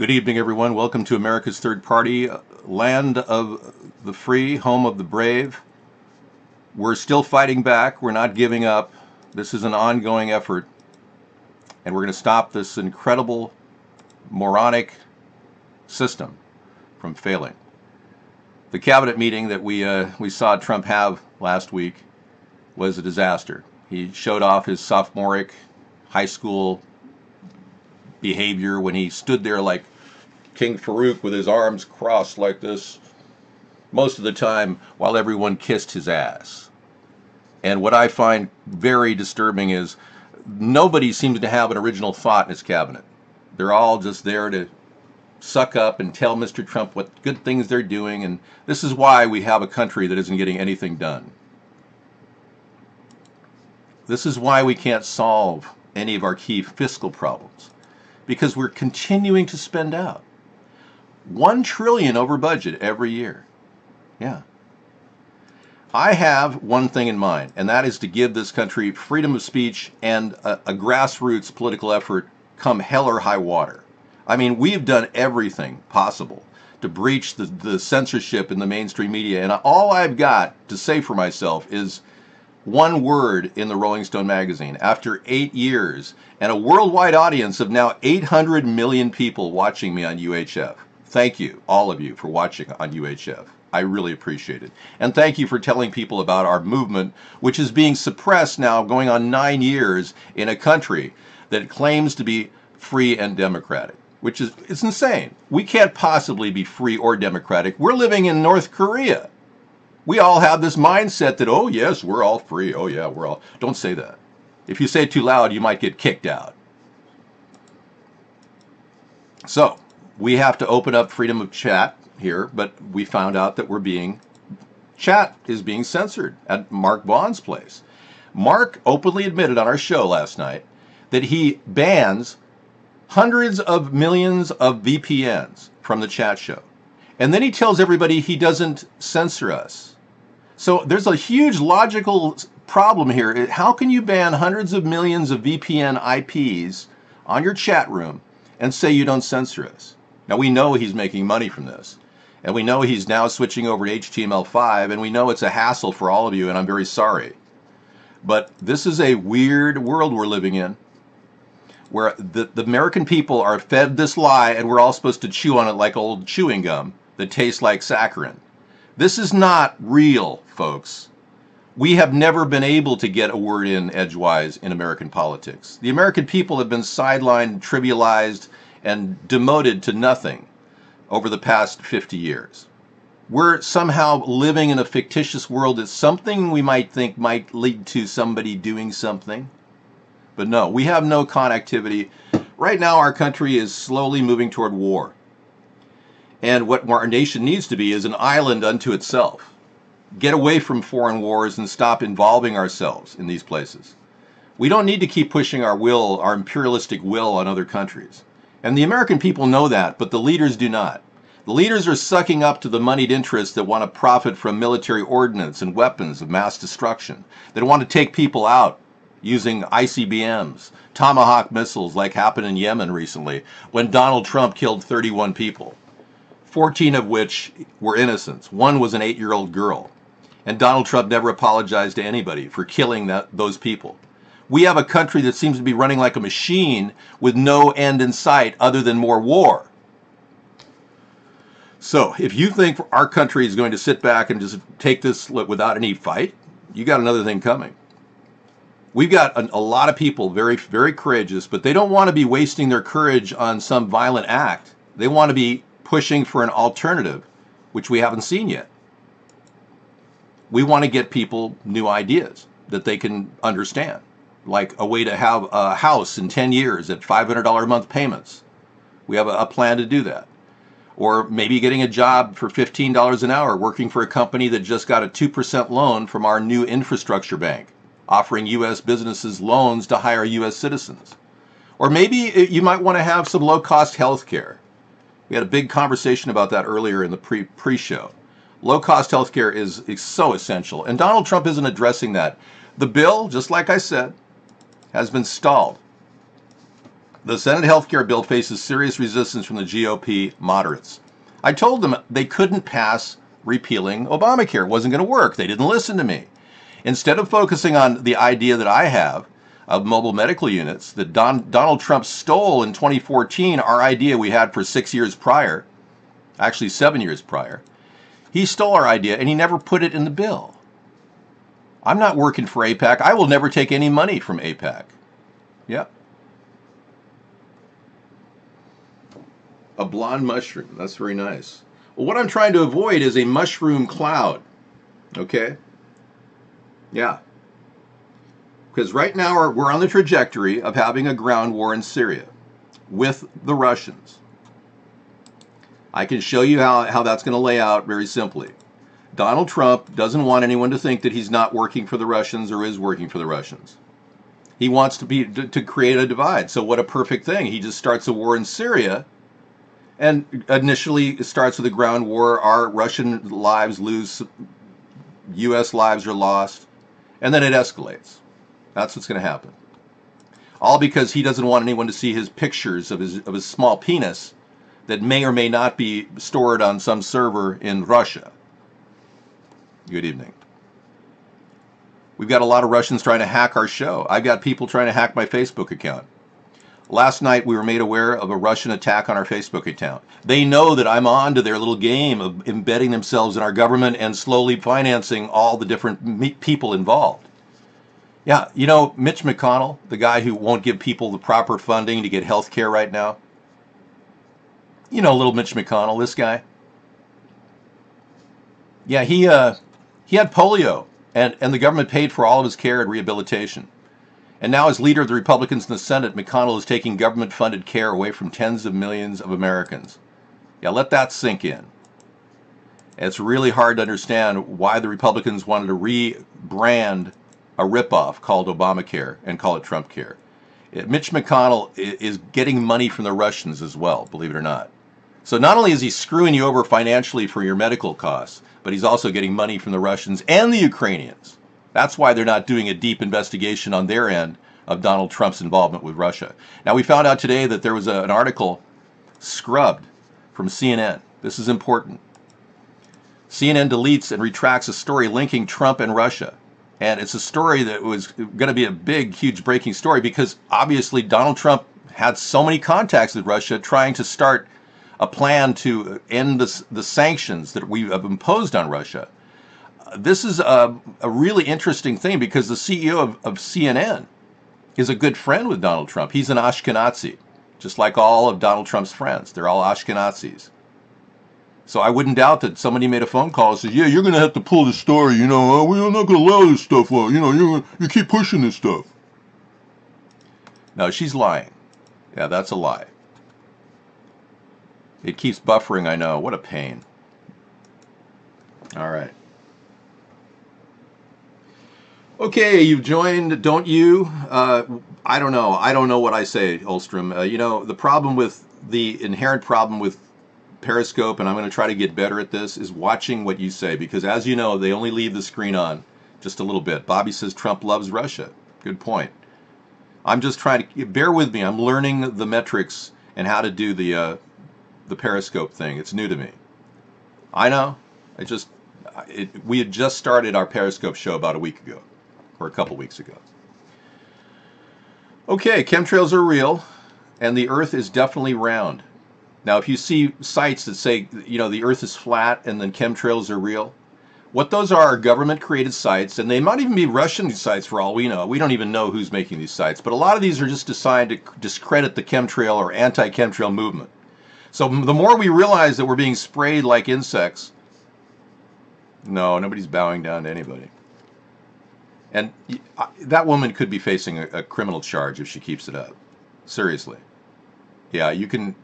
Good evening, everyone. Welcome to America's Third Party, land of the free, home of the brave. We're still fighting back. We're not giving up. This is an ongoing effort, and we're going to stop this incredible, moronic system from failing. The cabinet meeting that we saw Trump have last week was a disaster. He showed off his sophomoric high school behavior when he stood there like King Farouk with his arms crossed like this most of the time while everyone kissed his ass. And what I find very disturbing is nobody seems to have an original thought in his cabinet. They're all just there to suck up and tell Mr. Trump what good things they're doing, and this is why we have a country that isn't getting anything done. This is why we can't solve any of our key fiscal problems, because we're continuing to spend out. $1 trillion over budget every year. Yeah. I have one thing in mind, and that is to give this country freedom of speech and a grassroots political effort come hell or high water. I mean, we've done everything possible to breach the censorship in the mainstream media, and all I've got to say for myself is one word in the Rolling Stone magazine. After 8 years and a worldwide audience of now 800 million people watching me on UHF. Thank you, all of you, for watching on UHF. I really appreciate it. And thank you for telling people about our movement, which is being suppressed now, going on 9 years in a country that claims to be free and democratic, which is it's insane. We can't possibly be free or democratic. We're living in North Korea. We all have this mindset that, oh, yes, we're all free. Oh, yeah, we're all... Don't say that. If you say it too loud, you might get kicked out. So, we have to open up freedom of chat here, but we found out that chat is being censored at Mark Vaughn's place. Mark openly admitted on our show last night that he bans hundreds of millions of VPNs from the chat show. And then he tells everybody he doesn't censor us. So there's a huge logical problem here. How can you ban hundreds of millions of VPN IPs on your chat room and say you don't censor us? Now, we know he's making money from this. And we know he's now switching over to HTML5, and we know it's a hassle for all of you, and I'm very sorry. But this is a weird world we're living in, where the American people are fed this lie, and we're all supposed to chew on it like old chewing gum that tastes like saccharin. This is not real, folks. We have never been able to get a word in edgewise in American politics. The American people have been sidelined, trivialized, and demoted to nothing over the past 50 years. We're somehow living in a fictitious world that's something we might think might lead to somebody doing something. But no, we have no connectivity. Right now, our country is slowly moving toward war. And what our nation needs to be is an island unto itself. Get away from foreign wars and stop involving ourselves in these places. We don't need to keep pushing our will, our imperialistic will, on other countries. And the American people know that, but the leaders do not. The leaders are sucking up to the moneyed interests that want to profit from military ordnance and weapons of mass destruction, that want to take people out using ICBMs, Tomahawk missiles like happened in Yemen recently when Donald Trump killed 31 people, 14 of which were innocents. One was an 8-year-old girl. And Donald Trump never apologized to anybody for killing those people. We have a country that seems to be running like a machine with no end in sight other than more war. So if you think our country is going to sit back and just take this without any fight, you got another thing coming. We've got a lot of people very, very courageous, but they don't want to be wasting their courage on some violent act. They want to be pushing for an alternative, which we haven't seen yet. We want to get people new ideas that they can understand, like a way to have a house in 10 years at $500 a month payments. We have a plan to do that. Or maybe getting a job for $15 an hour, working for a company that just got a 2% loan from our new infrastructure bank, offering U.S. businesses loans to hire U.S. citizens. Or maybe you might want to have some low-cost health care. We had a big conversation about that earlier in the pre-show. Low-cost health care is so essential, and Donald Trump isn't addressing that. The bill, just like I said, has been stalled. The Senate healthcare bill faces serious resistance from the GOP moderates. I told them they couldn't pass repealing Obamacare. It wasn't going to work. They didn't listen to me. Instead of focusing on the idea that I have of mobile medical units, that Donald Trump stole in 2014, our idea we had for 6 years prior, actually 7 years prior. He stole our idea and he never put it in the bill. I'm not working for AIPAC. I will never take any money from AIPAC. Yep. A blonde mushroom. That's very nice. Well, what I'm trying to avoid is a mushroom cloud. Okay? Yeah. Because right now we're on the trajectory of having a ground war in Syria with the Russians. I can show you how that's going to lay out very simply. Donald Trump doesn't want anyone to think that he's not working for the Russians or is working for the Russians. He wants to create a divide. So what a perfect thing. He just starts a war in Syria, and initially it starts with a ground war. Our Russian lives lose, U.S. lives are lost, and then it escalates. That's what's going to happen. All because he doesn't want anyone to see his pictures of his small penis that may or may not be stored on some server in Russia. Good evening. We've got a lot of Russians trying to hack our show. I've got people trying to hack my Facebook account. Last night we were made aware of a Russian attack on our Facebook account. They know that I'm on to their little game of embedding themselves in our government and slowly financing all the different people involved. Yeah, you know, Mitch McConnell, the guy who won't give people the proper funding to get health care right now. You know, little Mitch McConnell, this guy. Yeah, he had polio, and the government paid for all of his care and rehabilitation. And now, as leader of the Republicans in the Senate, McConnell is taking government-funded care away from tens of millions of Americans. Yeah, let that sink in. It's really hard to understand why the Republicans wanted to rebrand a ripoff called Obamacare and call it Trump Care. Mitch McConnell is getting money from the Russians as well, believe it or not. So not only is he screwing you over financially for your medical costs, but he's also getting money from the Russians and the Ukrainians. That's why they're not doing a deep investigation on their end of Donald Trump's involvement with Russia. Now, we found out today that there was an article scrubbed from CNN. This is important. CNN deletes and retracts a story linking Trump and Russia. And it's a story that was going to be a big, huge breaking story because obviously Donald Trump had so many contacts with Russia trying to start a plan to end the sanctions that we have imposed on Russia. This is a really interesting thing because the CEO of CNN is a good friend with Donald Trump. He's an Ashkenazi, just like all of Donald Trump's friends. They're all Ashkenazis. So I wouldn't doubt that somebody made a phone call and said, yeah, you're going to have to pull this story, you know, we're not going to allow this stuff, you know, you keep pushing this stuff. No, she's lying. Yeah, that's a lie. It keeps buffering, I know. What a pain. All right. Okay, you've joined, don't you? I don't know. I don't know what I say, Ulstrom. You know, the inherent problem with Periscope, and I'm going to try to get better at this, is watching what you say. Because as you know, they only leave the screen on just a little bit. Bobby says Trump loves Russia. Good point. I'm just trying to, bear with me. I'm learning the metrics and how to do the Periscope thing. It's new to me. I know. We had just started our Periscope show about a week ago, or a couple weeks ago. Okay, chemtrails are real, and the Earth is definitely round. Now, if you see sites that say, you know, the Earth is flat and then chemtrails are real, what those are government-created sites, and they might even be Russian sites for all we know. We don't even know who's making these sites, but a lot of these are just designed to discredit the chemtrail or anti-chemtrail movement. So the more we realize that we're being sprayed like insects, no, nobody's bowing down to anybody. And that woman could be facing a criminal charge if she keeps it up. Seriously. Yeah, you can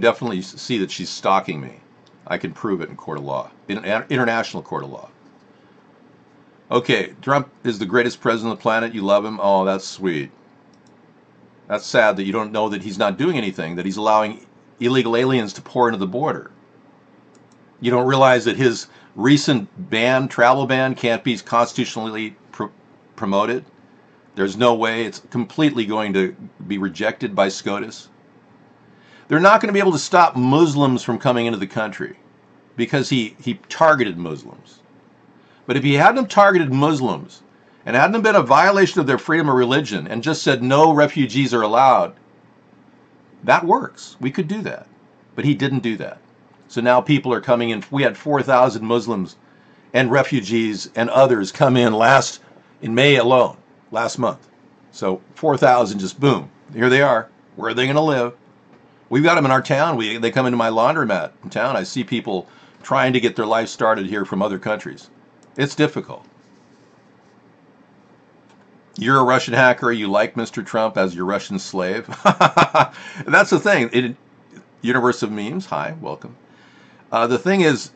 definitely see that she's stalking me. I can prove it in court of law, in international court of law. Okay, Trump is the greatest president on the planet. You love him. Oh, that's sweet. That's sad that you don't know that he's not doing anything, that he's allowing illegal aliens to pour into the border. You don't realize that his recent travel ban, can't be constitutionally promoted. There's no way it's completely going to be rejected by SCOTUS. They're not going to be able to stop Muslims from coming into the country because he targeted Muslims. But if he hadn't targeted Muslims and hadn't been a violation of their freedom of religion and just said no refugees are allowed, that works. We could do that. But he didn't do that. So now people are coming in. We had 4,000 Muslims and refugees and others come in in May alone, last month. So 4,000 just boom. Here they are. Where are they going to live? We've got them in our town. They come into my laundromat in town. I see people trying to get their life started here from other countries. It's difficult. You're a Russian hacker. You like Mr. Trump as your Russian slave. That's the thing. Universe of memes. Hi, welcome. The thing is,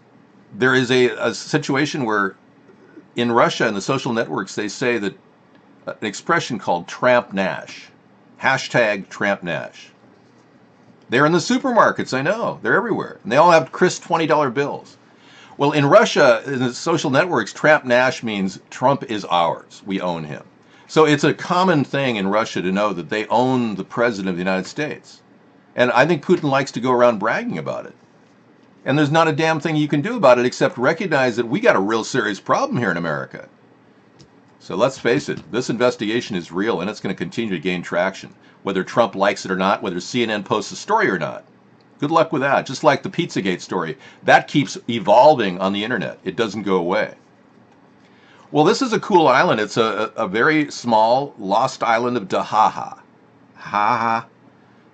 there is a situation where in Russia and the social networks they say that an expression called Tramp Nash. Hashtag Tramp Nash. They're in the supermarkets, I know. They're everywhere. And they all have crisp $20 bills. Well, in Russia, in the social networks, Tramp Nash means Trump is ours. We own him. So it's a common thing in Russia to know that they own the president of the United States. And I think Putin likes to go around bragging about it. And there's not a damn thing you can do about it except recognize that we got a real serious problem here in America. So let's face it, this investigation is real and it's going to continue to gain traction. Whether Trump likes it or not, whether CNN posts a story or not. Good luck with that. Just like the Pizzagate story. That keeps evolving on the internet. It doesn't go away. Well, this is a cool island. It's a very small, lost island of Tahaha. Ha.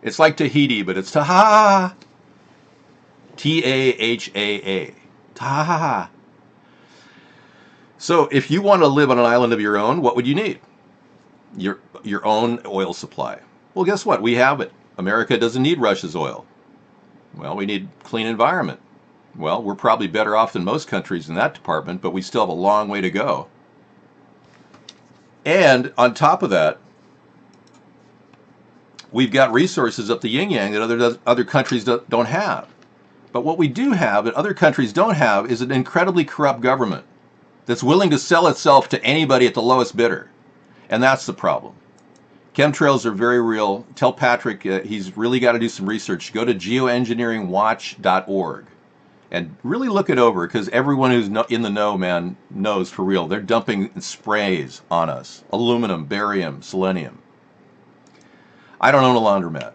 It's like Tahiti, but it's Tahaha. Tahaa. Tahaha. So if you want to live on an island of your own, what would you need? Your own oil supply. Well, guess what? We have it. America doesn't need Russia's oil. Well, we need clean environment. Well, we're probably better off than most countries in that department, but we still have a long way to go. And on top of that, we've got resources up the yin-yang that other countries don't have. But what we do have that other countries don't have is an incredibly corrupt government that's willing to sell itself to anybody at the lowest bidder. And that's the problem. Chemtrails are very real. Tell Patrick he's really got to do some research. Go to geoengineeringwatch.org and really look it over, because everyone who's in the know, man, knows for real. They're dumping sprays on us. Aluminum, barium, selenium. I don't own a laundromat.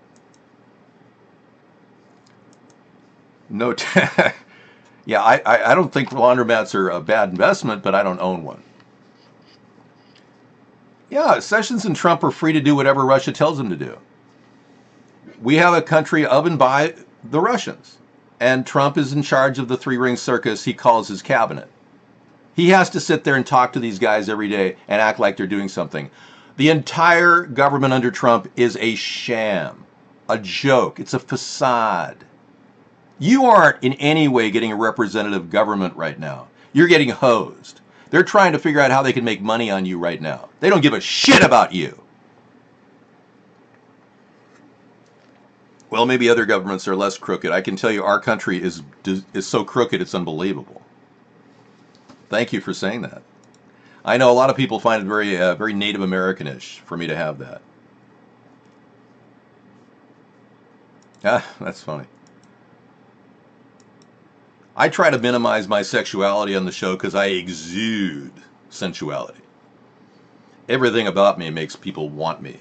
No, yeah, I don't think laundromats are a bad investment, but I don't own one. Yeah, Sessions and Trump are free to do whatever Russia tells them to do. We have a country of and by the Russians, and Trump is in charge of the three-ring circus he calls his cabinet. He has to sit there and talk to these guys every day and act like they're doing something. The entire government under Trump is a sham, a joke. It's a facade. You aren't in any way getting a representative government right now. You're getting hosed. They're trying to figure out how they can make money on you right now. They don't give a shit about you. Well, maybe other governments are less crooked. I can tell you our country is so crooked it's unbelievable. Thank you for saying that. I know a lot of people find it very Native American-ish for me to have that. Ah, that's funny. I try to minimize my sexuality on the show because I exude sensuality. Everything about me makes people want me.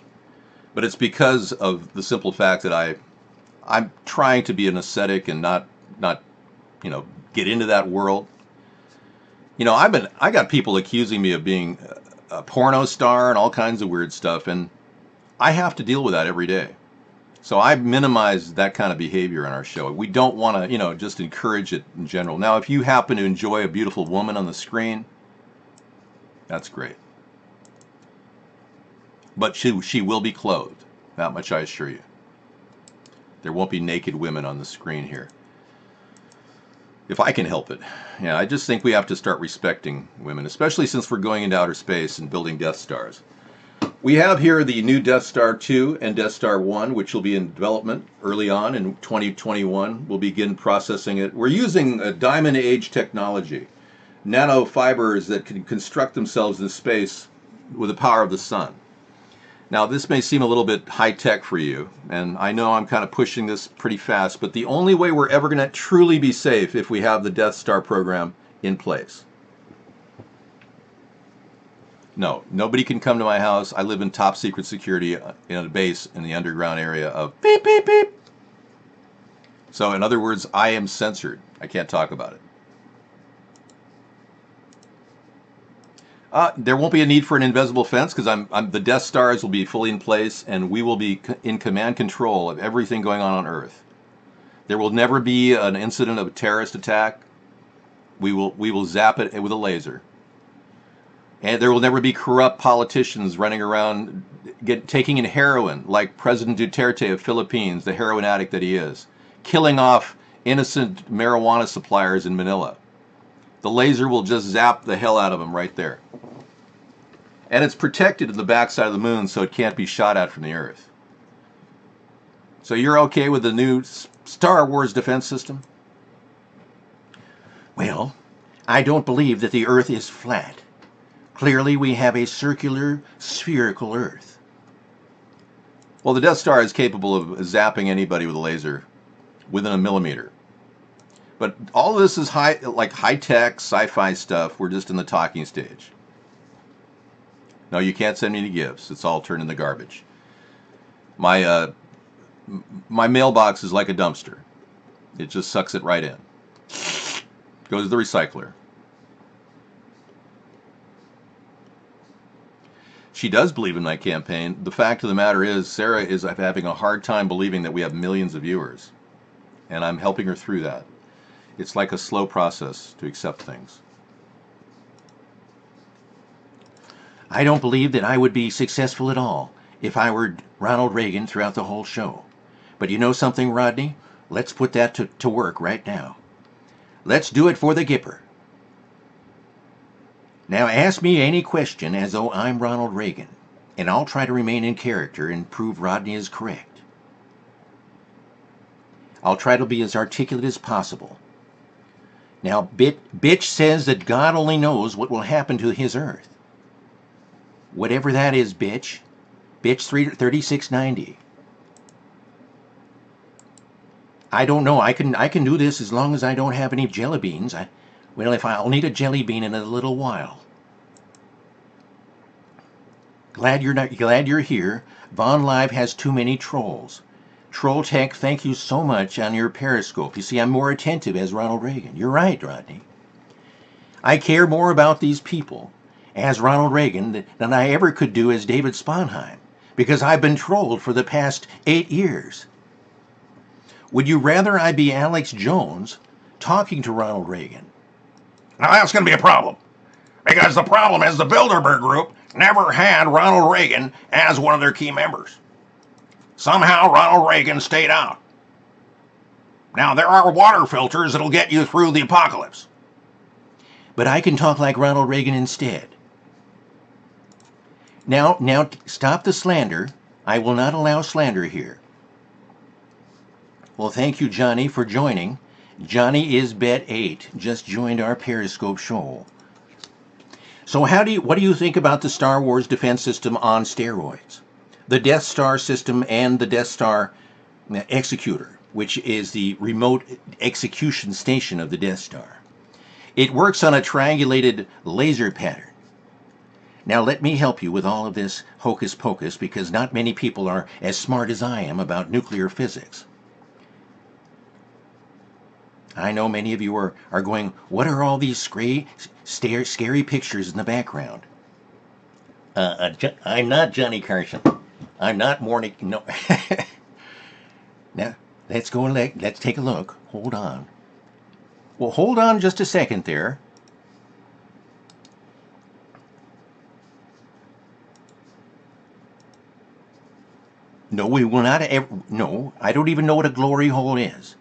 But it's because of the simple fact that I'm trying to be an ascetic and not get into that world. I got people accusing me of being a porno star and all kinds of weird stuff, and I have to deal with that every day. So I minimize that kind of behavior on our show. We don't want to, just encourage it in general. Now, if you happen to enjoy a beautiful woman on the screen, that's great. But she will be clothed. That much I assure you. There won't be naked women on the screen here. If I can help it. Yeah, I just think we have to start respecting women, especially since we're going into outer space and building Death Stars. We have here the new Death Star 2 and Death Star 1, which will be in development early on in 2021. We'll begin processing it. We're using a diamond age technology, nanofibers that can construct themselves in space with the power of the sun. Now, this may seem a little bit high-tech for you, and I know I'm kind of pushing this pretty fast, but the only way we're ever going to truly be safe if we have the Death Star program in place. No, nobody can come to my house. I live in top secret security in a base in the underground area of beep, beep, beep. So, in other words, I am censored. I can't talk about it. There won't be a need for an invisible fence because the Death Stars will be fully in place, and we will be in command control of everything going on Earth. There will never be an incident of a terrorist attack. We will zap it with a laser, and there will never be corrupt politicians running around taking in heroin like President Duterte of Philippines, the heroin addict that he is, killing off innocent marijuana suppliers in Manila. The laser will just zap the hell out of them right there. And it's protected in the backside of the moon so it can't be shot at from the Earth. So you're okay with the new Star Wars defense system? Well, I don't believe that the Earth is flat. Clearly we have a circular, spherical Earth. Well, the Death Star is capable of zapping anybody with a laser within a millimeter. But all of this is high-tech, sci-fi stuff. We're just in the talking stage. No, you can't send me any gifts. It's all turned into garbage. My mailbox is like a dumpster. It just sucks it right in. Goes to the recycler. She does believe in my campaign. The fact of the matter is, Sarah is having a hard time believing that we have millions of viewers. And I'm helping her through that. It's like a slow process to accept things. I don't believe that I would be successful at all if I were Ronald Reagan throughout the whole show. But you know something, Rodney? Let's put that to work right now. Let's do it for the Gipper. Now ask me any question as though I'm Ronald Reagan, and I'll try to remain in character and prove Rodney is correct. I'll try to be as articulate as possible. Now, Bitch says that God only knows what will happen to his Earth. Whatever that is, Bitch. Bitch 3690. I don't know. I can do this as long as I don't have any jelly beans. I'll need a jelly bean in a little while. Glad you're here. Vaughn Live has too many trolls. Troll Tech, thank you so much on your Periscope. You see, I'm more attentive as Ronald Reagan. You're right, Rodney. I care more about these people as Ronald Reagan than I ever could do as David Sponheim, because I've been trolled for the past 8 years. Would you rather I be Alex Jones talking to Ronald Reagan? Now that's going to be a problem, because the problem is the Bilderberg Group never had Ronald Reagan as one of their key members. Somehow Ronald Reagan stayed out. Now there are water filters that'll get you through the apocalypse. But I can talk like Ronald Reagan instead. Now stop the slander. I will not allow slander here. Well, thank you, Johnny, for joining. Johnny is Bet 8, just joined our Periscope show. So what do you think about the Star Wars defense system on steroids? The Death Star system and the Death Star executor, which is the remote execution station of the Death Star. It works on a triangulated laser pattern. Now let me help you with all of this hocus pocus, because not many people are as smart as I am about nuclear physics. I know many of you are going, what are all these scary pictures in the background? I'm not Johnny Carson. I'm not Morning. No. Now, let's take a look. Hold on. Well, hold on just a second there. No, we will not ever. No, I don't even know what a glory hole is.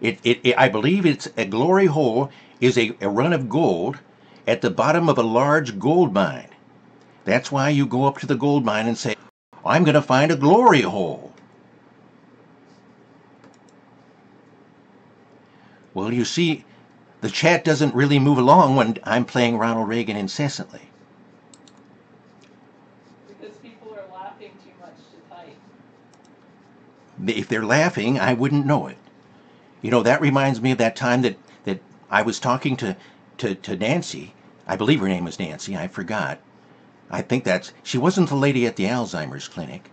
I believe it's a glory hole is a run of gold at the bottom of a large gold mine. That's why you go up to the gold mine and say, I'm going to find a glory hole. Well, you see, the chat doesn't really move along when I'm playing Ronald Reagan incessantly. Because people are laughing If they're laughing, I wouldn't know it. You know, that reminds me of that time that I was talking to Nancy. I believe her name was Nancy. I forgot. I think she wasn't the lady at the Alzheimer's clinic.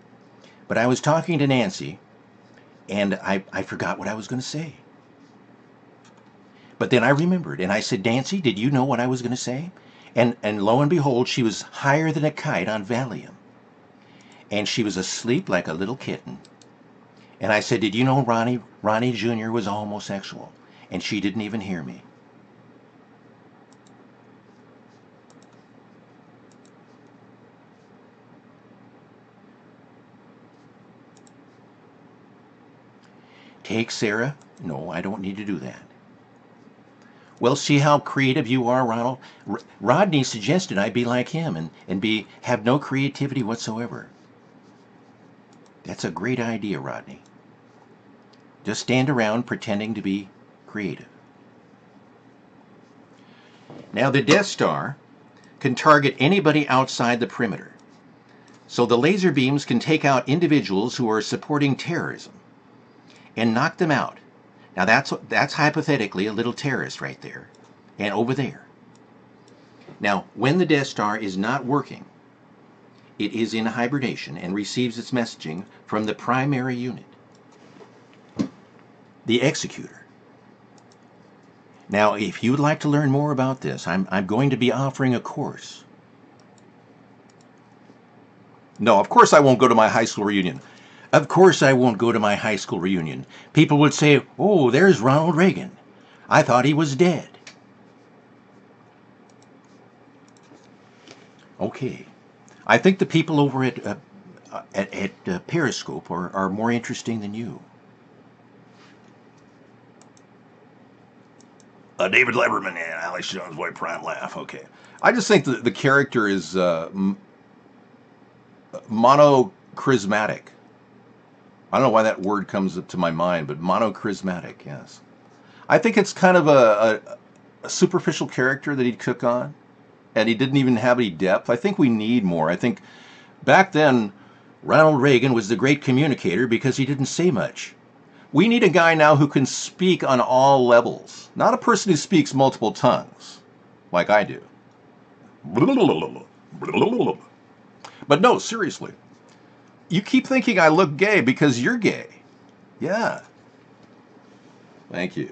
But I was talking to Nancy, and I forgot what I was going to say. But then I remembered, and I said, Nancy, did you know what I was going to say? And lo and behold, she was higher than a kite on Valium. And she was asleep like a little kitten. And I said, did you know Ronnie Jr. was a homosexual? And she didn't even hear me. Take Sarah? No, I don't need to do that. Well, see how creative you are, Ronald? Rodney suggested I be like him and have no creativity whatsoever. That's a great idea, Rodney. Just stand around pretending to be creative. Now, the Death Star can target anybody outside the perimeter. So the laser beams can take out individuals who are supporting terrorism and knock them out. Now that's hypothetically a little terrorist right there and over there. Now, when the Death Star is not working, it is in hibernation and receives its messaging from the primary unit, the executor. Now, if you'd like to learn more about this, I'm going to be offering a course. No, of course I won't go to my high school reunion. Of course I won't go to my high school reunion. People would say, oh, there's Ronald Reagan. I thought he was dead. Okay. I think the people over at Periscope are more interesting than you. David Leberman and Alex Jones, White Prime Laugh. Okay. I just think the character is monocharismatic. I don't know why that word comes to my mind, but monocharismatic, yes. I think it's kind of a superficial character that he took on, and he didn't even have any depth. I think we need more. I think back then, Ronald Reagan was the great communicator because he didn't say much. We need a guy now who can speak on all levels, not a person who speaks multiple tongues, like I do. But no, seriously. You keep thinking I look gay because you're gay. Yeah. Thank you.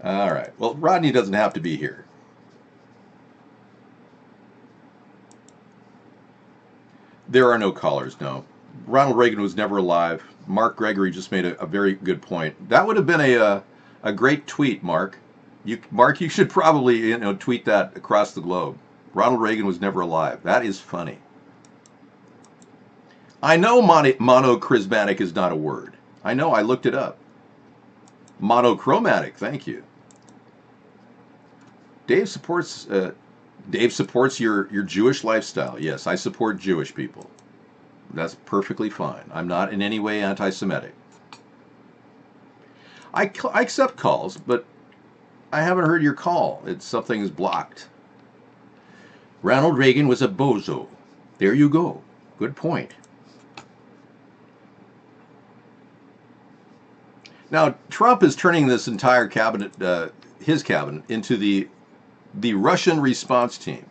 All right. Well, Rodney doesn't have to be here. There are no callers, no. Ronald Reagan was never alive. Mark Gregory just made a very good point. That would have been a great tweet, Mark. Mark, you should probably tweet that across the globe. Ronald Reagan was never alive. That is funny. I know monocharismatic is not a word. I know, I looked it up. Monochromatic, thank you. Dave supports your Jewish lifestyle. Yes, I support Jewish people. That's perfectly fine. I'm not in any way anti-Semitic. I accept calls, but I haven't heard your call. Something is blocked. Ronald Reagan was a bozo. There you go. Good point. Now, Trump is turning this entire cabinet, his cabinet, into the Russian response team.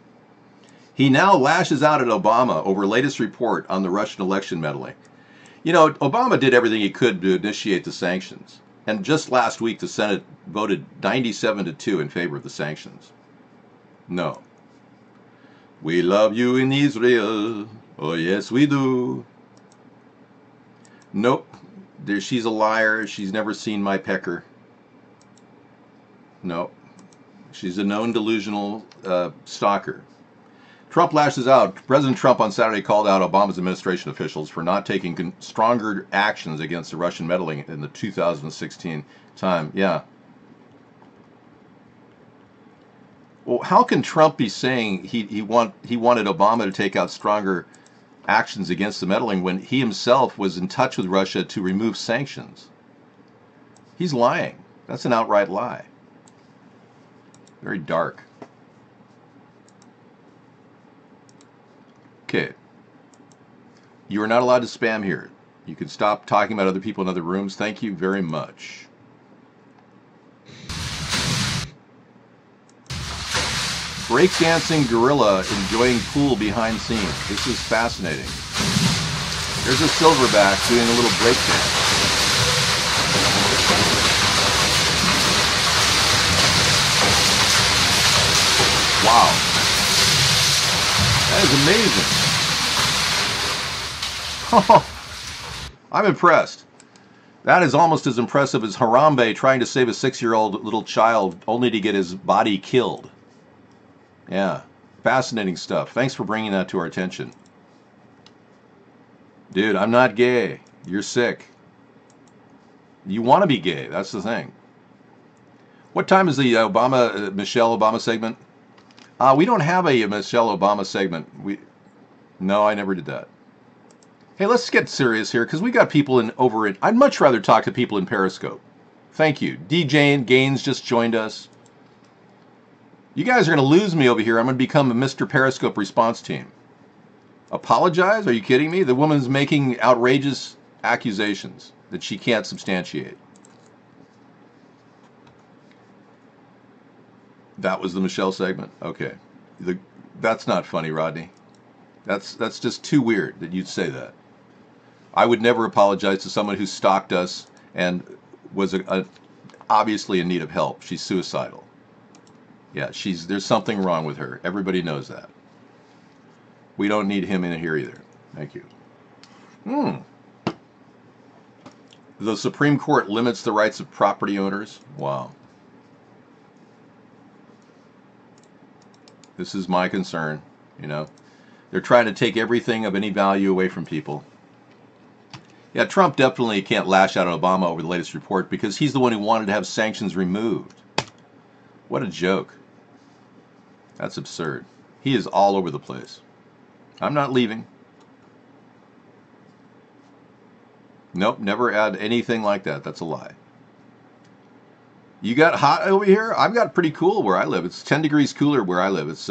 He now lashes out at Obama over latest report on the Russian election meddling. You know, Obama did everything he could to initiate the sanctions. And just last week, the Senate voted 97-2 in favor of the sanctions. No. We love you in Israel. Oh, yes, we do. Nope. She's a liar. She's never seen my pecker. No. She's a known delusional stalker. Trump lashes out. President Trump on Saturday called out Obama's administration officials for not taking stronger actions against the Russian meddling in the 2016 time. Yeah. Well, how can Trump be saying he wanted Obama to take out stronger actions against the meddling when he himself was in touch with Russia to remove sanctions? He's lying. That's an outright lie. Very dark. Okay. You are not allowed to spam here. You can stop talking about other people in other rooms. Thank you very much. Breakdancing gorilla enjoying pool behind scenes. This is fascinating. There's a silverback doing a little breakdance. Wow. That is amazing. Oh, I'm impressed. That is almost as impressive as Harambe trying to save a 6-year-old little child only to get his body killed. Yeah, fascinating stuff. Thanks for bringing that to our attention. Dude, I'm not gay. You're sick. You want to be gay. That's the thing. What time is the Michelle Obama segment? We don't have a Michelle Obama segment. No, I never did that. Hey, let's get serious here because we got people over it. I'd much rather talk to people in Periscope. Thank you. DJ Gaines just joined us. You guys are going to lose me over here. I'm going to become a Mr. Periscope response team. Apologize? Are you kidding me? The woman's making outrageous accusations that she can't substantiate. That was the Michelle segment? Okay. That's not funny, Rodney. That's just too weird that you'd say that. I would never apologize to someone who stalked us and was obviously in need of help. She's suicidal. Yeah, there's something wrong with her. Everybody knows that. We don't need him in here either. Thank you. The Supreme Court limits the rights of property owners. Wow. This is my concern, you know. They're trying to take everything of any value away from people. Yeah, Trump definitely can't lash out at Obama over the latest report because he's the one who wanted to have sanctions removed. What a joke. That's absurd. He is all over the place. I'm not leaving. Nope, never add anything like that. That's a lie. You got hot over here? I've got pretty cool where I live. It's 10 degrees cooler where I live. It's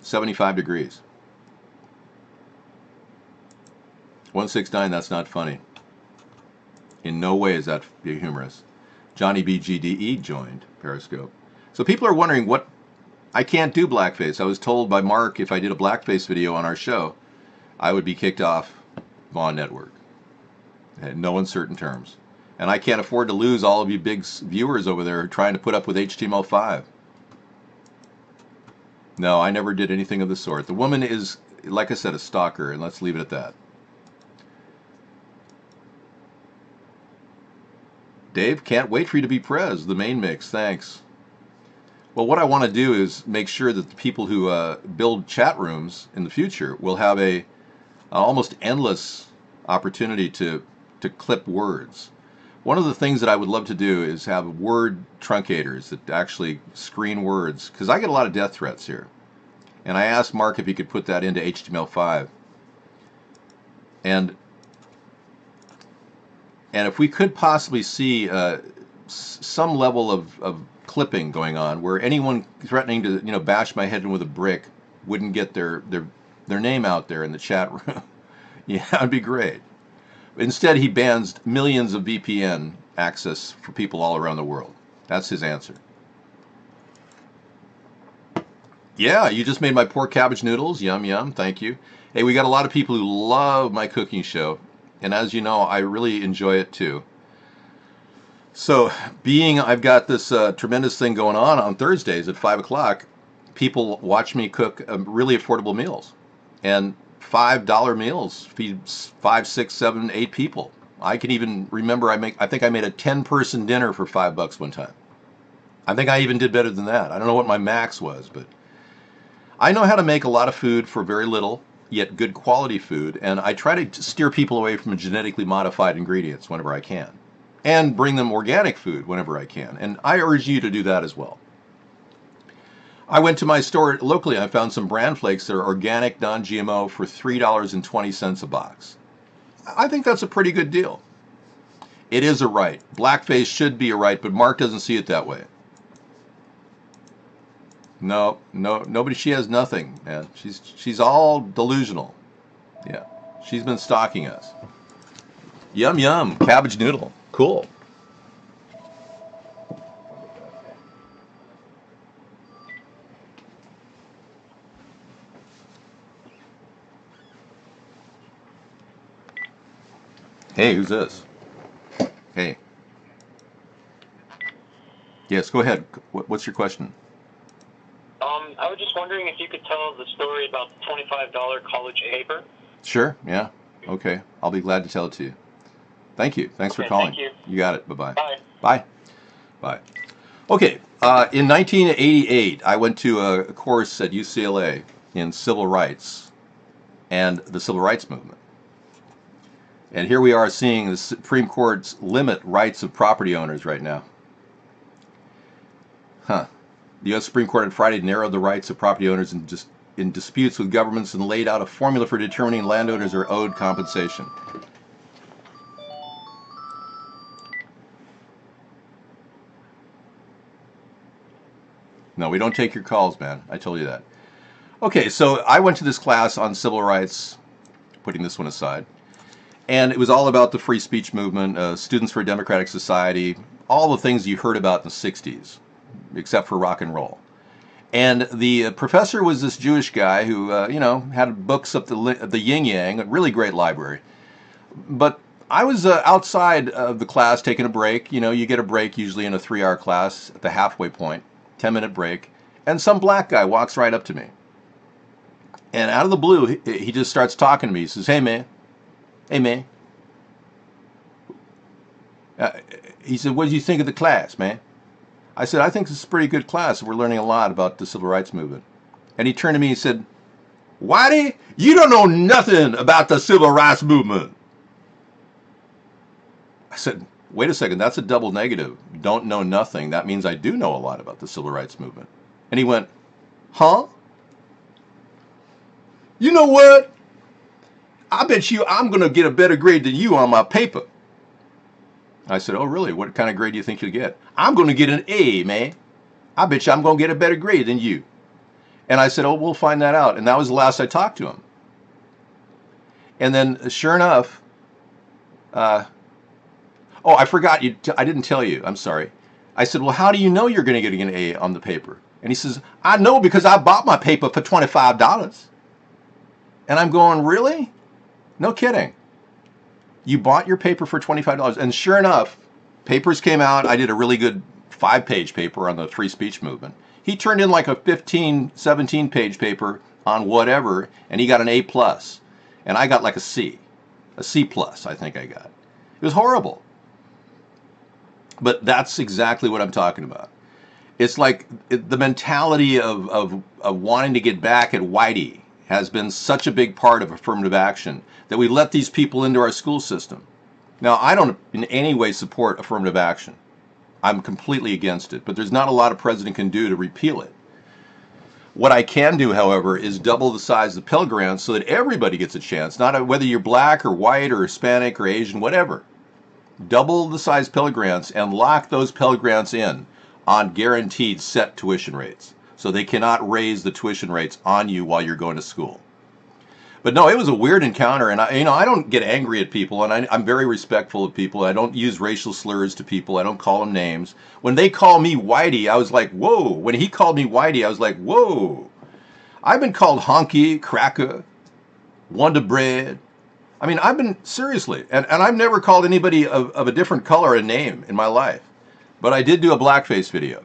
75 degrees. 169, that's not funny. In no way is that humorous. Johnny BGDE joined Periscope. So people are wondering what... I can't do blackface. I was told by Mark if I did a blackface video on our show, I would be kicked off Vaughn Network. In no uncertain terms. And I can't afford to lose all of you big viewers over there trying to put up with HTML5. No, I never did anything of the sort. The woman is, like I said, a stalker, and let's leave it at that. Dave, can't wait for you to be Prez. The main mix, thanks. Well, what I want to do is make sure that the people who build chat rooms in the future will have an almost endless opportunity to clip words. One of the things that I would love to do is have word truncators that actually screen words, because I get a lot of death threats here. And I asked Mark if he could put that into HTML5. And if we could possibly see some level of clipping going on, where anyone threatening to bash my head in with a brick wouldn't get their name out there in the chat room, yeah, that'd be great. Instead, he bans millions of VPN access for people all around the world. That's his answer. Yeah, you just made my pork cabbage noodles. Yum, yum. Thank you. Hey, we got a lot of people who love my cooking show. And as you know, I really enjoy it too. So, I've got this tremendous thing going on Thursdays at 5 o'clock. People watch me cook really affordable meals. And $5 meals feed 5, 6, 7, 8 people. I can even remember I think I made a 10-person dinner for $5 one time. I think I even did better than that. I don't know what my max was, but I know how to make a lot of food for very little, yet good quality food, and I try to steer people away from genetically modified ingredients whenever I can, and bring them organic food whenever I can, and I urge you to do that as well. I went to my store locally and I found some bran flakes that are organic, non-GMO for $3.20 a box. I think that's a pretty good deal. It is a right. Blackface should be a right, but Mark doesn't see it that way. No, nobody. She has nothing, man. She's all delusional. Yeah, She's been stalking us. Yum yum, cabbage noodle. Cool. Hey, who's this? Hey. Yes, go ahead. What's your question? I was just wondering if you could tell the story about the $25 college paper. Sure, yeah. Okay, I'll be glad to tell it to you. Thank you. Thanks for calling. Thank you. You got it. Bye-bye. Bye. Bye. Bye. Okay, in 1988, I went to a course at UCLA in civil rights and the civil rights movement. And here we are seeing the Supreme Court's limit rights of property owners right now. Huh. The U.S. Supreme Court on Friday narrowed the rights of property owners in disputes with governments and laid out a formula for determining landowners are owed compensation. No, we don't take your calls, man. I told you that. Okay, so I went to this class on civil rights, putting this one aside, and it was all about the free speech movement, Students for a Democratic Society, all the things you heard about in the 60s, except for rock and roll. And the professor was this Jewish guy who, had books up the yin yang, a really great library. But I was outside of the class taking a break. You know, you get a break usually in a 3-hour class at the halfway point, 10-minute break, and some black guy walks right up to me. And out of the blue, he just starts talking to me. He says, hey, man. He said, what did you think of the class, man? I said, I think this is a pretty good class. We're learning a lot about the civil rights movement. And he turned to me and said, Whitey, you don't know nothing about the civil rights movement. I said, wait a second, that's a double negative. Don't know nothing. That means I do know a lot about the civil rights movement. And he went, huh? You know what? I bet you I'm going to get a better grade than you on my paper. I said, oh, really? What kind of grade do you think you'll get? I'm going to get an A, man. I bet you I'm going to get a better grade than you. And I said, oh, we'll find that out. And that was the last I talked to him. And then, sure enough, oh, I forgot. I didn't tell you. I'm sorry. I said, well, how do you know you're going to get an A on the paper? And he says, I know because I bought my paper for $25. And I'm going, really? No kidding. You bought your paper for $25. And sure enough, papers came out. I did a really good 5-page paper on the free speech movement. He turned in like a 15, 17-page paper on whatever, and he got an A+. And I got like a C. A C+, I think I got. It was horrible. But that's exactly what I'm talking about. It's like the mentality of wanting to get back at Whitey has been such a big part of affirmative action that we let these people into our school system. Now, I don't in any way support affirmative action. I'm completely against it, but there's not a lot a president can do to repeal it. What I can do, however, is double the size of the Pell Grants so that everybody gets a chance, not whether you're black or white or Hispanic or Asian, whatever. Double the size Pell Grants and lock those Pell Grants in on guaranteed set tuition rates, so they cannot raise the tuition rates on you while you're going to school. But no, it was a weird encounter, and I don't get angry at people, and I'm very respectful of people. I don't use racial slurs to people. I don't call them names. When they call me Whitey, I was like, whoa. When he called me Whitey, I was like, whoa. I've been called honky, cracker, Wonder Bread. I mean, I've been, seriously, and I've never called anybody of a different color a name in my life. But I did do a blackface video.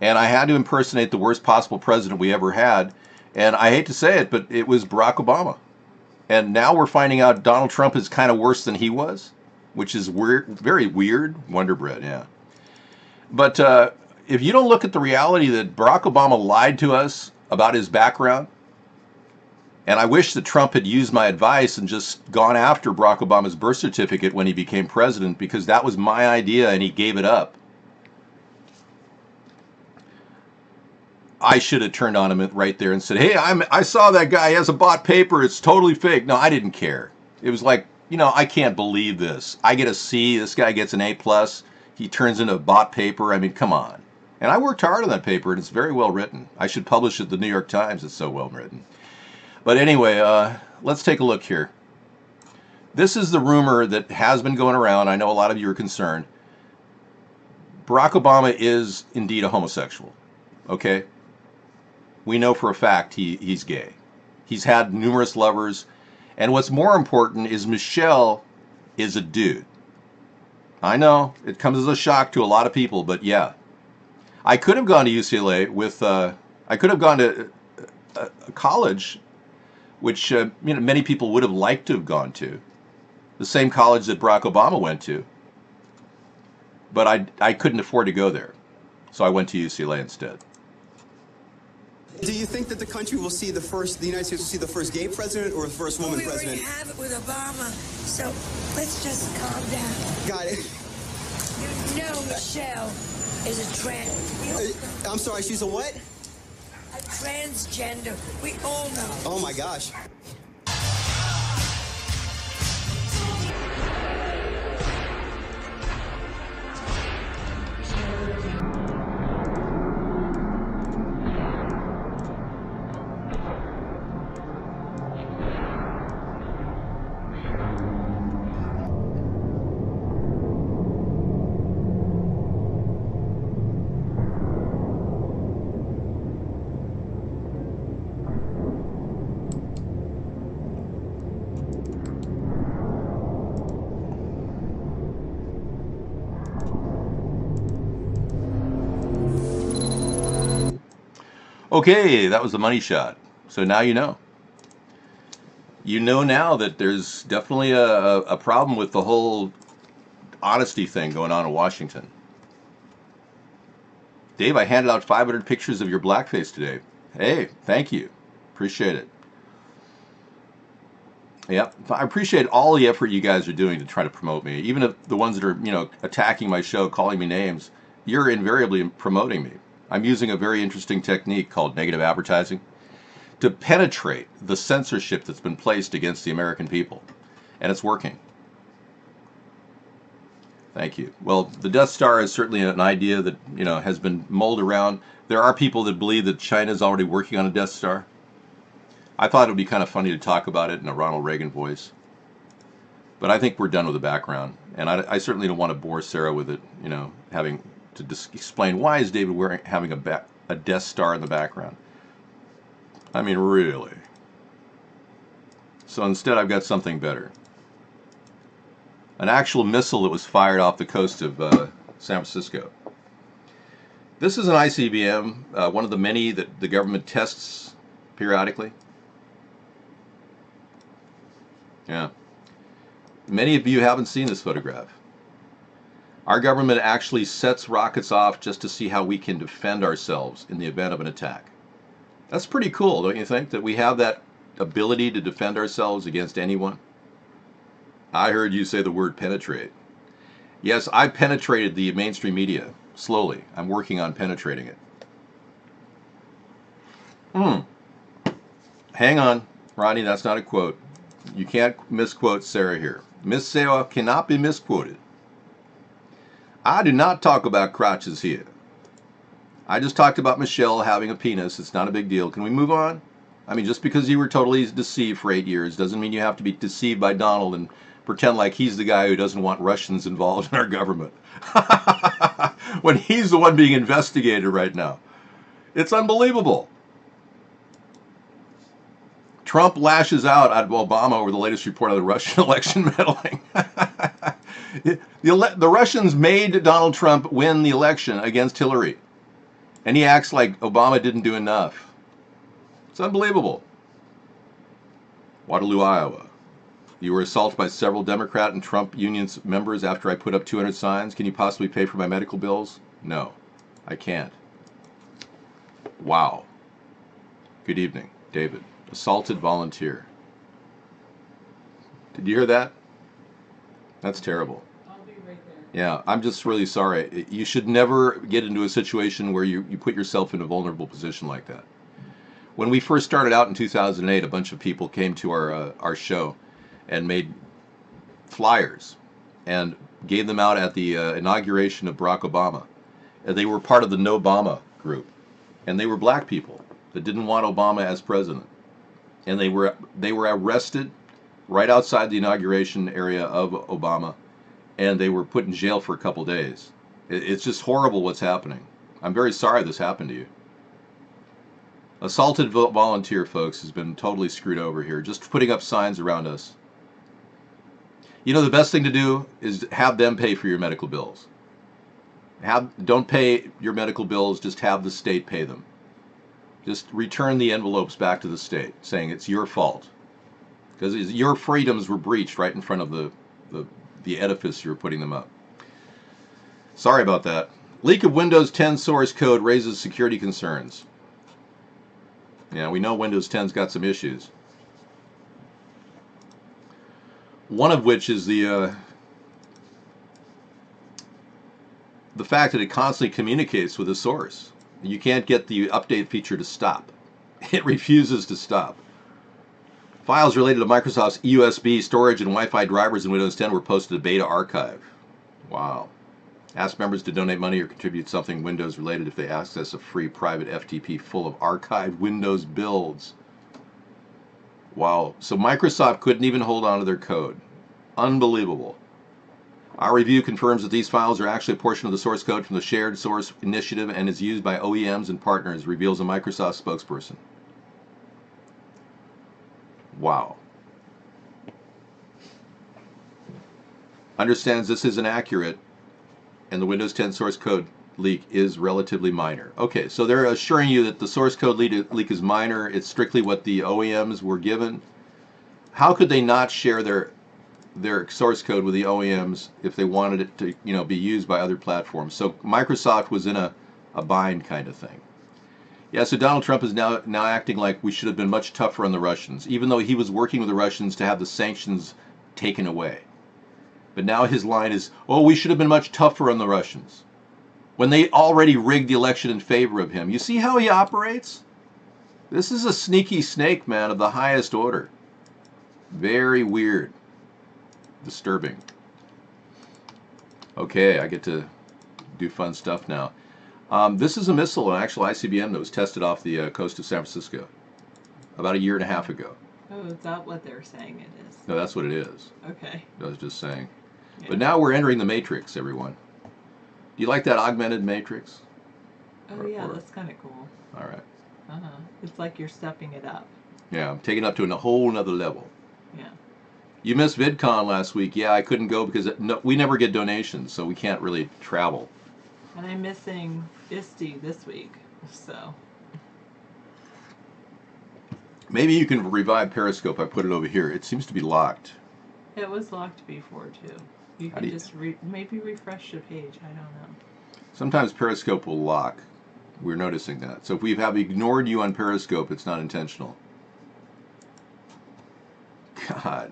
And I had to impersonate the worst possible president we ever had. And I hate to say it, but it was Barack Obama. And now we're finding out Donald Trump is kind of worse than he was, which is weird, very weird. Wonder Bread, yeah. But if you don't look at the reality that Barack Obama lied to us about his background, and I wish that Trump had used my advice and just gone after Barack Obama's birth certificate when he became president, because that was my idea and he gave it up. I should have turned on him right there and said, hey, I saw that guy. He has a bought paper. It's totally fake. No, I didn't care. It was like, I can't believe this. I get a C. This guy gets an A+. He turns into a bought paper. I mean, come on. And I worked hard on that paper, and it's very well written. I should publish it in the New York Times. It's so well written. But anyway, let's take a look here. This is the rumor that has been going around. I know a lot of you are concerned. Barack Obama is indeed a homosexual. Okay? We know for a fact he's gay. He's had numerous lovers. And what's more important is Michelle is a dude. I know, it comes as a shock to a lot of people, but yeah. I could have gone to UCLA with, I could have gone to a college which many people would have liked to have gone to. The same college that Barack Obama went to. But I couldn't afford to go there. So I went to UCLA instead. Do you think that the country will see the United States will see the first gay president or the first woman president? We already have it with Obama, so let's just calm down. Got it. You know Michelle is a trans. I'm sorry, she's a what? A transgender. We all know. Oh my gosh. Okay, that was the money shot. So now you know. You know now that there's definitely a problem with the whole honesty thing going on in Washington. Dave, I handed out 500 pictures of your blackface today. Hey, thank you. Appreciate it. Yep, I appreciate all the effort you guys are doing to try to promote me. Even if the ones that are, attacking my show, calling me names, you're invariably promoting me. I'm using a very interesting technique called negative advertising to penetrate the censorship that's been placed against the American people. And it's working. Thank you. Well, the Death Star is certainly an idea that, has been mulled around. There are people that believe that China's already working on a Death Star. I thought it would be kind of funny to talk about it in a Ronald Reagan voice. But I think we're done with the background. And I certainly don't want to bore Sarah with it, having to explain why is David having a Death Star in the background. I mean, really. So instead I've got something better. An actual missile that was fired off the coast of San Francisco. This is an ICBM, one of the many that the government tests periodically. Yeah. Many of you haven't seen this photograph. Our government actually sets rockets off just to see how we can defend ourselves in the event of an attack. That's pretty cool, don't you think, that we have that ability to defend ourselves against anyone? I heard you say the word penetrate. Yes, I penetrated the mainstream media, slowly. I'm working on penetrating it. Hang on, Ronnie, that's not a quote. You can't misquote Sarah here. Miss Sarah cannot be misquoted. I do not talk about crotches here. I just talked about Michelle having a penis. It's not a big deal. Can we move on? I mean, just because you were totally deceived for 8 years doesn't mean you have to be deceived by Donald and pretend like he's the guy who doesn't want Russians involved in our government. When he's the one being investigated right now. It's unbelievable. Trump lashes out at Obama over the latest report of the Russian election meddling. The Russians made Donald Trump win the election against Hillary. And he acts like Obama didn't do enough. It's unbelievable. Waterloo, Iowa. You were assaulted by several Democrat and Trump union members after I put up 200 signs. Can you possibly pay for my medical bills? No, I can't. Wow. Good evening, David. Assaulted volunteer. Did you hear that? That's terrible. I'll be right there. Yeah, I'm just really sorry. You should never get into a situation where you put yourself in a vulnerable position like that. When we first started out in 2008, a bunch of people came to our show and made flyers and gave them out at the inauguration of Barack Obama. And they were part of the No Obama group. And they were black people that didn't want Obama as president. And they were arrested right outside the inauguration area of Obama, and they were put in jail for a couple days. It's just horrible what's happening. I'm very sorry this happened to you. Assaulted volunteer, folks, has been totally screwed over here, just putting up signs around us. You know, the best thing to do is have them pay for your medical bills. Don't pay your medical bills, just have the state pay them. Just return the envelopes back to the state, saying it's your fault. Because your freedoms were breached right in front of the edifice you're putting them up. Sorry about that. Leak of Windows 10 source code raises security concerns. Yeah, we know Windows 10's got some issues. One of which is the fact that it constantly communicates with the source. You can't get the update feature to stop. It refuses to stop. Files related to Microsoft's USB storage and Wi-Fi drivers in Windows 10 were posted to Beta Archive. Wow. Ask members to donate money or contribute something Windows related if they access a free private FTP full of archived Windows builds. Wow. So Microsoft couldn't even hold on to their code. Unbelievable. Our review confirms that these files are actually a portion of the source code from the Shared Source Initiative and is used by OEMs and partners, reveals a Microsoft spokesperson. Wow. Understands this is inaccurate, and the Windows 10 source code leak is relatively minor. Okay, so they're assuring you that the source code leak is minor. It's strictly what the OEMs were given. How could they not share their source code with the OEMs if they wanted it to, be used by other platforms? So Microsoft was in a bind kind of thing. Yeah, so Donald Trump is now acting like we should have been much tougher on the Russians, even though he was working with the Russians to have the sanctions taken away. But now his line is, oh, we should have been much tougher on the Russians, when they already rigged the election in favor of him. You see how he operates? This is a sneaky snake, man, of the highest order. Very weird. Disturbing. Okay, I get to do fun stuff now. This is a missile, an actual ICBM that was tested off the coast of San Francisco about 1.5 years ago. Oh, is that what they're saying it is? No, that's what it is. Okay. I was just saying. Yeah. But now we're entering the Matrix, everyone. Do you like that augmented Matrix? Oh, yeah, that's kind of cool. All right. Uh-huh. It's like you're stepping it up. Yeah, I'm taking it up to a whole nother level. Yeah. You missed VidCon last week. Yeah, I couldn't go because we never get donations, so we can't really travel. And I'm missing ISTE this week, so. Maybe you can revive Periscope. I put it over here. It seems to be locked. It was locked before, too. You can just maybe refresh the page. I don't know. Sometimes Periscope will lock. We're noticing that. So if we have ignored you on Periscope, it's not intentional. God.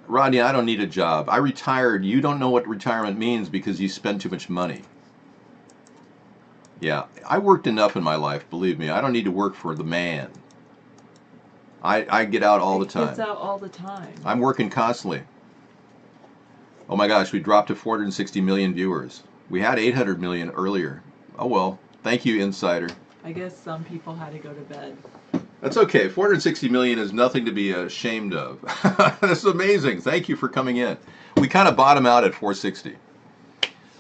Rodney, I don't need a job. I retired. You don't know what retirement means because you spend too much money. Yeah, I worked enough in my life, believe me. I don't need to work for the man. I get out all the time. It's out all the time. I'm working constantly. Oh my gosh, we dropped to 460 million viewers. We had 800 million earlier. Oh well, thank you, Insider. I guess some people had to go to bed. That's okay. 460 million is nothing to be ashamed of. That's amazing. Thank you for coming in. We kind of bottom out at 460.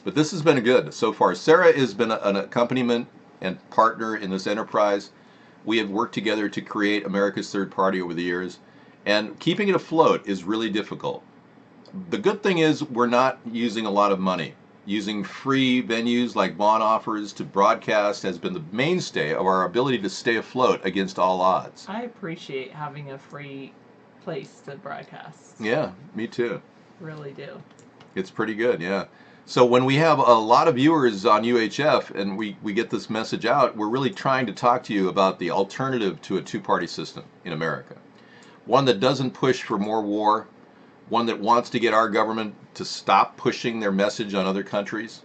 But this has been good so far. Sarah has been an accompaniment and partner in this enterprise. We have worked together to create America's Third Party over the years. And keeping it afloat is really difficult. The good thing is we're not using a lot of money. Using free venues like Vaughn offers to broadcast has been the mainstay of our ability to stay afloat against all odds. I appreciate having a free place to broadcast. Yeah, me too. Really do. It's pretty good, yeah. So when we have a lot of viewers on UHF and we get this message out, we're really trying to talk to you about the alternative to a two-party system in America. One that doesn't push for more war, one that wants to get our government to stop pushing their message on other countries.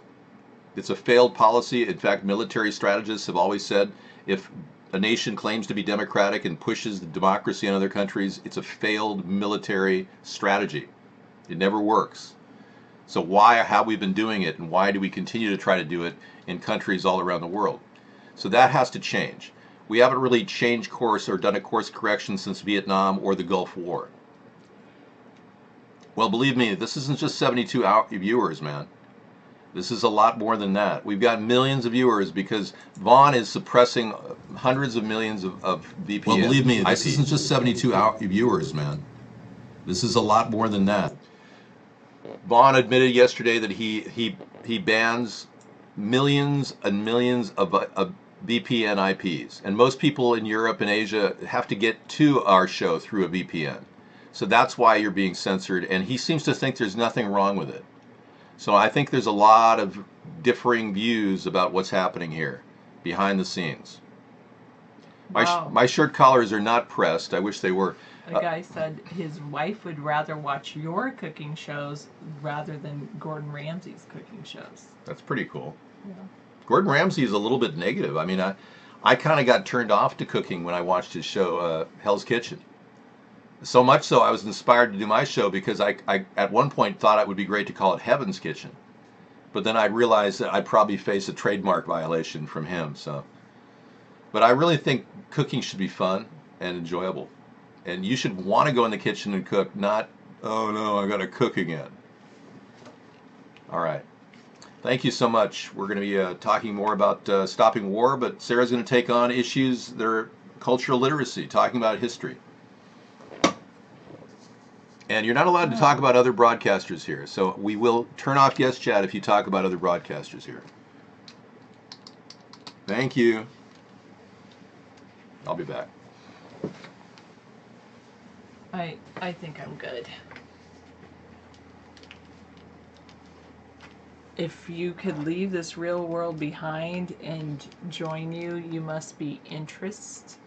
It's a failed policy. In fact, military strategists have always said if a nation claims to be democratic and pushes the democracy on other countries, it's a failed military strategy. It never works. So why have we been doing it, and why do we continue to try to do it in countries all around the world? So that has to change. We haven't really changed course or done a course correction since Vietnam or the Gulf War. Well, believe me, this isn't just 72 viewers, man. This is a lot more than that. We've got millions of viewers because Vaughn is suppressing hundreds of millions of VPN. Well, believe me, this isn't just 72 viewers, man. This is a lot more than that. Vaughn admitted yesterday that he bans millions and millions of VPN IPs, and most people in Europe and Asia have to get to our show through a VPN. So that's why you're being censored, and he seems to think there's nothing wrong with it. So I think there's a lot of differing views about what's happening here behind the scenes. Wow. My shirt collars are not pressed. I wish they were. A guy said his wife would rather watch your cooking shows rather than Gordon Ramsay's cooking shows. That's pretty cool. Yeah. Gordon Ramsay is a little bit negative. I mean, I kind of got turned off to cooking when I watched his show, Hell's Kitchen. So much so I was inspired to do my show because I at one point thought it would be great to call it Heaven's Kitchen. But then I realized that I'd probably face a trademark violation from him. But I really think cooking should be fun and enjoyable. And you should want to go in the kitchen and cook, not, oh no, I got to cook again. All right. Thank you so much. We're going to be talking more about stopping war, but Sarah's going to take on issues that are cultural literacy, talking about history. And you're not allowed to talk about other broadcasters here, so we will turn off guest chat if you talk about other broadcasters here. Thank you. I'll be back. I think I'm good. If you could leave this real world behind and join you, you must be interest?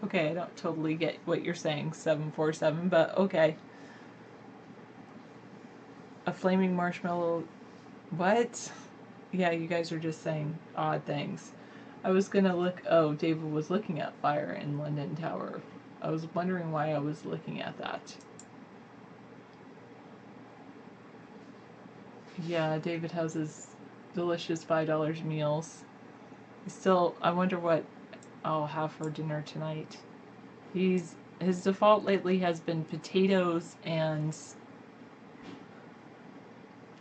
Okay, I don't totally get what you're saying, 747, but okay. A flaming marshmallow. What? Yeah, you guys are just saying odd things. I was gonna look. Oh, David was looking at fire in London Tower. I was wondering why I was looking at that. Yeah, David has his delicious $5 meals. I wonder what I'll have for dinner tonight. His default lately has been potatoes and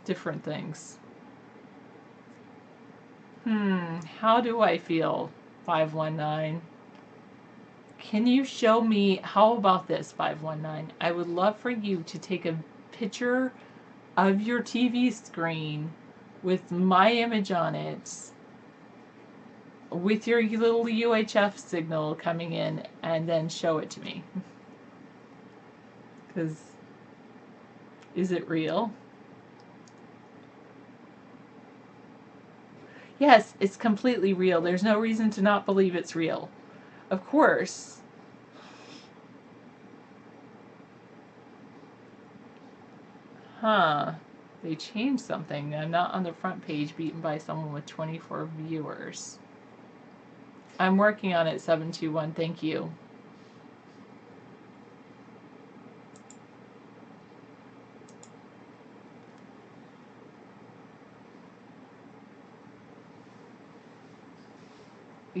different things. How do I feel, 519? Can you show me, how about this, 519? I would love for you to take a picture of your TV screen with my image on it, with your little UHF signal coming in, and then show it to me. Because, is it real? Yes, it's completely real. There's no reason to not believe it's real. Of course. Huh. They changed something. I'm not on the front page beaten by someone with 24 viewers. I'm working on it, 721. Thank you.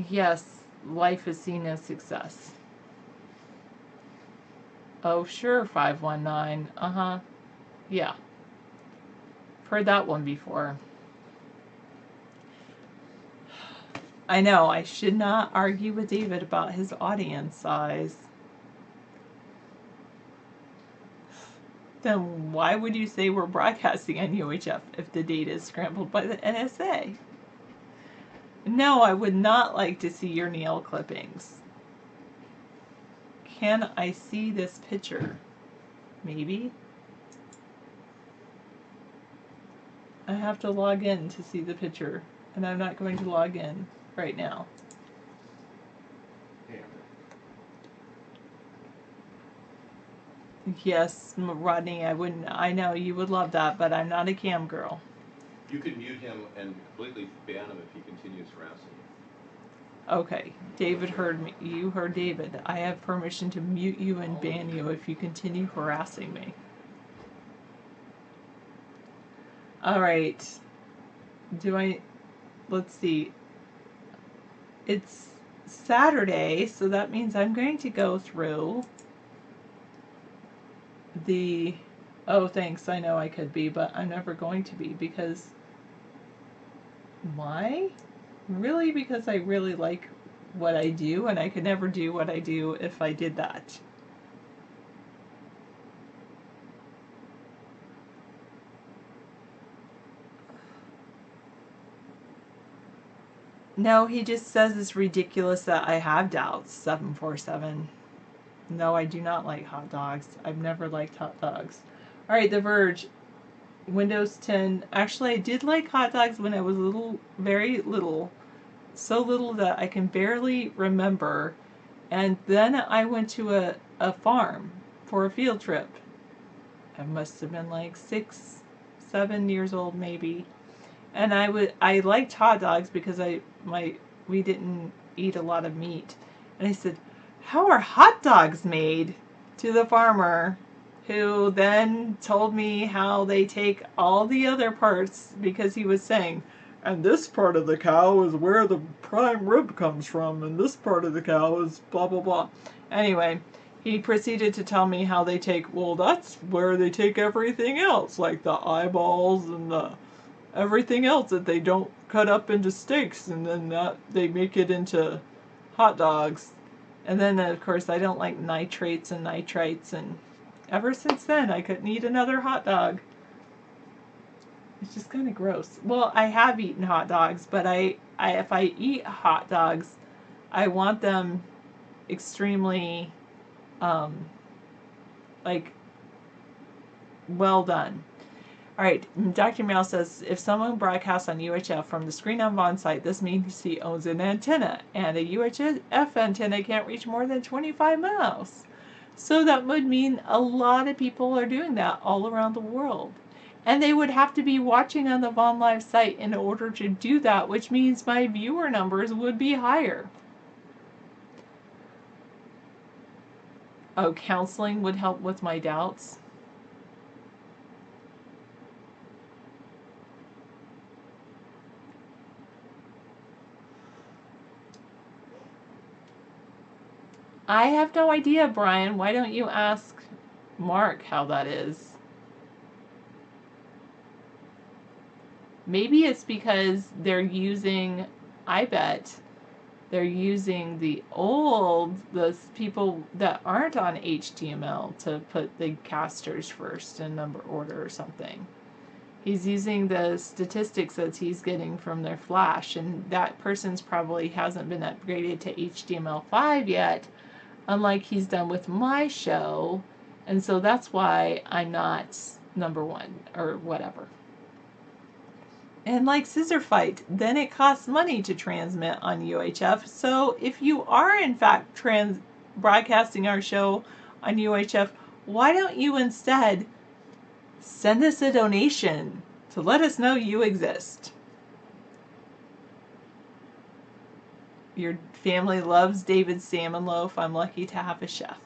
Yes, life is seen as success. Oh, sure, 519. Uh-huh. Yeah. Heard that one before. I know, I should not argue with David about his audience size. Then why would you say we're broadcasting on UHF if the data is scrambled by the NSA? No, I would not like to see your nail clippings. Can I see this picture? Maybe? I have to log in to see the picture, and I'm not going to log in right now. Yes, Rodney, I know you would love that, but I'm not a cam girl. You could mute him and completely ban him if he continues harassing you. Okay, David heard me. You heard David. I have permission to mute you and ban you if you continue harassing me. Alright. Let's see. It's Saturday, so that means I'm going to go through the... Oh, thanks, I know I could be, but I'm never going to be because... Why? Really? Because I really like what I do, and I could never do what I do if I did that. No, he just says it's ridiculous that I have doubts. 747. No, I do not like hot dogs. I've never liked hot dogs. All right, The Verge. Windows 10. Actually, I did like hot dogs when I was little, very little. So little that I can barely remember. And then I went to a farm for a field trip. I must have been like 6, 7 years old maybe. And I liked hot dogs because we didn't eat a lot of meat. And I said, "How are hot dogs made?" to the farmer, who then told me how they take all the other parts, because he was saying, "And this part of the cow is where the prime rib comes from, and this part of the cow is blah blah blah." Anyway, he proceeded to tell me how they take, well, that's where they take everything else, like the eyeballs and the everything else that they don't cut up into steaks, and then they make it into hot dogs. And then, of course, I don't like nitrates and nitrites, and ever since then, I couldn't eat another hot dog. It's just kind of gross. Well, I have eaten hot dogs, but if I eat hot dogs, I want them extremely, like, well done. All right, Dr. Mail says, if someone broadcasts on UHF from the screen on Vaughn's site, this means he owns an antenna, and a UHF antenna can't reach more than 25 miles. So that would mean a lot of people are doing that all around the world. And they would have to be watching on the Vaughn Live site in order to do that, which means my viewer numbers would be higher. Oh, counseling would help with my doubts. I have no idea, Brian. Why don't you ask Mark how that is? Maybe it's because they're using, I bet, they're using the people that aren't on HTML to put the casters first in number order or something. He's using the statistics that he's getting from their Flash, and that person's probably hasn't been upgraded to HTML5 yet, unlike he's done with my show, and so that's why I'm not number one or whatever. And like Scissor Fight, then it costs money to transmit on UHF. So if you are in fact broadcasting our show on UHF, why don't you instead send us a donation to let us know you exist? Your family loves David's salmon loaf. I'm lucky to have a chef.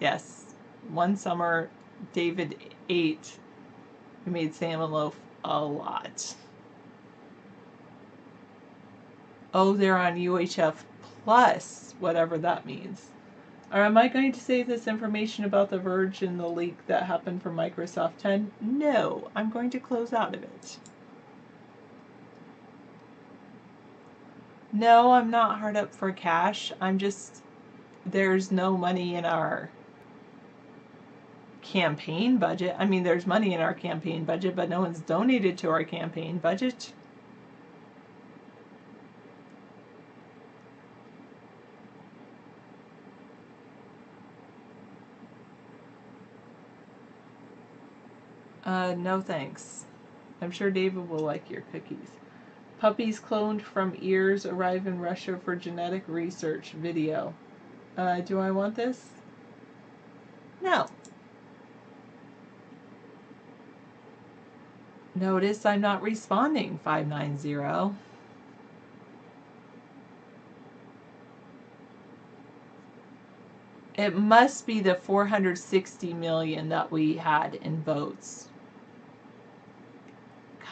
Yes, one summer David ate, he made salmon loaf a lot. Oh, they're on UHF Plus, whatever that means. Or am I going to save this information about The Verge and the leak that happened for Microsoft 10? No, I'm going to close out of it. No, I'm not hard up for cash. I'm just, there's no money in our campaign budget. I mean, there's money in our campaign budget, but no one's donated to our campaign budget. No thanks. I'm sure David will like your cookies. Puppies cloned from ears arrive in Russia for genetic research video. Do I want this? No. Notice I'm not responding, 590. It must be the 460 million that we had in votes.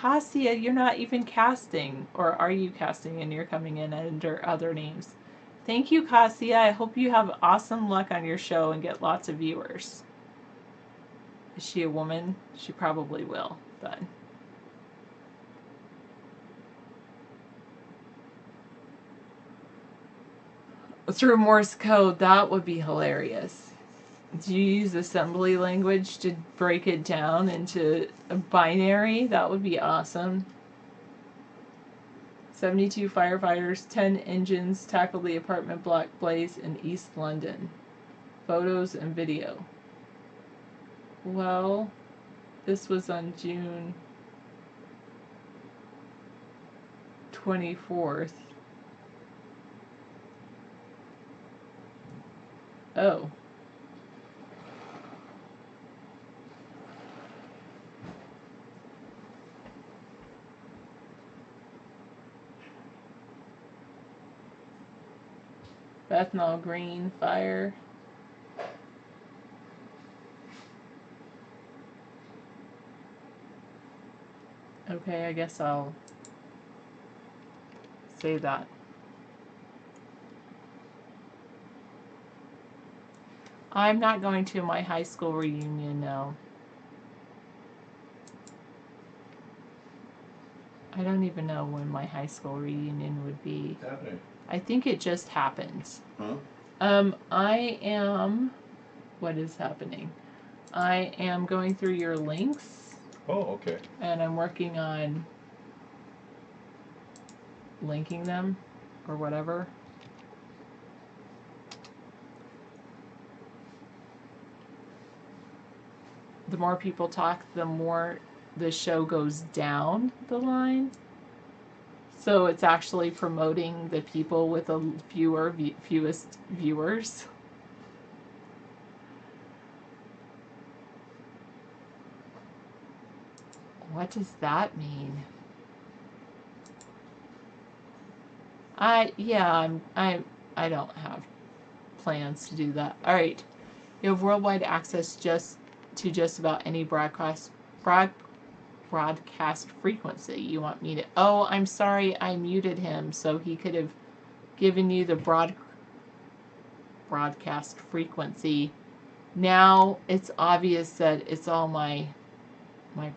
Cassia, you're not even casting. Or are you casting and you're coming in under other names? Thank you, Cassia. I hope you have awesome luck on your show and get lots of viewers. Is she a woman? She probably will, but... through Morse code, that would be hilarious. Do you use assembly language to break it down into a binary? That would be awesome. 72 firefighters, 10 engines tackled the apartment block blaze in East London. Photos and video. Well, this was on June 24th. Oh. Bethnal Green fire. Okay, I guess I'll say that. I'm not going to my high school reunion, no. I don't even know when my high school reunion would be. What's happening? I think it just happens. Huh? I am... What is happening? I am going through your links. Oh, okay. And I'm working on linking them or whatever. The more people talk, the more the show goes down the line. So it's actually promoting the people with the fewest viewers. What does that mean? I don't have plans to do that. All right, you have worldwide access to just about any broadcast frequency. You want me to? Oh, I'm sorry, I muted him, so he could have given you the broadcast frequency. Now it's obvious that it's all my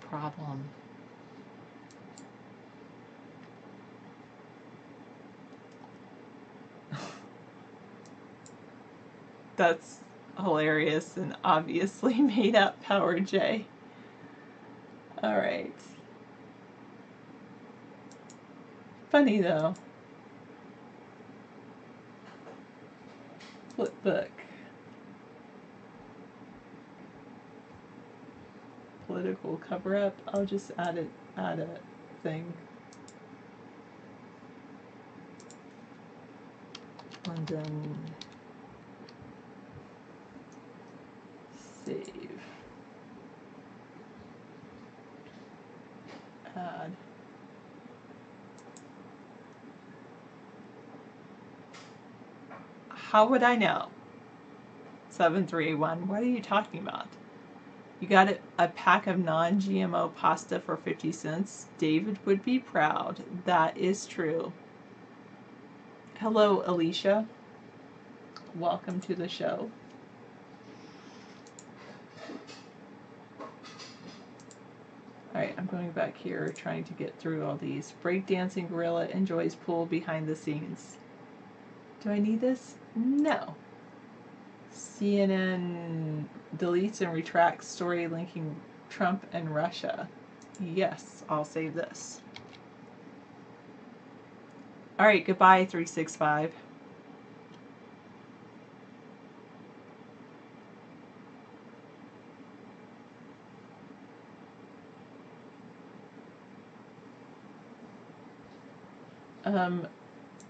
problem. That's hilarious and obviously made up, Power J. Alright. Funny though. Flip book. Political cover up. I'll just add a thing. London. Save. Add. How would I know? 731. What are you talking about? You got a pack of non-GMO pasta for 50 cents. David would be proud. That is true. Hello, Alicia. Welcome to the show. Alright, I'm going back here trying to get through all these. Breakdancing gorilla enjoys pool behind the scenes. Do I need this? No. CNN deletes and retracts story linking Trump and Russia. Yes, I'll save this. Alright, goodbye, 365.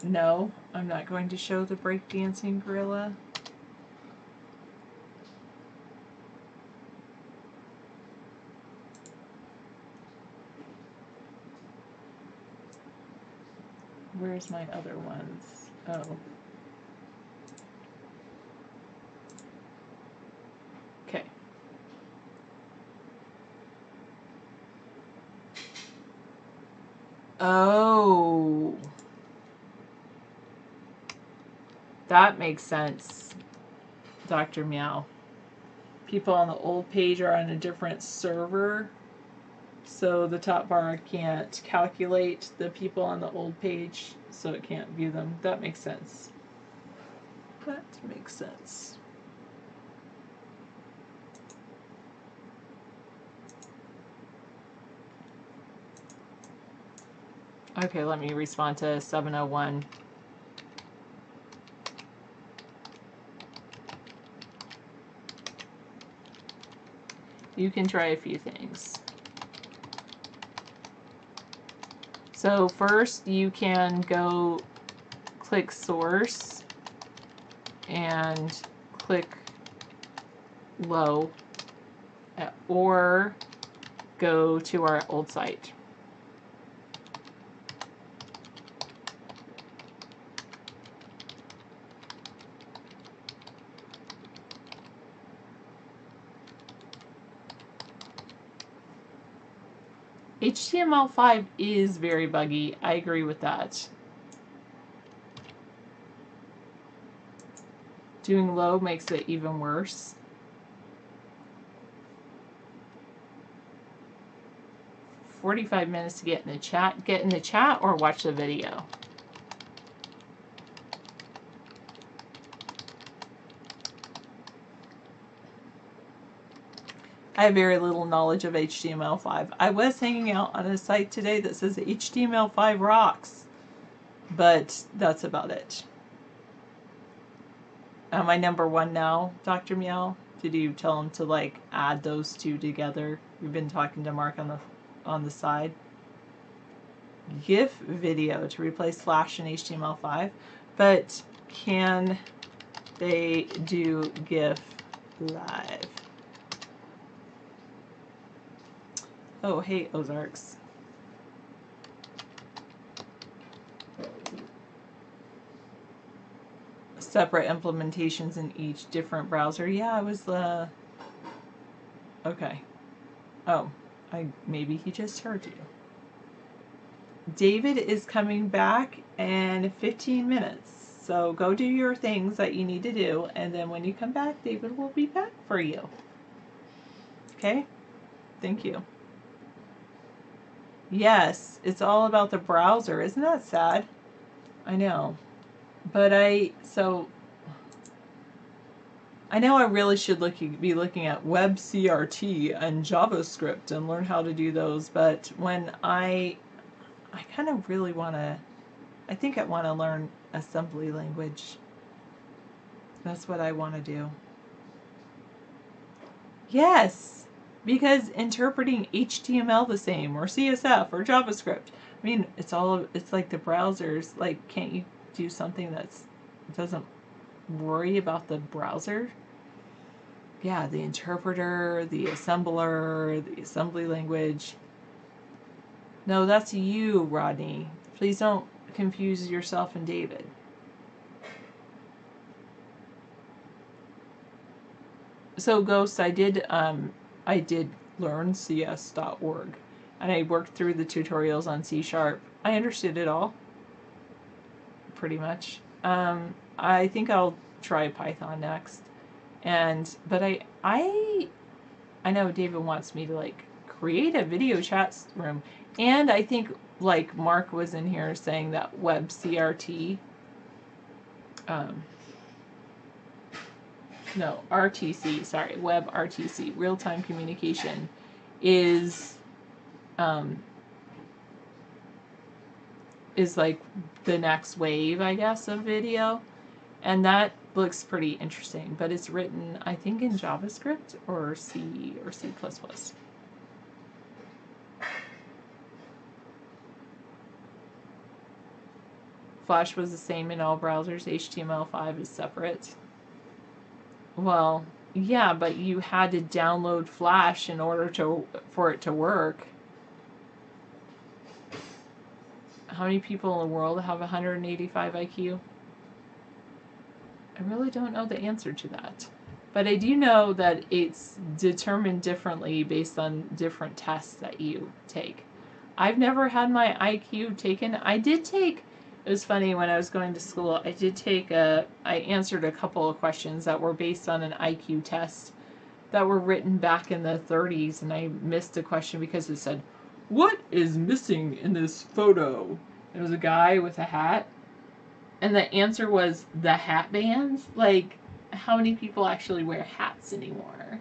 No, I'm not going to show the breakdancing gorilla. Where's my other ones? Oh. Okay. Oh. That makes sense, Dr. Meow. People on the old page are on a different server, so the top bar can't calculate the people on the old page, so it can't view them. That makes sense. That makes sense. Okay, let me respond to 701. You can try a few things. So first you can go click source and click low, or go to our old site. HTML5 is very buggy. I agree with that. Doing low makes it even worse. "45 minutes to get in the chat." Get in the chat or watch the video? I have very little knowledge of HTML5. I was hanging out on a site today that says HTML5 rocks, but that's about it. Am I number one now, Dr. Meow? Did you tell him to like add those two together? You've been talking to Mark on the side. GIF video to replace Flash and HTML5, but can they do GIF live? Oh, hey, Ozarks. Separate implementations in each different browser. Yeah, I was the... Okay. Oh, maybe he just heard you. David is coming back in 15 minutes. So go do your things that you need to do, and then when you come back, David will be back for you. Okay? Thank you. Yes, it's all about the browser. Isn't that sad? I know. But I know I really should be looking at web CRT and JavaScript and learn how to do those, but when I kind of really want to, I think I want to learn assembly language. That's what I want to do. Yes, because interpreting HTML the same, or CSF, or JavaScript. I mean, it's like the browsers. Like, can't you do something doesn't worry about the browser? Yeah, the interpreter, the assembler, the assembly language. No, that's you, Rodney. Please don't confuse yourself and David. So, Ghost, I did learn cs.org, and I worked through the tutorials on C#. I understood it all, pretty much. I think I'll try Python next, but I know David wants me to like create a video chat room, and I think like Mark was in here saying that web CRT. No, RTC, sorry, web RTC, real-time communication, is like the next wave, I guess, of video. And that looks pretty interesting, but it's written, I think, in JavaScript or C or C++. Flash was the same in all browsers. HTML5 is separate. Well, yeah, but you had to download Flash in order for it to work. How many people in the world have 185 IQ? I really don't know the answer to that. But I do know that it's determined differently based on different tests that you take. I've never had my IQ taken. I did take, it was funny when I was going to school, I answered a couple of questions that were based on an IQ test that were written back in the 30s, and I missed a question because it said, "What is missing in this photo?" It was a guy with a hat, and the answer was the hat bands. Like, how many people actually wear hats anymore?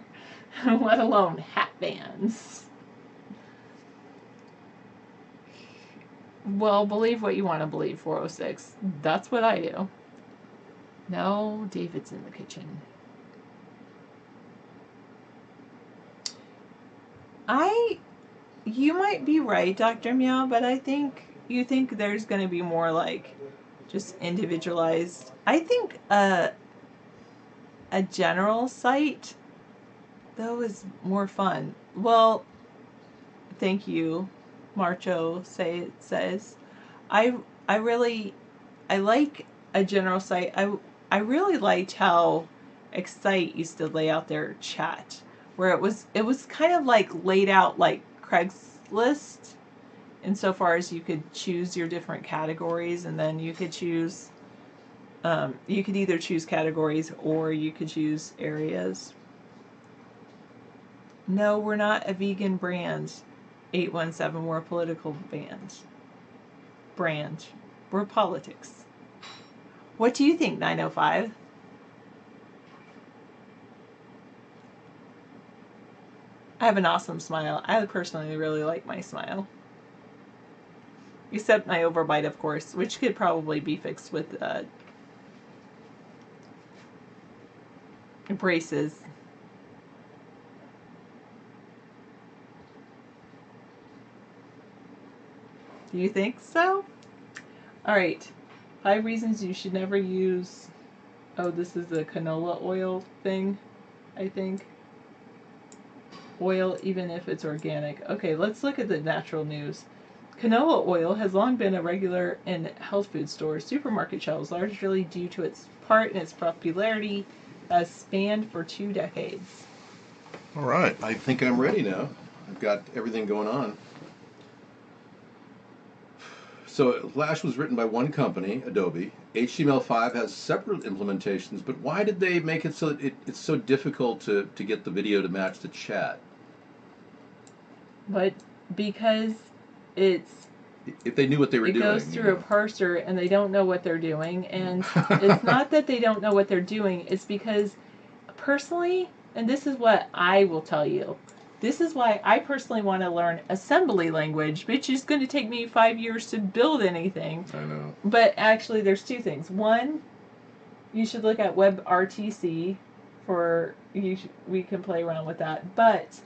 Let alone hat bands. Well, believe what you want to believe, 406. That's what I do. No, David's in the kitchen. You might be right, Dr. Meow, but I think you think there's going to be more like just individualized. I think a general site, though, is more fun. Well, thank you, Marcho says. I like a general site. I really liked how Excite used to lay out their chat, where it was kind of like laid out like Craigslist, insofar as you could choose your different categories, and then you could choose you could either choose categories or you could choose areas. No, we're not a vegan brand. 817, we're a political brand. We're politics. What do you think, 905? I have an awesome smile. I personally really like my smile. Except my overbite, of course, which could probably be fixed with braces. Do you think so? Alright. 5 reasons you should never use... Oh, this is the canola oil thing, I think. Oil, even if it's organic. Okay, let's look at the natural news. Canola oil has long been a regular in health food stores, supermarket shelves, largely due to its part in its popularity has spanned for 2 decades. All right, I think I'm ready now. I've got everything going on. So Flash was written by one company, Adobe. HTML5 has separate implementations, but why did they make it so it's so difficult to get the video to match the chat? But because if they knew what they were doing. It goes through a parser and they don't know what they're doing. And it's not that they don't know what they're doing. It's because personally, and this is what I will tell you, this is why I personally want to learn assembly language, which is going to take me 5 years to build anything. I know. But actually, there's 2 things. One, you should look at WebRTC we can play around with that. But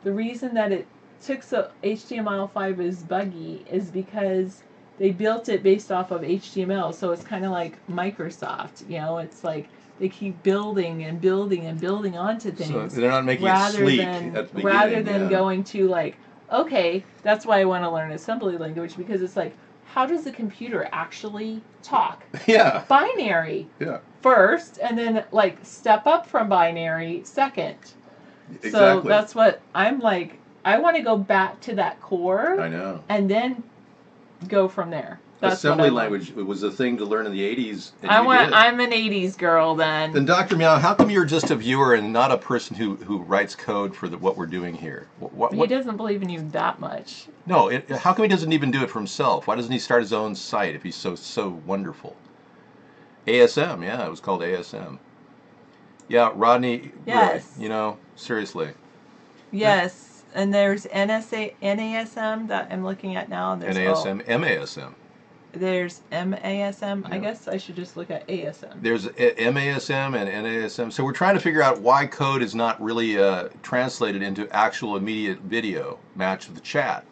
the reason that it took so HTML5 is buggy is because they built it based off of HTML, so it's kind of like Microsoft, it's like they keep building and building and building onto things. So they're not making it sleek at the beginning. Rather than going to like, okay, that's why I want to learn assembly language, because it's like, how does the computer actually talk? Yeah. Binary. Yeah. First, and then like step up from binary second. Exactly. So that's what I'm like. I want to go back to that core. I know. And then go from there. That's assembly language was a thing to learn in the 80s. And I'm an 80s girl then. Then Dr. Meow, how come you're just a viewer and not a person who writes code for what we're doing here? He doesn't believe in you that much. No, how come he doesn't even do it for himself? Why doesn't he start his own site if he's so wonderful? ASM, yeah, it was called ASM. Yeah, Rodney. Yes. Right, seriously. Yes. And there's NASM that I'm looking at now. And there's NASM, MASM. There's MASM. Yeah. I guess I should just look at ASM. There's MASM and NASM. So we're trying to figure out why code is not really translated into actual immediate video match with the chat.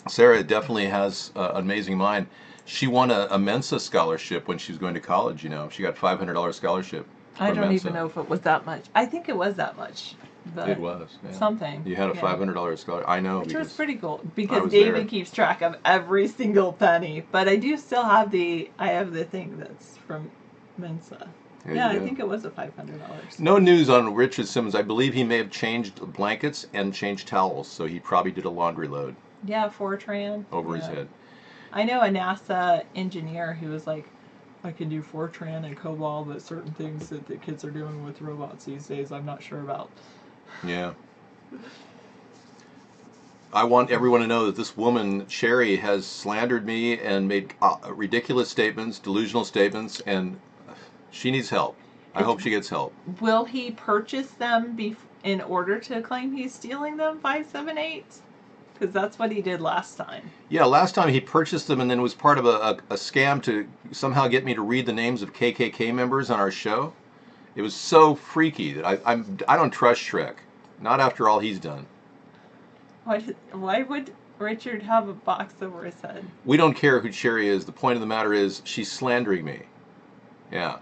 Sarah definitely has an amazing mind. She won a Mensa scholarship when she was going to college. She got $500 scholarship. I don't even know if it was that much. I think it was that much. But it was. Yeah. Something. You had a $500 scholarship. I know. Which was pretty cool. Because David keeps track of every single penny. But I do still have the thing that's from Mensa. There Yeah, you I go. think it was a $500. No news on Richard Simmons. I believe he may have changed blankets and changed towels, so he probably did a laundry load Yeah, Fortran. over his Yeah. head. I know a NASA engineer who was like, I can do Fortran and COBOL, but certain things that the kids are doing with robots these days, I'm not sure about. Yeah. I want everyone to know that this woman, Sherry, has slandered me and made ridiculous statements, delusional statements, and she needs help. I hope she gets help. Will he purchase them in order to claim he's stealing them, 578? Because that's what he did last time. Yeah, last time he purchased them and then was part of a scam to somehow get me to read the names of KKK members on our show. It was so freaky that I don't trust Shrek. Not after all he's done. Why would Richard have a box over his head? We don't care who Sherry is. The point of the matter is she's slandering me. Yeah.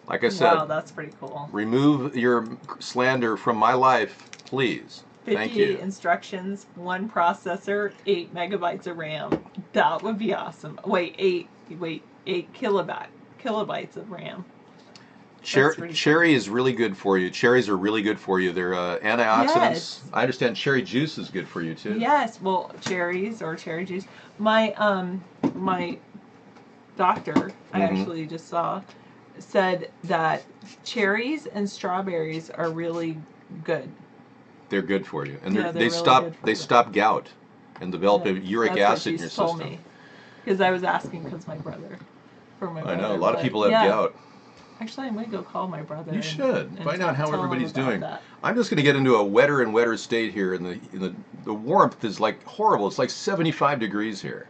Like I said, Wow, that's pretty cool. remove your slander from my life, please. 50 Thank you. instructions, 1 processor, 8 megabytes of RAM. That would be awesome. Wait, 8 kilobytes of RAM. Cherry is really good for you. Cherries are really good for you. They're antioxidants. Yes. I understand cherry juice is good for you too. Yes, well, cherries or cherry juice. My my doctor, I actually just saw, said that cherries and strawberries are really good. They're good for you, and Yeah, they're they really stop good for they you. stop gout and develop uric That's acid what in your she told system. me. Because I was asking because my brother. I know a lot of people have gout. Actually, I'm going to go call my brother. You should and find out how tell him everybody's about doing. that. I'm just going to get into a wetter and wetter state here, and the warmth is like horrible. It's like 75 degrees here.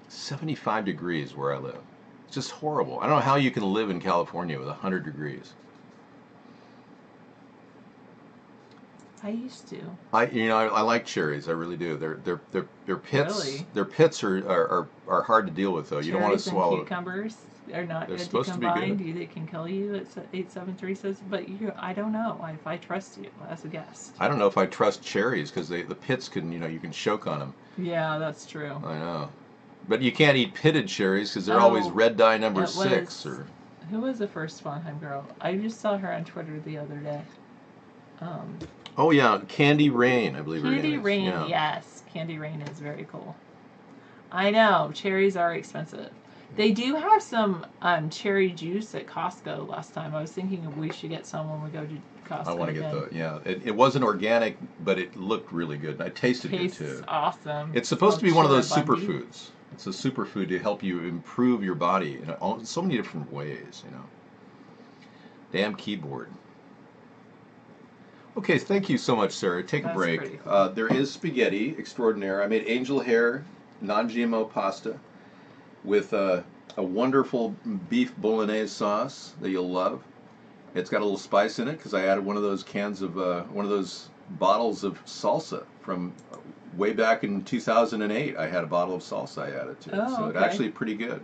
75 degrees where I live. It's just horrible. I don't know how you can live in California with 100 degrees. I used to. I like cherries. I really do. Their pits. Really? Their pits are hard to deal with though. You don't want to Cherries swallow. and cucumbers are not They're good to supposed to be combine. good. They can kill you. It's 873 says, but I don't know if I trust you as a guest. I don't know if I trust cherries because the pits can you can choke on them. Yeah, that's true. I know, but you can't eat pitted cherries because they're always red dye number it 6 was- or. Who was the first Sponheim girl? I just saw her on Twitter the other day. Oh yeah, Candy Rain, I believe her name Candy is. Rain, Yeah. yes. Candy Rain is very cool. I know, cherries are expensive. They do have some cherry juice at Costco last time. I was thinking we should get some when we go to Costco. I want to get again. it wasn't organic, but it looked really good. I tasted Tastes good too. awesome. It's supposed to be called one of those Chili Bundy. superfoods. It's a superfood to help you improve your body in so many different ways, Damn keyboard. Okay, thank you so much, Sarah. Take a That's break. pretty cool. There is spaghetti extraordinaire. I made angel hair, non-GMO pasta with a wonderful beef bolognese sauce that you'll love. It's got a little spice in it because I added one of those cans of one of those bottles of salsa from way back in 2008. I had a bottle of salsa I added to it, Oh, so it's okay. actually pretty good.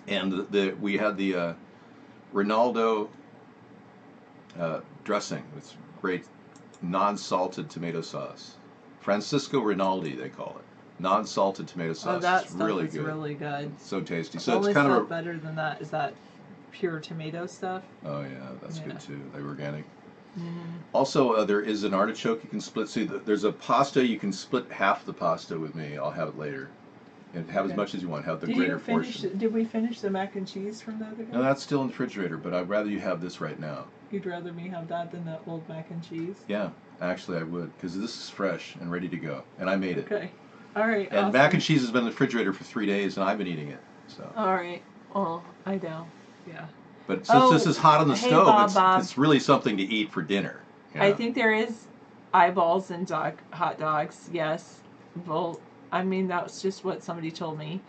And we had the Ronaldo dressing with great non-salted tomato sauce. Francisco Rinaldi, they call it. Non-salted tomato sauce. Oh, that it's stuff really is good. really good. So tasty. The So only it's kind stuff of better than that is that pure tomato stuff. Oh yeah, that's Yeah. good too. They're organic. Mm. Also, there is an artichoke you can split. See, there's a pasta you can split half the pasta with me. I'll have it later, and have as Okay. much as you want. Have the Did greater you finish? portion. Did we finish the mac and cheese from the other day? No, that's still in the refrigerator, but I'd rather you have this right now. You'd rather me have that than the old mac and cheese? Yeah, actually I would, because this is fresh and ready to go, and I made it. Okay. All right. And awesome. mac and cheese has been in the refrigerator for 3 days, and I've been eating it. So, All right. Well, I know. Yeah. but since this is hot on the hey, stove, Bob. it's really something to eat for dinner. I think there is eyeballs in hot dogs. Yes. Well, I mean that's just what somebody told me.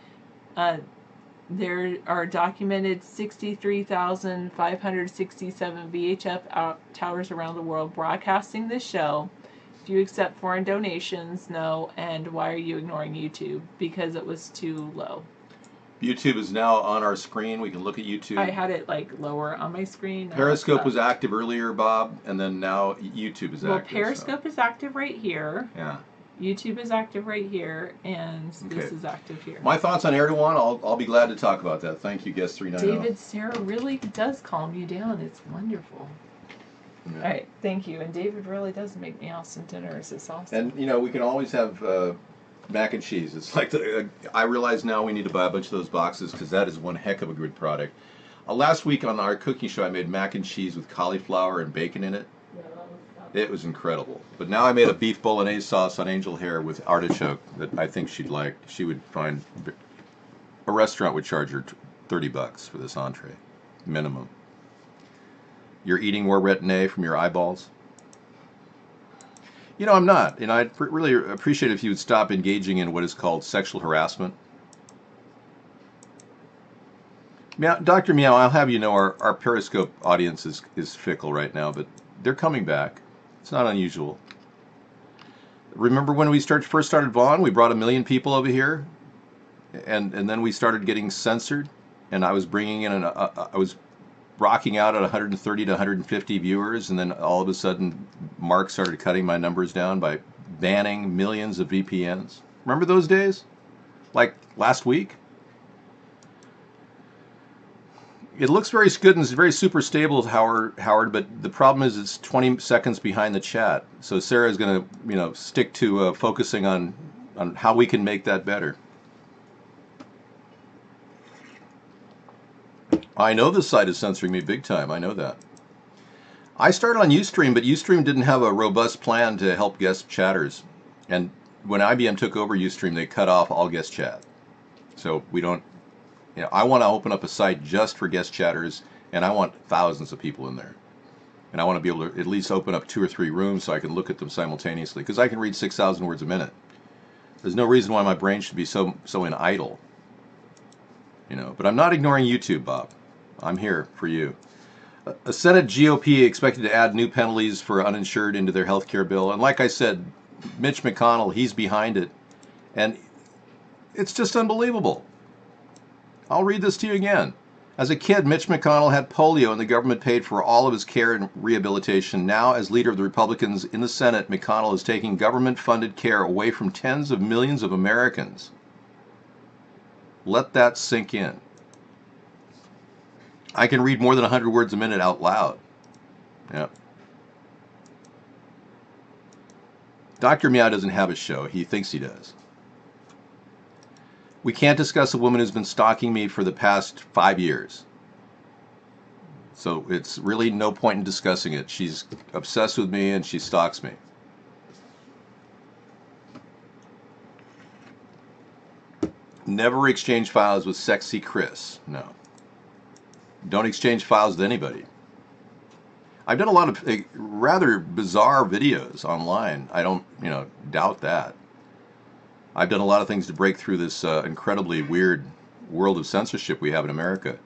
There are documented 63,567 VHF towers around the world broadcasting this show. Do you accept foreign donations? No. And why are you ignoring YouTube? Because it was too low. YouTube is now on our screen. We can look at YouTube. I had it like lower on my screen. Periscope was active earlier, Bob, and then now YouTube is well, active. Periscope is active right here. So. Yeah. YouTube is active right here, and this Okay. is active here. My thoughts on Erdogan, I'll be glad to talk about that. Thank you, guest 390. David, Sarah really does calm you down. It's wonderful. Yeah. All right, thank you. And David really does make me awesome dinners. It's awesome. And, you know, we can always have mac and cheese. It's like, I realize now we need to buy a bunch of those boxes because that is one heck of a good product. Last week on our cooking show, I made mac and cheese with cauliflower and bacon in it. Yeah, that was fun. It was incredible. But now I made a beef bolognese sauce on angel hair with artichoke that I think she'd like. She would find a restaurant would charge her $30 for this entree, minimum. You're eating more retin-A from your eyeballs? You know, I'm not. And I'd really appreciate if you would stop engaging in what is called sexual harassment. Meow, Dr. Meow, I'll have you know our Periscope audience is fickle right now, but they're coming back. It's not unusual. Remember when we first started Vaughn, we brought 1 million people over here, and then we started getting censored, and I was bringing in, I was rocking out at 130 to 150 viewers, and then all of a sudden Mark started cutting my numbers down by banning millions of VPNs. Remember those days? Like last week? It looks very good and it's very super stable, Howard, but the problem is it's 20 seconds behind the chat. So Sarah's going to, you know, stick to focusing on how we can make that better. I know this site is censoring me big time. I know that. I started on Ustream, but Ustream didn't have a robust plan to help guest chatters. And when IBM took over Ustream, they cut off all guest chat. So we don't, you know, I want to open up a site just for guest chatters, and I want thousands of people in there. And I want to be able to at least open up 2 or 3 rooms so I can look at them simultaneously, because I can read 6,000 words a minute. There's no reason why my brain should be so in idle. You know, but I'm not ignoring YouTube, Bob. I'm here for you. A Senate GOP expected to add new penalties for uninsured into their health care bill. And like I said, Mitch McConnell, he's behind it. And it's just unbelievable. I'll read this to you again. As a kid, Mitch McConnell had polio and the government paid for all of his care and rehabilitation. Now, as leader of the Republicans in the Senate, McConnell is taking government-funded care away from tens of millions of Americans. Let that sink in. I can read more than 100 words a minute out loud. Yeah. Dr. Meow doesn't have a show. He thinks he does. We can't discuss a woman who's been stalking me for the past 5 years. So it's really no point in discussing it. She's obsessed with me and she stalks me. Never exchange files with Sexy Chris. No. Don't exchange files with anybody. I've done a lot of rather bizarre videos online. I don't, you know, doubt that. I've done a lot of things to break through this incredibly weird world of censorship we have in America.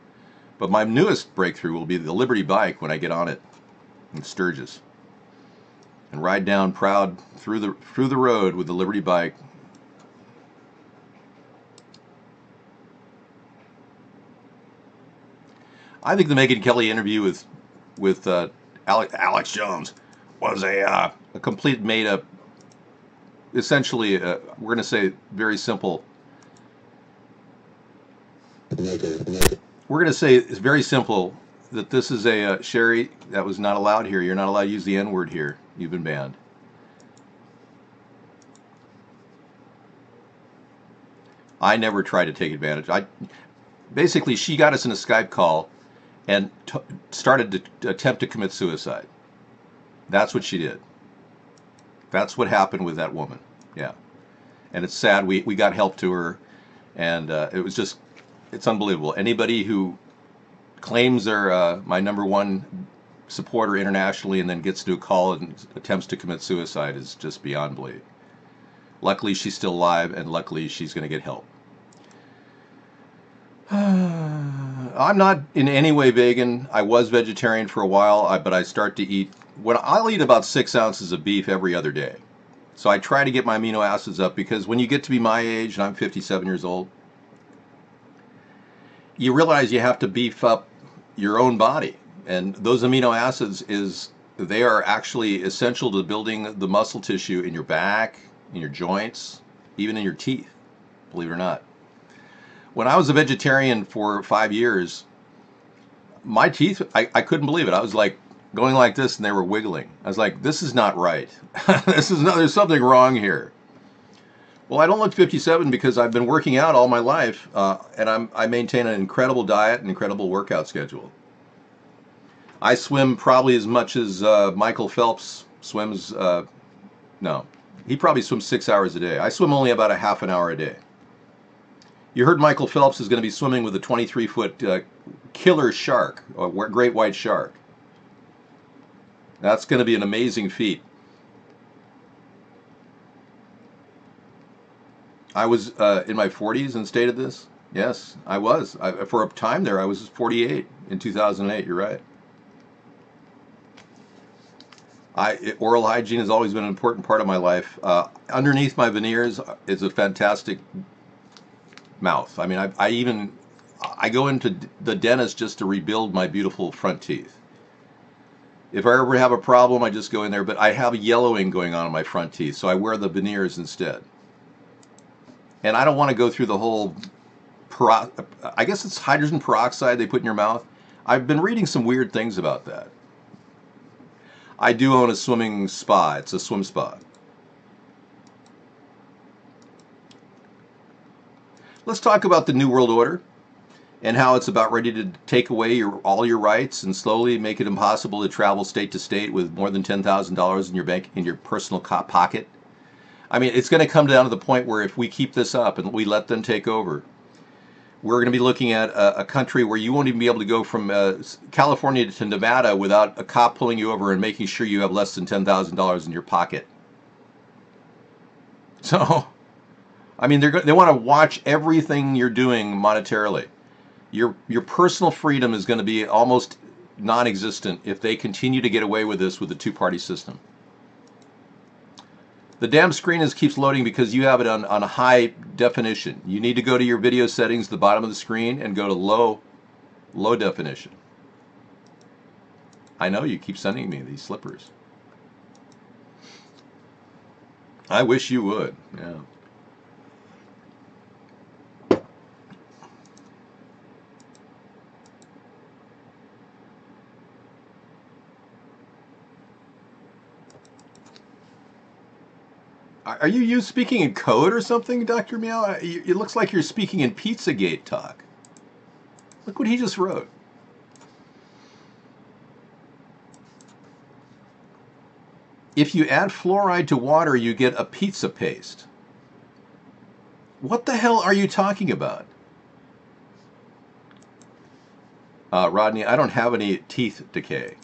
But my newest breakthrough will be the Liberty Bike when I get on it in Sturgis and ride down proud through the road with the Liberty Bike. I think the Megyn Kelly interview with Alex Jones was a complete made-up, essentially, we're going to say very simple. We're going to say it's very simple that this is a Sherry, that was not allowed here. You're not allowed to use the N-word here. You've been banned. I never tried to take advantage. Basically, she got us in a Skype call and started to attempt to commit suicide. That's what she did. That's what happened with that woman. Yeah. And it's sad. We got help to her, and it was just, it's unbelievable. Anybody who claims they're my #1 supporter internationally and then gets to a call and attempts to commit suicide is just beyond belief. Luckily, she's still alive, and luckily, she's going to get help. I'm not in any way vegan. I was vegetarian for a while, but I start to eat, I'll eat about 6 ounces of beef every other day. So I try to get my amino acids up, because when you get to be my age, and I'm 57 years old, you realize you have to beef up your own body. And those amino acids they are actually essential to building the muscle tissue in your back, in your joints, even in your teeth, believe it or not. When I was a vegetarian for 5 years, my teeth, I couldn't believe it. I was like going like this and they were wiggling. I was like, this is not right. There's something wrong here. Well, I don't look 57 because I've been working out all my life, and I maintain an incredible diet and incredible workout schedule. I swim probably as much as Michael Phelps swims. No, he probably swims 6 hours a day. I swim only about a half an hour a day. You heard Michael Phelps is going to be swimming with a 23-foot killer shark, a great white shark. That's going to be an amazing feat. I was in my 40s and stated this. Yes, I was. For a time there, I was 48 in 2008. You're right. Oral hygiene has always been an important part of my life. Underneath my veneers is a fantastic mouth. I mean, I go into the dentist just to rebuild my beautiful front teeth. If I ever have a problem, I just go in there. But I have yellowing going on in my front teeth, so I wear the veneers instead. And I don't want to go through the whole, I guess it's hydrogen peroxide they put in your mouth. I've been reading some weird things about that. I do own a swimming spa. It's a swim spa. Let's talk about the New World Order and how it's about ready to take away all your rights and slowly make it impossible to travel state to state with more than $10,000 in your personal pocket. I mean, it's going to come down to the point where if we keep this up and we let them take over, we're going to be looking at a country where you won't even be able to go from California to Nevada without a cop pulling you over and making sure you have less than $10,000 in your pocket. So, I mean, they want to watch everything you're doing monetarily. Your personal freedom is going to be almost non-existent if they continue to get away with this with the two-party system. The damn screen keeps loading because you have it on a high definition. You need to go to your video settings at the bottom of the screen and go to low definition. I know you keep sending me these slippers. I wish you would. Yeah. Are you speaking in code or something, Dr. Meow? It looks like you're speaking in Pizzagate talk. Look what he just wrote. If you add fluoride to water, you get a pizza paste. What the hell are you talking about? Rodney, I don't have any teeth decay.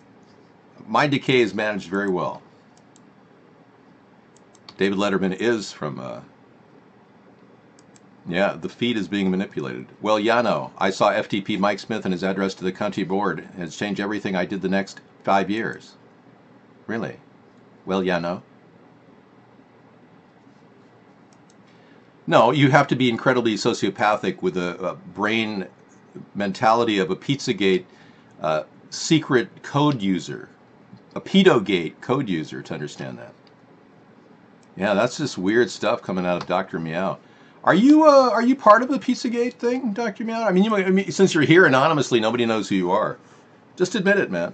My decay is managed very well. David Letterman is from, yeah, the feed is being manipulated. Well, Yano, I saw FTP Mike Smith and his address to the county board, and it's changed everything I did the next 5 years. Really? Well, Yano. No, you have to be incredibly sociopathic with a brain mentality of a Pizzagate secret code user, a Pedogate code user to understand that. Yeah, that's just weird stuff coming out of Dr. Meow. Are you part of the Pizzagate thing, Dr. Meow? I mean, since you're here anonymously, nobody knows who you are. Just admit it, man.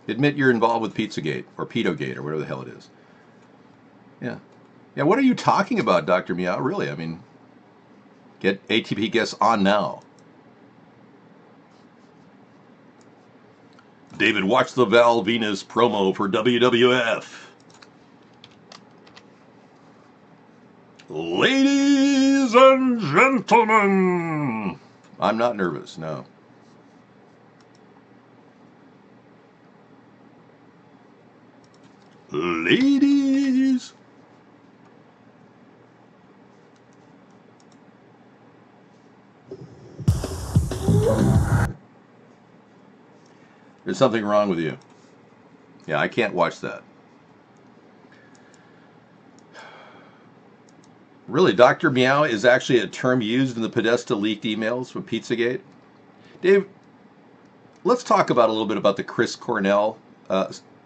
Admit you're involved with Pizzagate or Pedogate or whatever the hell it is. Yeah. Yeah, what are you talking about, Dr. Meow? Really, I mean, get ATP guests on now. David, watch the Val Venus promo for WWF. Ladies and gentlemen, I'm not nervous, no. Ladies. There's something wrong with you. Yeah, I can't watch that. Really, Dr. Meow is actually a term used in the Podesta leaked emails from Pizzagate. Dave, let's talk about a little bit about the Chris Cornell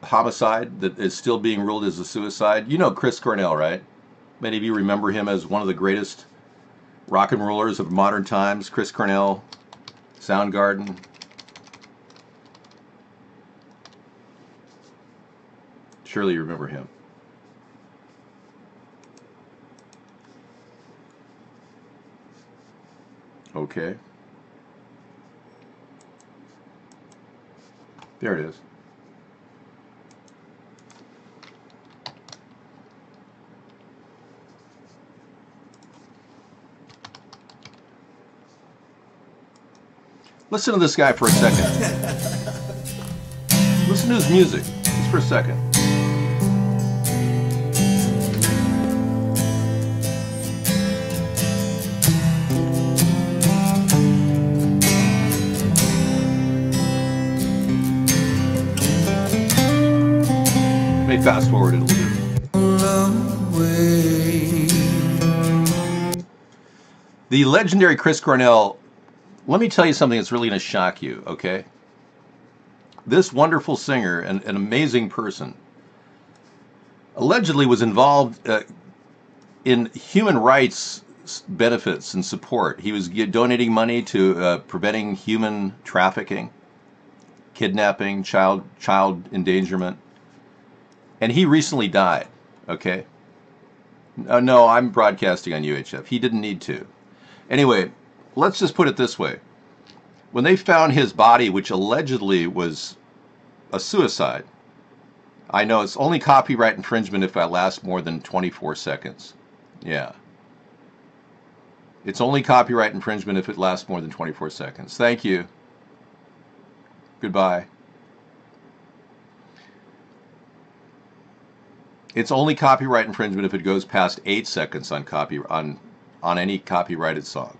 homicide that is still being ruled as a suicide. You know Chris Cornell, right? Many of you remember him as one of the greatest rock and rollers of modern times. Chris Cornell, Soundgarden. Surely you remember him. Okay. There it is. Listen to this guy for a second. Listen to his music, just for a second. Let me fast forward it a little bit. The legendary Chris Cornell, let me tell you something that's really going to shock you, okay? This wonderful singer and an amazing person allegedly was involved in human rights benefits and support. He was donating money to preventing human trafficking, kidnapping, child endangerment. And he recently died, okay? No, I'm broadcasting on UHF. He didn't need to. Anyway, let's just put it this way. When they found his body, which allegedly was a suicide, I know it's only copyright infringement if it lasts more than 24 seconds. Yeah. It's only copyright infringement if it lasts more than 24 seconds. Thank you. Goodbye. It's only copyright infringement if it goes past 8 seconds on any copyrighted song.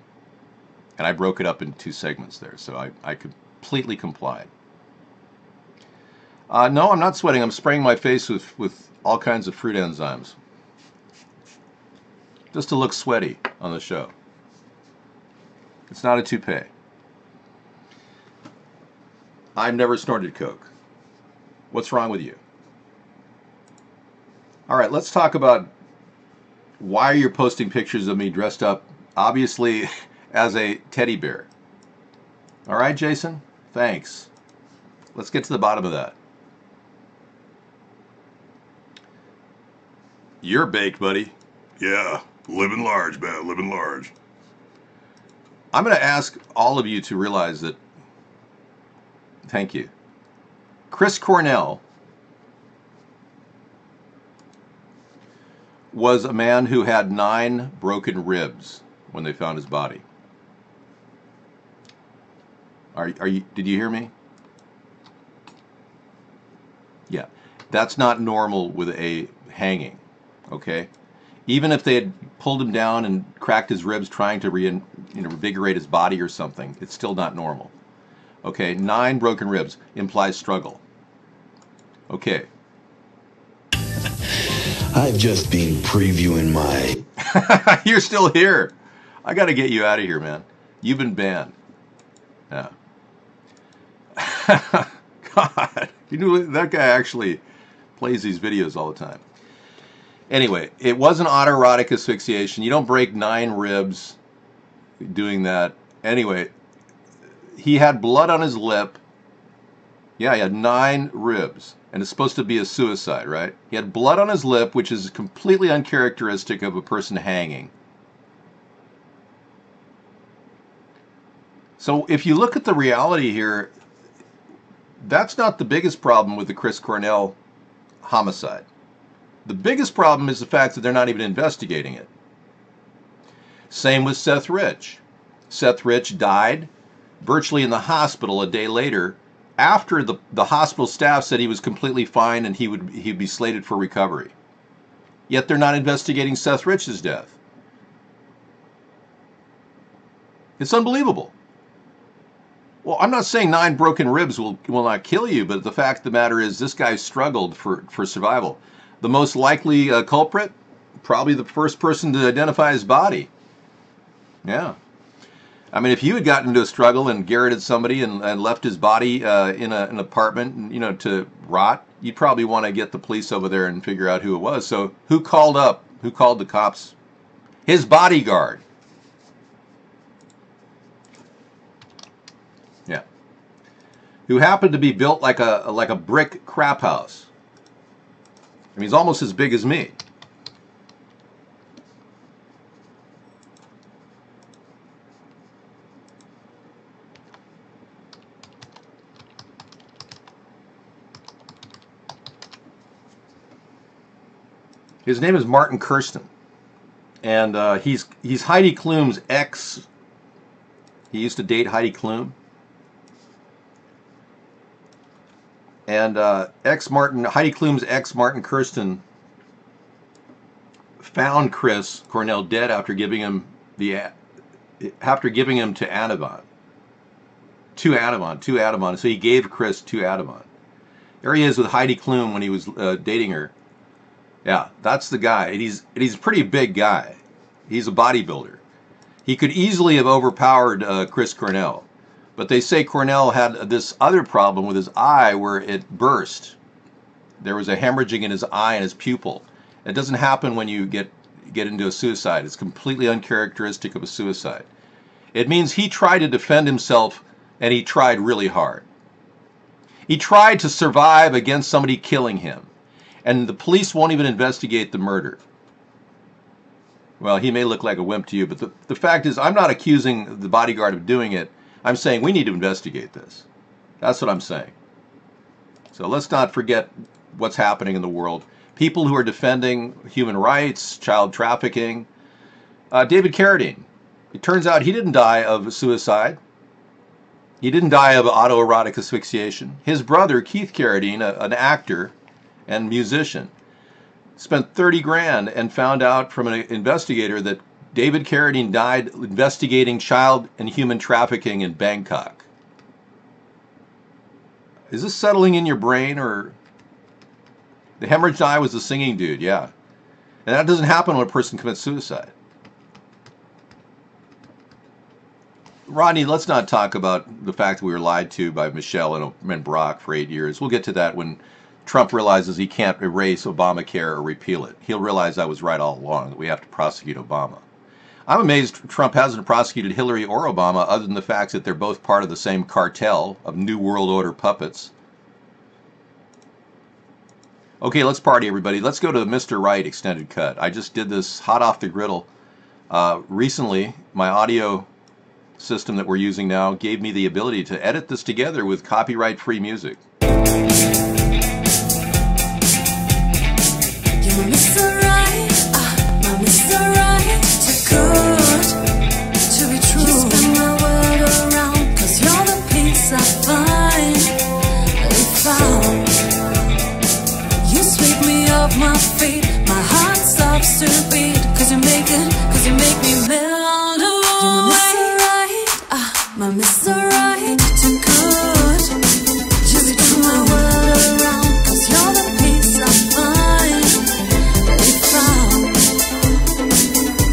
And I broke it up into 2 segments there, so I completely complied. No, I'm not sweating. I'm spraying my face with all kinds of fruit enzymes. Just to look sweaty on the show. It's not a toupee. I've never snorted coke. What's wrong with you? All right, let's talk about why you're posting pictures of me dressed up, obviously, as a teddy bear. All right, Jason? Thanks. Let's get to the bottom of that. You're baked, buddy. Yeah, living large, man, living large. I'm going to ask all of you to realize that, thank you, Chris Cornell was a man who had 9 broken ribs when they found his body. Did you hear me? Yeah. That's not normal with a hanging, okay? Even if they had pulled him down and cracked his ribs trying to reinvigorate his body or something, it's still not normal. Okay, 9 broken ribs implies struggle. Okay. I've just been previewing my... You're still here. I got to get you out of here, man. You've been banned. Yeah. God. You know, that guy actually plays these videos all the time. Anyway, it was an autoerotic asphyxiation. You don't break 9 ribs doing that. Anyway, he had blood on his lip. Yeah, he had 9 ribs. And it's supposed to be a suicide, right? He had blood on his lip, which is completely uncharacteristic of a person hanging. So if you look at the reality here, that's not the biggest problem with the Chris Cornell homicide. The biggest problem is the fact that they're not even investigating it. Same with Seth Rich. Seth Rich died virtually in the hospital a day later, after the hospital staff said he was completely fine and he'd be slated for recovery. Yet they're not investigating Seth Rich's death. It's unbelievable. Well, I'm not saying 9 broken ribs will not kill you, but the fact of the matter is this guy struggled for survival. The most likely culprit, probably the first person to identify his body. Yeah. I mean, if you had gotten into a struggle and garroted somebody and left his body in an apartment, to rot, you'd probably want to get the police over there and figure out who it was. So who called up Who called the cops? His bodyguard. Yeah. Who happened to be built like a brick crap house. I mean, he's almost as big as me. His name is Martin Kirsten, and he's Heidi Klum's ex. He used to date Heidi Klum, and Heidi Klum's ex Martin Kirsten found Chris Cornell dead after giving him to Ativan. Two Ativan. So he gave Chris two Ativan. There he is with Heidi Klum when he was dating her. Yeah, that's the guy. And he's a pretty big guy. He's a bodybuilder. He could easily have overpowered Chris Cornell. But they say Cornell had this other problem with his eye where it burst. There was a hemorrhaging in his eye and his pupil. It doesn't happen when you get into a suicide. It's completely uncharacteristic of a suicide. It means he tried to defend himself, and he tried really hard. He tried to survive against somebody killing him. And the police won't even investigate the murder. Well, he may look like a wimp to you, but the fact is, I'm not accusing the bodyguard of doing it. I'm saying we need to investigate this. That's what I'm saying. So let's not forget what's happening in the world. People who are defending human rights, child trafficking. David Carradine. It turns out he didn't die of suicide. He didn't die of autoerotic asphyxiation. His brother, Keith Carradine, an actor and musician, spent 30 grand and found out from an investigator that David Carradine died investigating child and human trafficking in Bangkok. Is this settling in your brain? Or the hemorrhaged eye was the singing dude? Yeah. And that doesn't happen when a person commits suicide. Rodney, let's not talk about the fact that we were lied to by Michelle and Brock for 8 years. We'll get to that when Trump realizes he can't erase Obamacare or repeal it. He'll realize I was right all along, that we have to prosecute Obama. I'm amazed Trump hasn't prosecuted Hillary or Obama, other than the fact that they're both part of the same cartel of New World Order puppets. Okay, let's party, everybody. Let's go to the Mr. Right extended cut. I just did this hot off the griddle. Recently, my audio system that we're using now gave me the ability to edit this together with copyright-free music. My feet, my heart stops to beat, cause you make me melt away. You're Mr. Right, too good. Just spin my world around, cause you're the peace I find. If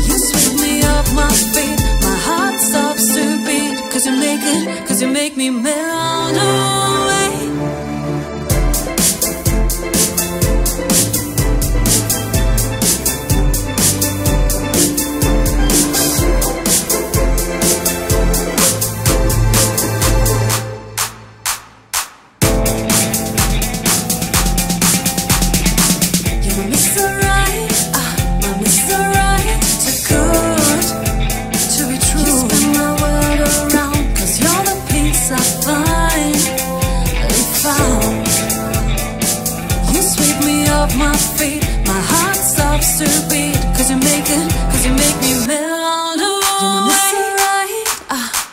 you sweep me off my feet, my heart stops to beat, cause you make me melt away. My feet, my heart stops to beat, cause you make me melt away.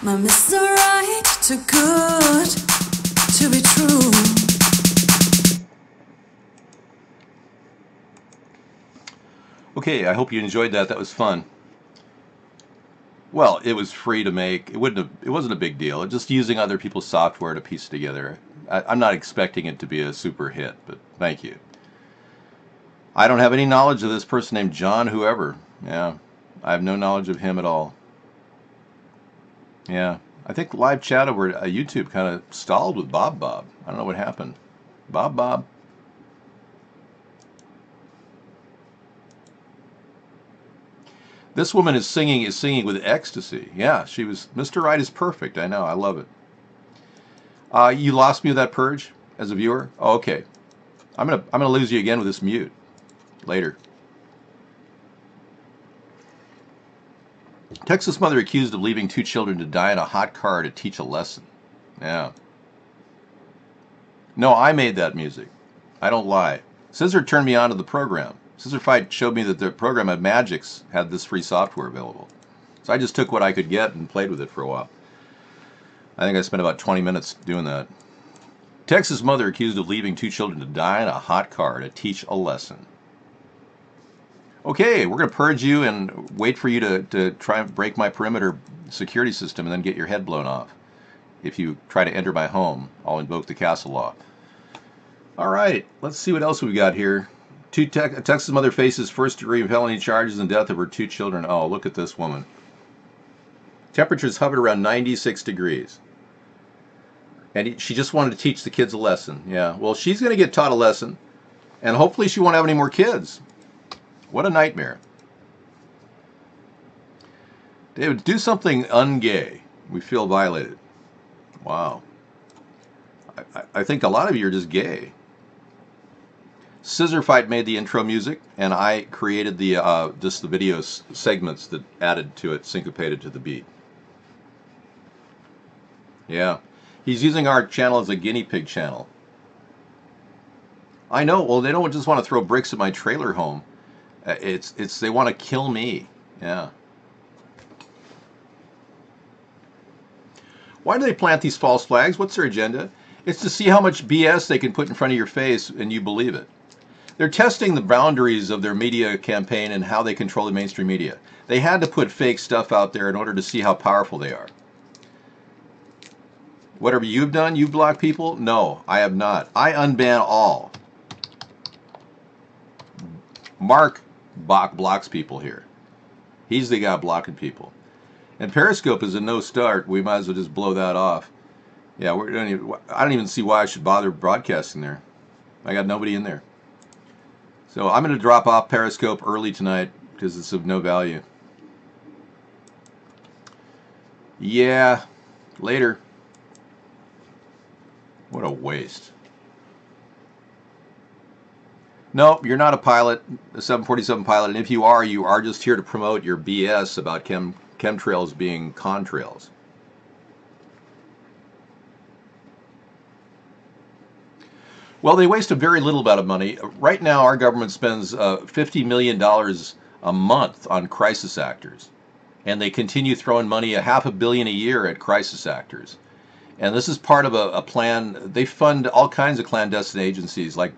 You're Mr. Right, too good to be true. Okay, I hope you enjoyed that. That was fun. Well, it was free to make. It wasn't a big deal. Just using other people's software to piece together. I'm not expecting it to be a super hit, but thank you. I don't have any knowledge of this person named John whoever. Yeah, I have no knowledge of him at all. Yeah, I think live chat over YouTube kind of stalled with Bob. I don't know what happened. Bob. This woman is singing with ecstasy. Yeah, she was. Mr. Right is perfect. I know. I love it. You lost me with that purge as a viewer. Oh, okay. I'm gonna lose you again with this mute later. Texas mother accused of leaving 2 children to die in a hot car to teach a lesson. Yeah. No, I made that music. I don't lie. Scissor turned me on to the program. Scissor Fight showed me that the program at Magix had this free software available. So I just took what I could get and played with it for a while. I think I spent about 20 minutes doing that. Texas mother accused of leaving 2 children to die in a hot car to teach a lesson. Okay, we're going to purge you and wait for you to try and break my perimeter security system and then get your head blown off. If you try to enter my home, I'll invoke the castle law. All right, let's see what else we got here. Texas mother faces first-degree felony charges and death of her 2 children. Oh, look at this woman. Temperatures hovered around 96 degrees. And she just wanted to teach the kids a lesson. Yeah, well, she's going to get taught a lesson, and hopefully she won't have any more kids. What a nightmare. David, do something ungay. We feel violated. Wow. I think a lot of you are just gay. Scissor Fight made the intro music, and I created the just the video segments that added to it, syncopated to the beat. Yeah. He's using our channel as a guinea pig channel. I know. Well, they don't just want to throw bricks at my trailer home. It's they want to kill me. Yeah. Why do they plant these false flags? What's their agenda? It's to see how much BS they can put in front of your face and you believe it. They're testing the boundaries of their media campaign and how they control the mainstream media. They had to put fake stuff out there in order to see how powerful they are. Whatever you've done, you've blocked people? No, I have not. I unban all. Mark blocks people here. He's the guy blocking people. And Periscope is a no start. We might as well just blow that off. Yeah, I don't even see why I should bother broadcasting there. I got nobody in there. So I'm going to drop off Periscope early tonight because it's of no value. Yeah, later. What a waste. No, you're not a pilot, a 747 pilot, and if you are just here to promote your BS about chemtrails being contrails. Well, they waste a very little amount of money. Right now, our government spends $50 million a month on crisis actors, and they continue throwing money, $500 million a year at crisis actors. And this is part of a plan. They fund all kinds of clandestine agencies, like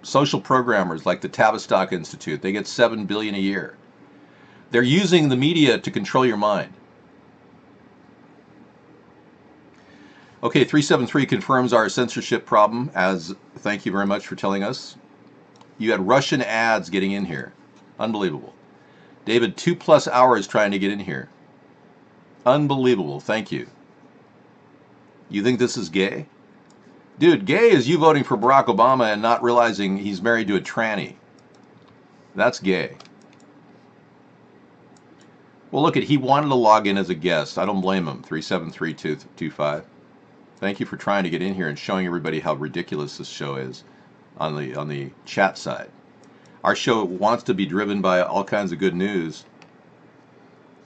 social programmers, like the Tavistock Institute. They get $7 billion a year. They're using the media to control your mind. Okay, 373 confirms our censorship problem, as thank you very much for telling us. You had Russian ads getting in here. Unbelievable. David, 2+ hours trying to get in here. Unbelievable, thank you. You think this is gay? Dude, gay is you voting for Barack Obama and not realizing he's married to a tranny. That's gay. Well, look, he wanted to log in as a guest. I don't blame him. 373225. Thank you for trying to get in here and showing everybody how ridiculous this show is on the chat side. Our show wants to be driven by all kinds of good news.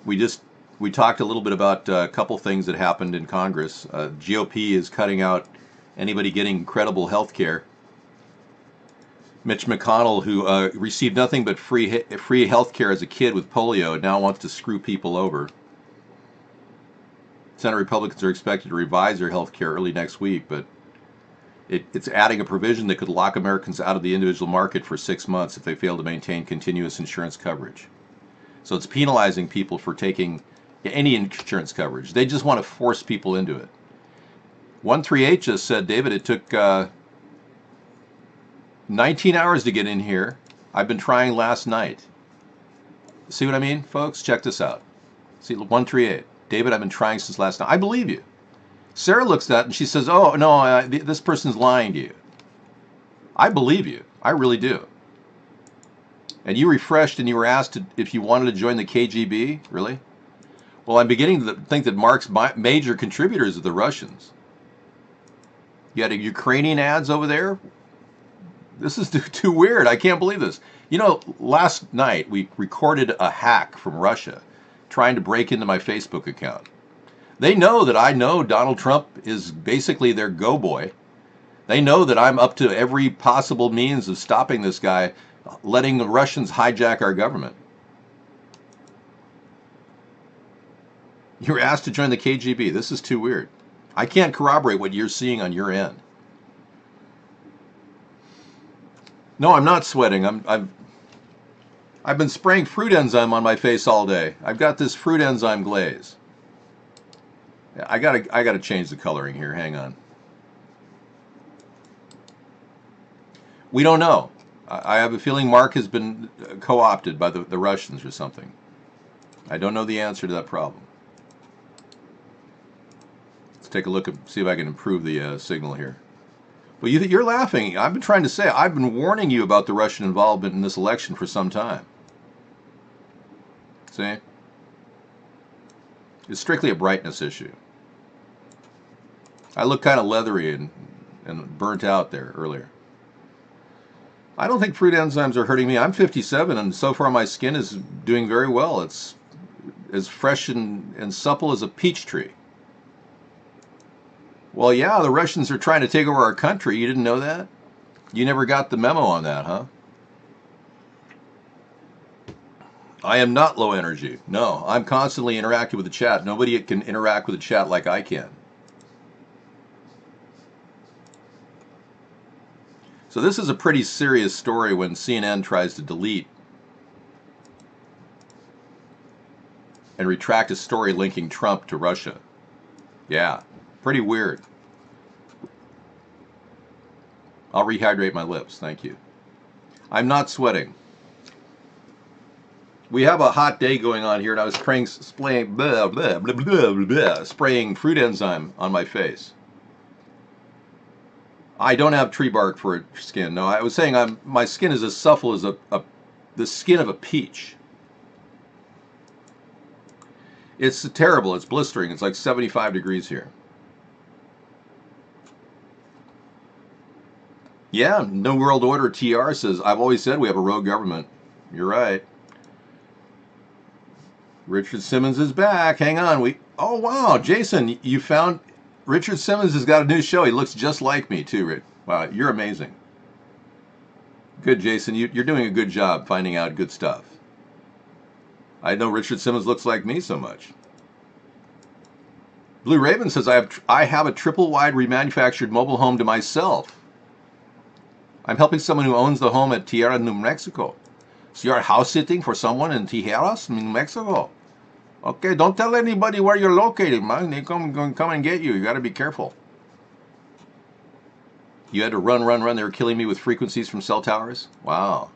We talked a little bit about a couple things that happened in Congress. GOP is cutting out anybody getting credible health care. Mitch McConnell, who received nothing but free health care as a kid with polio, now wants to screw people over. Senate Republicans are expected to revise their health care early next week, but it's adding a provision that could lock Americans out of the individual market for 6 months if they fail to maintain continuous insurance coverage. So it's penalizing people for taking any insurance coverage. They just want to force people into it. 138 just said, David, it took 19 hours to get in here. I've been trying last night. See what I mean, folks? Check this out. See, 138. David, I've been trying since last night. I believe you. Sarah looks at that and she says, oh, no, this person's lying to you. I believe you. I really do. And you refreshed and you were asked if you wanted to join the KGB? Really? Well, I'm beginning to think that Mark's major contributors are the Russians. You had a Ukrainian ads over there? This is too weird. I can't believe this. You know, last night we recorded a hack from Russia trying to break into my Facebook account. They know that I know Donald Trump is basically their go-boy. They know that I'm up to every possible means of stopping this guy, letting the Russians hijack our government. You were asked to join the KGB. This is too weird. I can't corroborate what you're seeing on your end. No, I'm not sweating. I've been spraying fruit enzyme on my face all day. I've got this fruit enzyme glaze. I gotta change the coloring here. Hang on. We don't know. I have a feeling Mark has been co-opted by the Russians or something. I don't know the answer to that problem. Let's take a look and see if I can improve the signal here. Well, you're laughing. I've been trying to say, I've been warning you about the Russian involvement in this election for some time. See? It's strictly a brightness issue. I look kind of leathery and burnt out there earlier. I don't think fruit enzymes are hurting me. I'm 57, and so far my skin is doing very well. It's as fresh and supple as a peach tree. Well, yeah, the Russians are trying to take over our country. You didn't know that? You never got the memo on that, huh? I am not low energy. No, I'm constantly interacting with the chat. Nobody can interact with the chat like I can. So this is a pretty serious story when CNN tries to delete and retract a story linking Trump to Russia. Yeah, pretty weird. I'll rehydrate my lips, thank you. I'm not sweating. We have a hot day going on here, and I was spraying fruit enzyme on my face. I don't have tree bark for skin. No, I was saying my skin is as supple as the skin of a peach. It's terrible. It's blistering. It's like 75 degrees here. Yeah, No World Order TR says, I've always said we have a rogue government. You're right. Richard Simmons is back. Hang on. Oh, wow. Jason, you found... Richard Simmons has got a new show. He looks just like me, too, Rick. Wow, you're amazing. Good, Jason. You're doing a good job finding out good stuff. I know Richard Simmons looks like me so much. Blue Raven says, I have a triple-wide remanufactured mobile home to myself. I'm helping someone who owns the home at Tierra, New Mexico. So you're house sitting for someone in Tijeras, New Mexico? Okay, don't tell anybody where you're located, man. They're come and get you. You got to be careful. You had to run. They were killing me with frequencies from cell towers. Wow.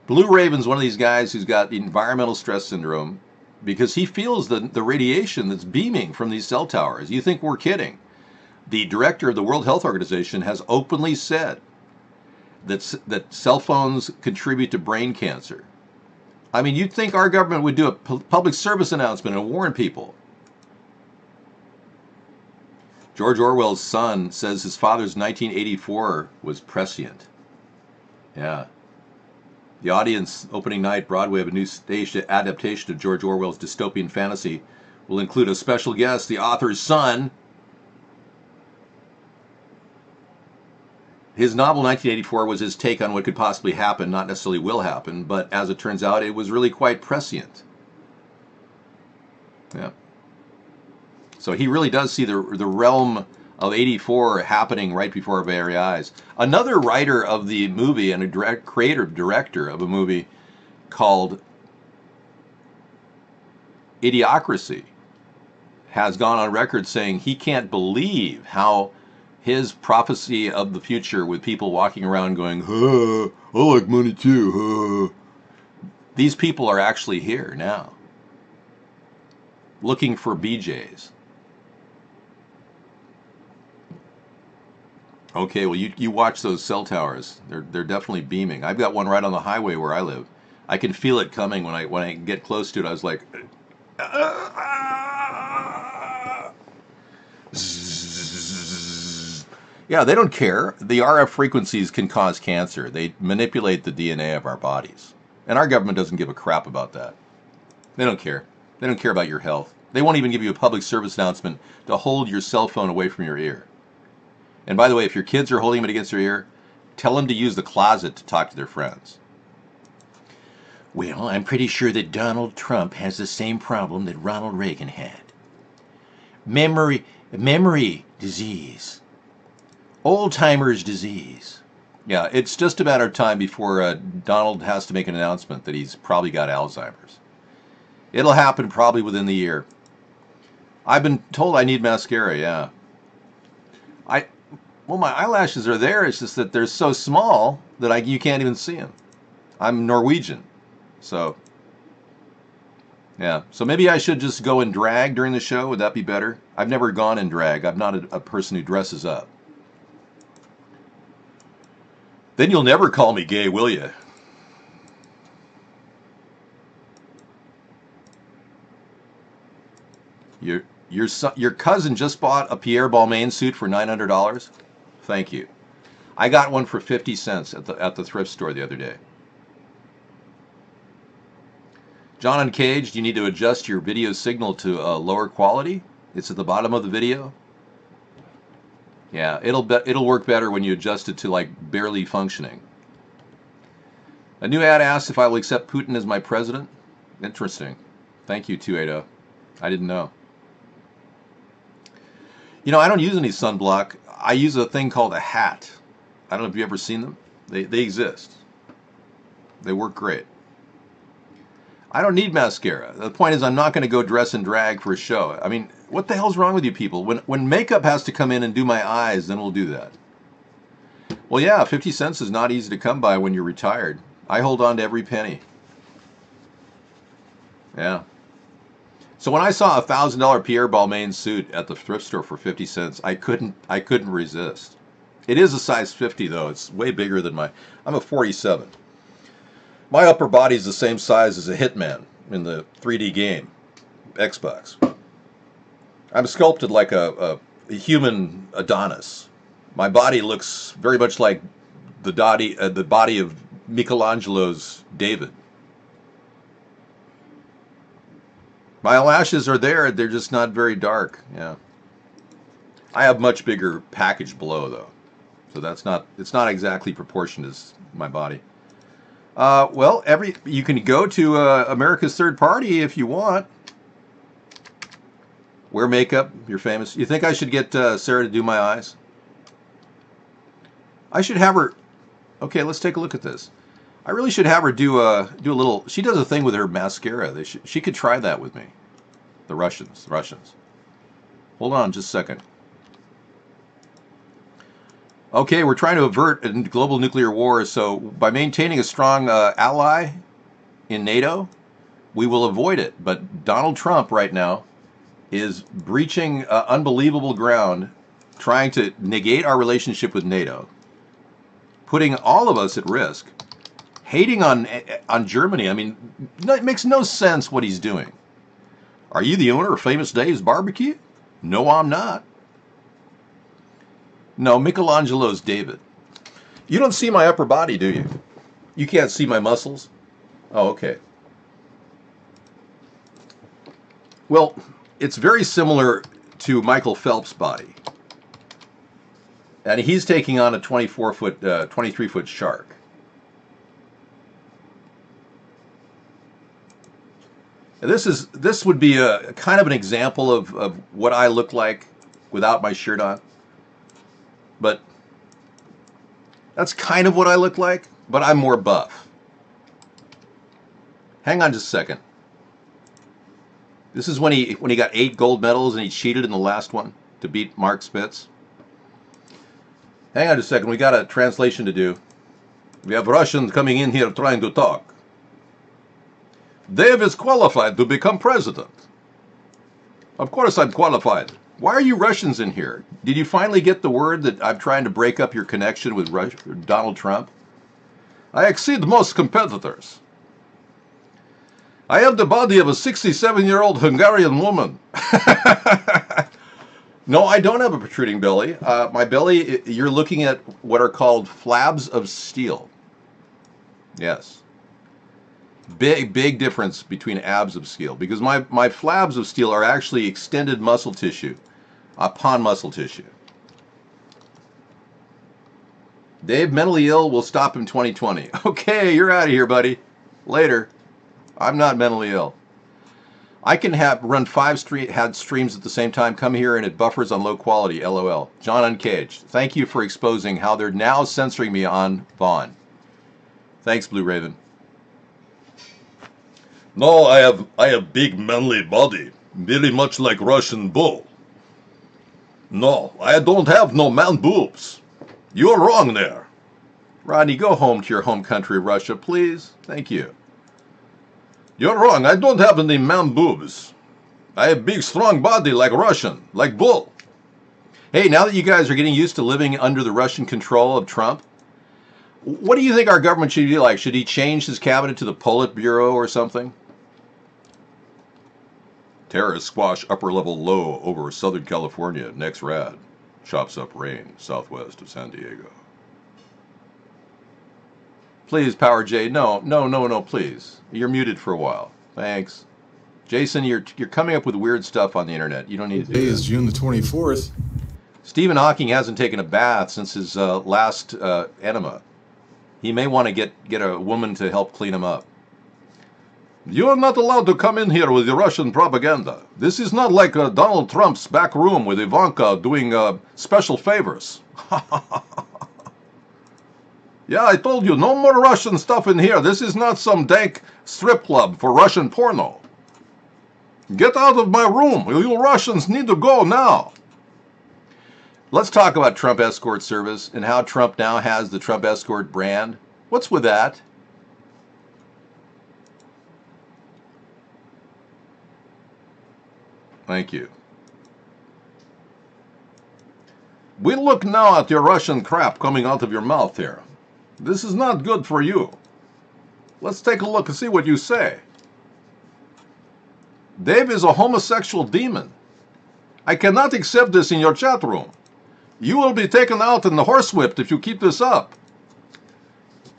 Blue Raven's one of these guys who's got environmental stress syndrome because he feels the radiation that's beaming from these cell towers. You think we're kidding. The director of the World Health Organization has openly said that cell phones contribute to brain cancer. I mean, you'd think our government would do a public service announcement and warn people. George Orwell's son says his father's 1984 was prescient. Yeah. The audience opening night Broadway of a new stage adaptation of George Orwell's dystopian fantasy will include a special guest, the author's son. His novel 1984 was his take on what could possibly happen, not necessarily will happen, but as it turns out, it was really quite prescient. Yeah. So he really does see the realm of 84 happening right before our very eyes. Another writer of the movie and a creator-director of a movie called Idiocracy has gone on record saying he can't believe how his prophecy of the future with people walking around going, I like money too. These people are actually here now, looking for BJs. Okay, well you watch those cell towers. They're definitely beaming. I've got one right on the highway where I live. I can feel it coming when I get close to it. I was like, zzz. Yeah, they don't care. The RF frequencies can cause cancer. They manipulate the DNA of our bodies, and our government doesn't give a crap about that. They don't care. They don't care about your health. They won't even give you a public service announcement to hold your cell phone away from your ear. And by the way, if your kids are holding it against their ear, tell them to use the closet to talk to their friends. Well, I'm pretty sure that Donald Trump has the same problem that Ronald Reagan had. Memory disease. Old-timers disease. Yeah, it's just a matter of time before Donald has to make an announcement that he's probably got Alzheimer's. It'll happen probably within the year. I've been told I need mascara, yeah. Well, my eyelashes are there. It's just that they're so small that you can't even see them. I'm Norwegian, so yeah. So maybe I should just go in drag during the show. Would that be better? I've never gone in drag. I'm not a person who dresses up. Then you'll never call me gay, will you? Your cousin just bought a Pierre Balmain suit for $900. Thank you. I got one for 50 cents at the thrift store the other day. John Uncaged, you need to adjust your video signal to a lower quality. It's at the bottom of the video. Yeah, it'll work better when you adjust it to like barely functioning. A new ad asks if I will accept Putin as my president. Interesting. Thank you, 280. I didn't know. You know, I don't use any sunblock. I use a thing called a hat. I don't know if you've ever seen them. They exist. They work great. I don't need mascara. The point is I'm not going to go dress and drag for a show. I mean, what the hell's wrong with you people? When makeup has to come in and do my eyes, then we'll do that. Well, yeah, 50 cents is not easy to come by when you're retired. I hold on to every penny. Yeah. So when I saw a $1,000 Pierre Balmain suit at the thrift store for 50 cents, I couldn't resist. It is a size 50 though. It's way bigger than I'm a 47. My upper body is the same size as a Hitman in the 3D game, Xbox. I'm sculpted like a human Adonis. My body looks very much like the body of Michelangelo's David. My lashes are there, they're just not very dark. Yeah. I have much bigger package below though. So it's not exactly proportioned as my body. Well, you can go to America's Third Party if you want. Wear makeup, you're famous. You think I should get Sarah to do my eyes? I should have her. Okay, let's take a look at this. I really should have her do a little. She does a thing with her mascara. She could try that with me. The Russians. Hold on, just a second. Okay, we're trying to avert a global nuclear war. So by maintaining a strong ally in NATO, we will avoid it. But Donald Trump right now is breaching unbelievable ground, trying to negate our relationship with NATO, putting all of us at risk. Hating on Germany. I mean, it makes no sense what he's doing. Are you the owner of Famous Dave's Barbecue? No, I'm not. No, Michelangelo's David. You don't see my upper body, do you? You can't see my muscles? Oh, okay. Well, it's very similar to Michael Phelps' body. And he's taking on a 23-foot shark. This would be a kind of an example of what I look like without my shirt on. But that's kind of what I look like, but I'm more buff. Hang on just a second. This is when he got 8 gold medals and he cheated in the last one to beat Mark Spitz. Hang on just a second. We got a translation to do. We have Russians coming in here trying to talk. Dave is qualified to become president. Of course I'm qualified. Why are you Russians in here? Did you finally get the word that I'm trying to break up your connection with Donald Trump? I exceed most competitors. I have the body of a 67-year-old Hungarian woman. No, I don't have a protruding belly. My belly, you're looking at what are called flabs of steel. Yes. Big difference between abs of steel, because my flabs of steel are actually extended muscle tissue upon muscle tissue. Dave, mentally ill will stop in 2020. Okay, you're out of here, buddy. Later. I'm not mentally ill. I can run 5 streams at the same time, come here, and it buffers on low quality, LOL. John Uncaged, thank you for exposing how they're now censoring me on Vaughn. Thanks, Blue Raven. No, I have big manly body, very much like Russian bull. No, I don't have no man boobs. You're wrong there. Rodney, go home to your home country, Russia, please. Thank you. You're wrong. I don't have any man boobs. I have big, strong body like Russian, like bull. Hey, now that you guys are getting used to living under the Russian control of Trump, what do you think our government should be like? Should he change his cabinet to the Politburo or something? Terrorists squash upper-level low over Southern California. Next rad. Chops up rain southwest of San Diego. Please, Power J. No, please. You're muted for a while. Thanks. Jason, you're coming up with weird stuff on the internet. You don't need to do that. Today is June the 24th. Stephen Hawking hasn't taken a bath since his last enema. He may want to get a woman to help clean him up. You are not allowed to come in here with your Russian propaganda. This is not like Donald Trump's back room with Ivanka doing special favors. Yeah, I told you, no more Russian stuff in here. This is not some dank strip club for Russian porno. Get out of my room. You Russians need to go now. Let's talk about Trump Escort Service and how Trump now has the Trump Escort brand. What's with that? Thank you. We look now at your Russian crap coming out of your mouth here. This is not good for you. Let's take a look and see what you say. Dave is a homosexual demon. I cannot accept this in your chat room. You will be taken out and horsewhipped if you keep this up.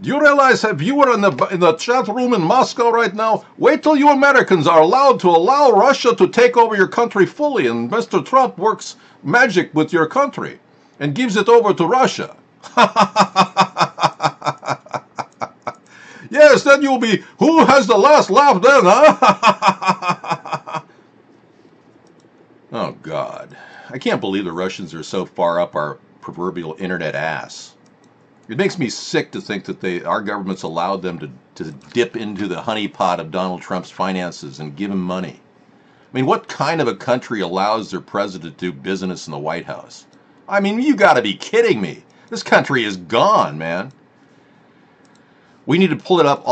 Do you realize if you were in the chat room in Moscow right now, wait till you Americans are allowed to allow Russia to take over your country fully, and Mr. Trump works magic with your country and gives it over to Russia. Yes, then you'll be, who has the last laugh then, huh? Oh, God. I can't believe the Russians are so far up our proverbial internet ass. It makes me sick to think that our government's allowed them to dip into the honeypot of Donald Trump's finances and give him money. I mean, what kind of a country allows their president to do business in the White House? I mean, you got to be kidding me. This country is gone, man. We need to pull it up.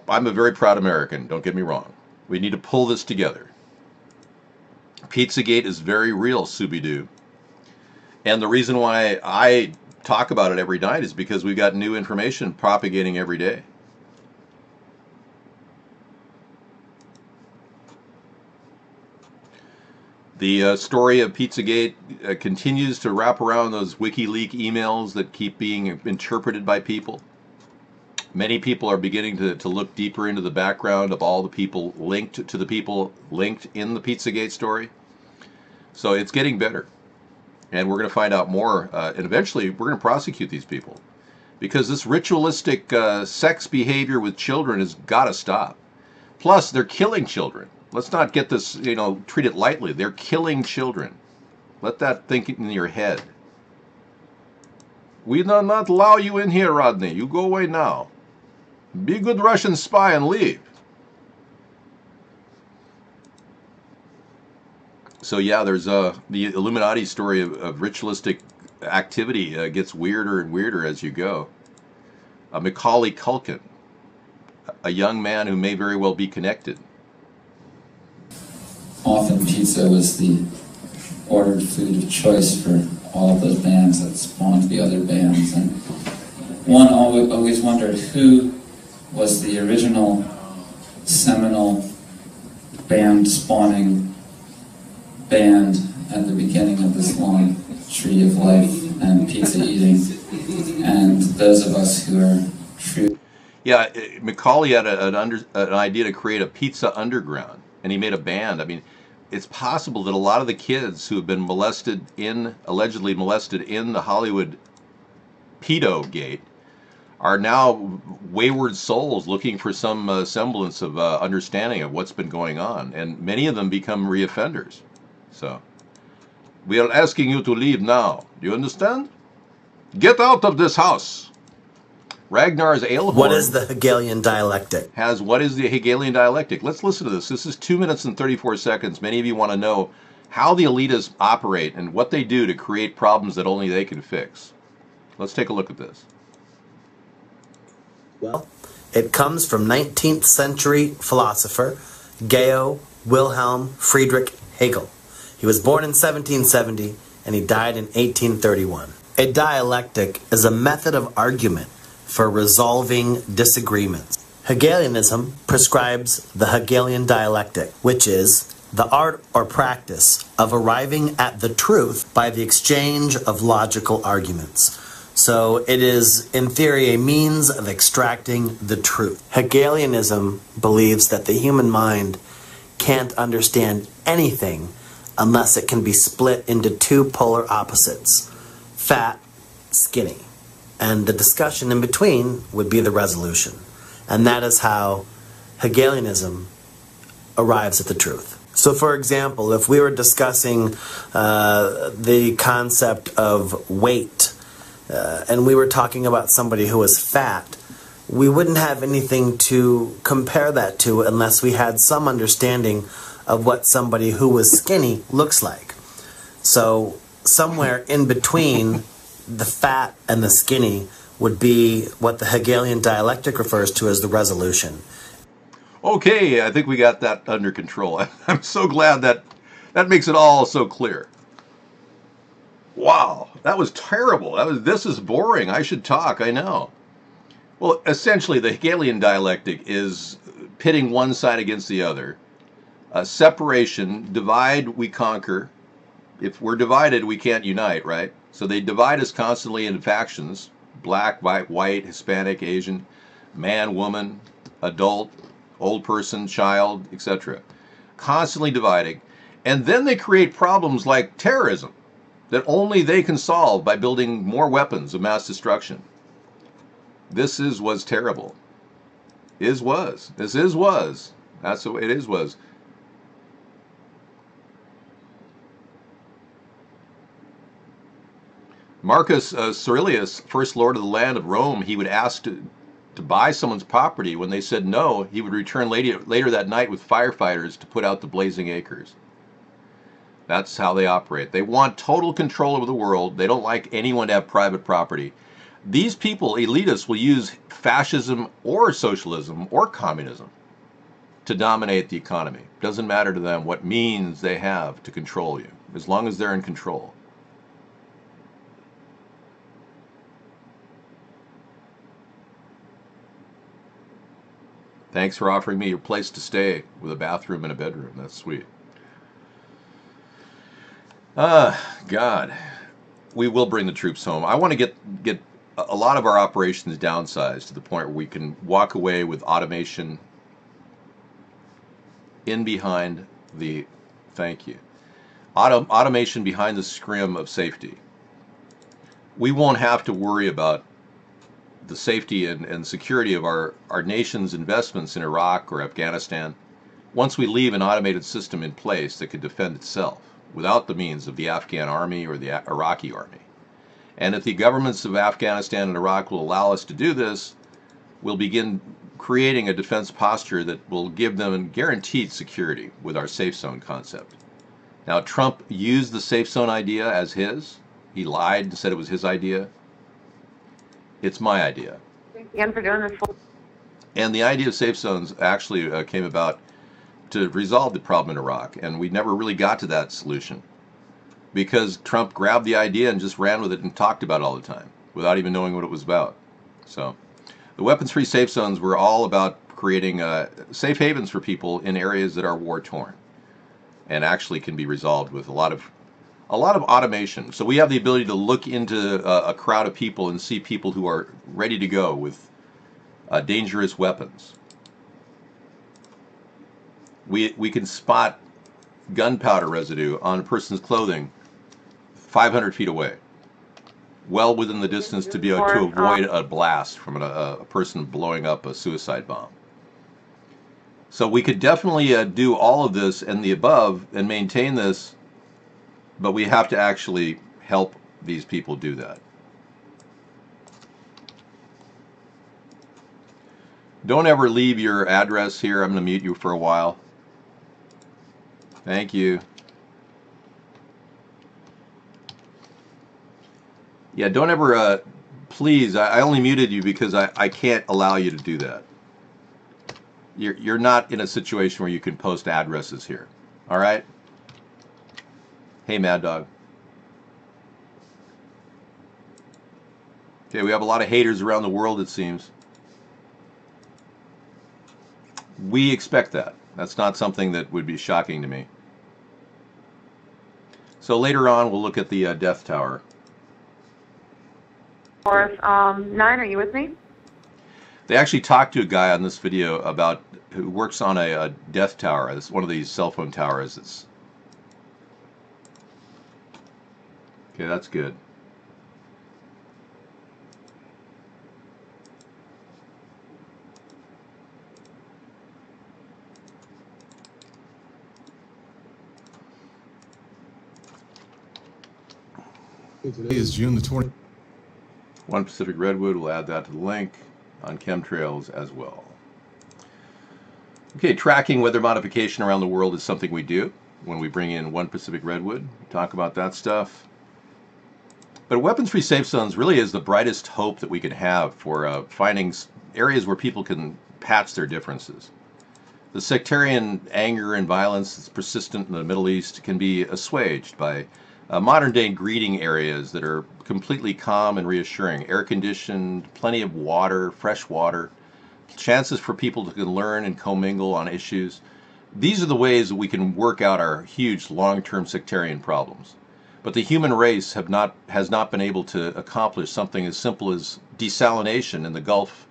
I'm a very proud American, don't get me wrong. We need to pull this together. Pizzagate is very real, Scooby-Doo. And the reason why I talk about it every night is because we've got new information propagating every day. The story of Pizzagate continues to wrap around those WikiLeaks emails that keep being interpreted by people. Many people are beginning to look deeper into the background of all the people linked to the people linked in the Pizzagate story. So it's getting better. And we're going to find out more. And eventually we're going to prosecute these people. Because this ritualistic sex behavior with children has got to stop. Plus, they're killing children. Let's not get this, treat it lightly. They're killing children. Let that think in your head. We do not allow you in here, Rodney. You go away now. Be a good Russian spy and leave. So yeah, there's the Illuminati story of ritualistic activity gets weirder and weirder as you go. Macaulay Culkin, a young man who may very well be connected. Often pizza was the ordered food of choice for all of those bands that spawned the other bands. And one always wondered who was the original seminal band spawning band at the beginning of this long tree of life and pizza eating. And those of us who are true. Yeah, Macaulay had an idea to create a pizza underground, and he made a band. I mean, it's possible that a lot of the kids who have been allegedly molested in the Hollywood pedo gate, are now wayward souls looking for some semblance of understanding of what's been going on, and many of them become reoffenders. So, we are asking you to leave now. Do you understand? Get out of this house. Ragnar's Alehorn. What is the Hegelian dialectic? What is the Hegelian dialectic? Let's listen to this. This is 2 minutes and 34 seconds. Many of you want to know how the elitists operate and what they do to create problems that only they can fix. Let's take a look at this. Well, it comes from 19th century philosopher Georg Wilhelm Friedrich Hegel. He was born in 1770 and he died in 1831. A dialectic is a method of argument for resolving disagreements. Hegelianism prescribes the Hegelian dialectic, which is the art or practice of arriving at the truth by the exchange of logical arguments. So it is, in theory, a means of extracting the truth. Hegelianism believes that the human mind can't understand anything unless it can be split into two polar opposites, fat, skinny. And the discussion in between would be the resolution. And that is how Hegelianism arrives at the truth. So, for example, if we were discussing the concept of weight, and we were talking about somebody who was fat, we wouldn't have anything to compare that to unless we had some understanding of what somebody who was skinny looks like. So somewhere in between the fat and the skinny would be what the Hegelian dialectic refers to as the resolution. Okay, I think we got that under control. I'm so glad that makes it all so clear. Wow, that was terrible. This is boring. I should talk, I know. Well, essentially, the Hegelian dialectic is pitting one side against the other. Separation, divide, we conquer. If we're divided, we can't unite, right? So they divide us constantly into factions: black, white, Hispanic, Asian, man, woman, adult, old person, child, etc. Constantly dividing. And then they create problems like terrorism that only they can solve by building more weapons of mass destruction. This was terrible. Was. This was. That's the way it was. Marcus Aurelius, first lord of the land of Rome, he would ask to buy someone's property. When they said no, he would return later that night with firefighters to put out the blazing acres. That's how they operate. They want total control over the world. They don't like anyone to have private property. These people, elitists, will use fascism or socialism or communism to dominate the economy. Doesn't matter to them what means they have to control you, as long as they're in control. Thanks for offering me your place to stay with a bathroom and a bedroom. That's sweet. God, we will bring the troops home. I want to get a lot of our operations downsized to the point where we can walk away with automation in behind the, thank you, automation behind the scrim of safety. We won't have to worry about the safety and security of our nation's investments in Iraq or Afghanistan once we leave an automated system in place that could defend itself without the means of the Afghan army or the Iraqi army. And if the governments of Afghanistan and Iraq will allow us to do this, we'll begin creating a defense posture that will give them guaranteed security with our safe zone concept. Now, Trump used the safe zone idea as his. He lied and said it was his idea. It's my idea. Thanks again for doing this. And the idea of safe zones actually came about to resolve the problem in Iraq, and we never really got to that solution. because Trump grabbed the idea and just ran with it and talked about it all the time without even knowing what it was about. So the weapons-free safe zones were all about creating safe havens for people in areas that are war-torn and actually can be resolved with a lot of automation. So we have the ability to look into a crowd of people and see people who are ready to go with dangerous weapons. We can spot gunpowder residue on a person's clothing 500 feet away, well within the distance to be able to avoid a blast from a person blowing up a suicide bomb. So we could definitely do all of this and the above and maintain this, but we have to actually help these people do that. Don't ever leave your address here. I'm going to mute you for a while. Thank you. Yeah, don't ever, please, I only muted you because I can't allow you to do that. You're not in a situation where you can post addresses here. All right? Hey, Mad Dog. Okay, we have a lot of haters around the world, it seems. We expect that. That's not something that would be shocking to me. So later on, we'll look at the Death Tower. Force 9, are you with me? They actually talked to a guy on this video about who works on a Death Tower. It's one of these cell phone towers. It's okay. That's good. Today is June the 20th. One Pacific Redwood, we'll add that to the link on chemtrails as well. Okay, tracking weather modification around the world is something we do when we bring in One Pacific Redwood. We talk about that stuff. But weapons-free safe zones really is the brightest hope that we can have for finding areas where people can patch their differences. The sectarian anger and violence that's persistent in the Middle East can be assuaged by modern-day greeting areas that are completely calm and reassuring, air-conditioned, plenty of water, fresh water, chances for people to learn and commingle on issues. These are the ways that we can work out our huge long-term sectarian problems. But the human race has not been able to accomplish something as simple as desalination in the Gulf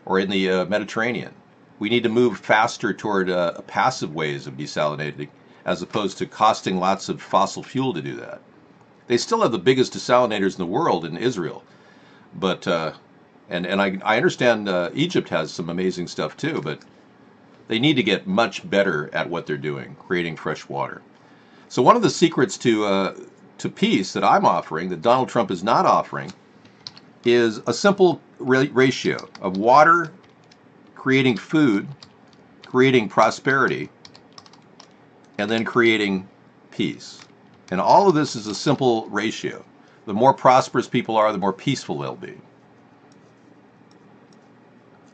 or in the Mediterranean. We need to move faster toward passive ways of desalinating, as opposed to costing lots of fossil fuel to do that. They still have the biggest desalinators in the world in Israel, but and I understand Egypt has some amazing stuff too, but they need to get much better at what they're doing, creating fresh water. So one of the secrets to peace that I'm offering, that Donald Trump is not offering, is a simple ratio of water creating food, creating prosperity, and then creating peace. And all of this is a simple ratio. The more prosperous people are, the more peaceful they'll be.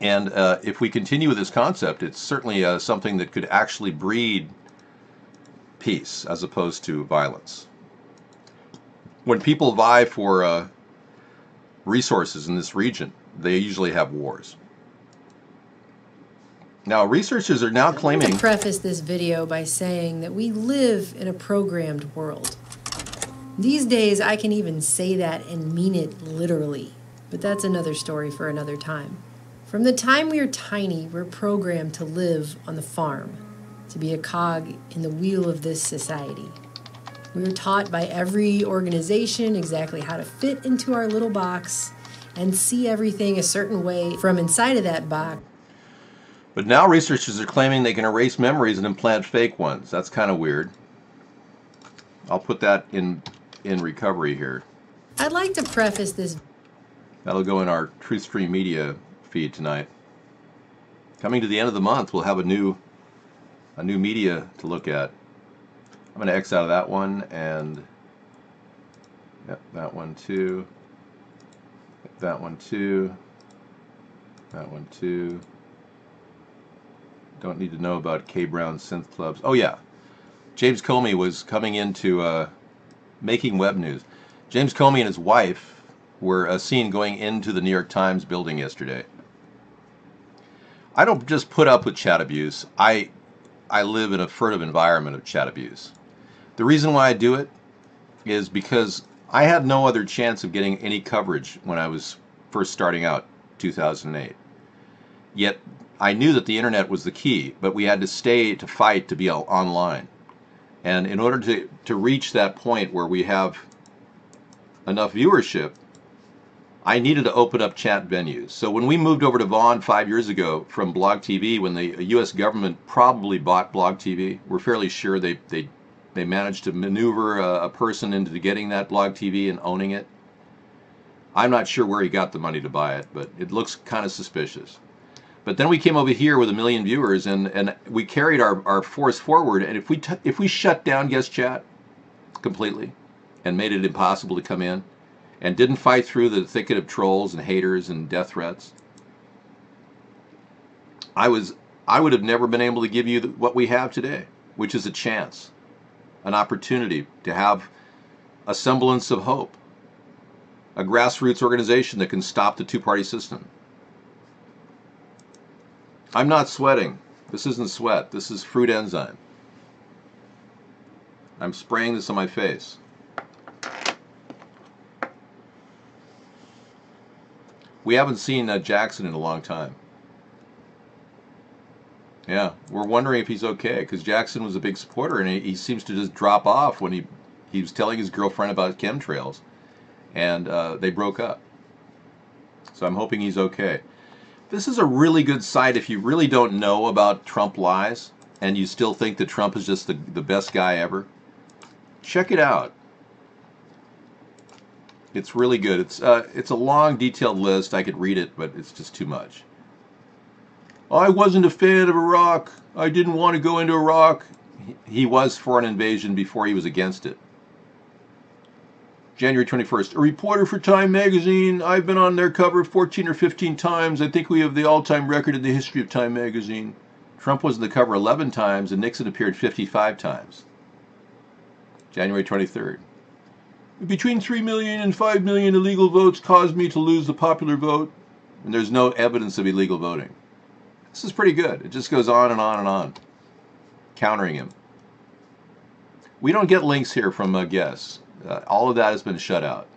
And if we continue with this concept, it's certainly something that could actually breed peace as opposed to violence. When people vie for resources in this region, they usually have wars. Now, researchers are now claiming... I want to preface this video by saying that we live in a programmed world. These days, I can even say that and mean it literally, but that's another story for another time. From the time we are tiny, we're programmed to live on the farm, to be a cog in the wheel of this society. We are taught by every organization exactly how to fit into our little box and see everything a certain way from inside of that box. But now researchers are claiming they can erase memories and implant fake ones. That's kind of weird. I'll put that in recovery here. I'd like to preface this. That'll go in our TruthStream Media feed tonight. Coming to the end of the month, we'll have a new media to look at. I'm going to X out of that one, and yep, that one too. That one too. That one too. Don't need to know about K. Brown synth clubs. Oh yeah, James Comey was coming into Making web news. James Comey and his wife were seen going into the New York Times building yesterday. I don't just put up with chat abuse. I live in a furtive environment of chat abuse. The reason why I do it is because I had no other chance of getting any coverage when I was first starting out, 2008. Yet I knew that the internet was the key, but we had to stay to fight to be online. And in order to reach that point where we have enough viewership, I needed to open up chat venues. So when we moved over to Vaughn 5 years ago from Blog TV, when the U.S. government probably bought Blog TV, we're fairly sure they managed to maneuver a person into getting that Blog TV and owning it. I'm not sure where he got the money to buy it, but it looks kind of suspicious. But then we came over here with 1 million viewers, and we carried our force forward. And if we shut down guest chat completely and made it impossible to come in, and didn't fight through the thicket of trolls and haters and death threats, I would have never been able to give you what we have today, which is a chance, an opportunity to have a semblance of hope, a grassroots organization that can stop the two-party system. I'm not sweating. This isn't sweat. This is fruit enzyme. I'm spraying this on my face. We haven't seen Jackson in a long time. Yeah, we're wondering if he's okay, because Jackson was a big supporter, and he seems to just drop off when he was telling his girlfriend about chemtrails, and they broke up. So I'm hoping he's okay. This is a really good site if you really don't know about Trump lies, and you still think that Trump is just the best guy ever. Check it out. It's really good. It's a long, detailed list. I could read it, but it's just too much. I wasn't a fan of Iraq. I didn't want to go into Iraq. He was for an invasion before he was against it. January 21st. A reporter for Time magazine. I've been on their cover 14 or 15 times. I think we have the all-time record in the history of Time magazine. Trump was on the cover 11 times, and Nixon appeared 55 times. January 23rd. Between 3 million and 5 million illegal votes caused me to lose the popular vote, and there's no evidence of illegal voting. This is pretty good. It just goes on and on and on, countering him. We don't get links here from guests. All of that has been shut out.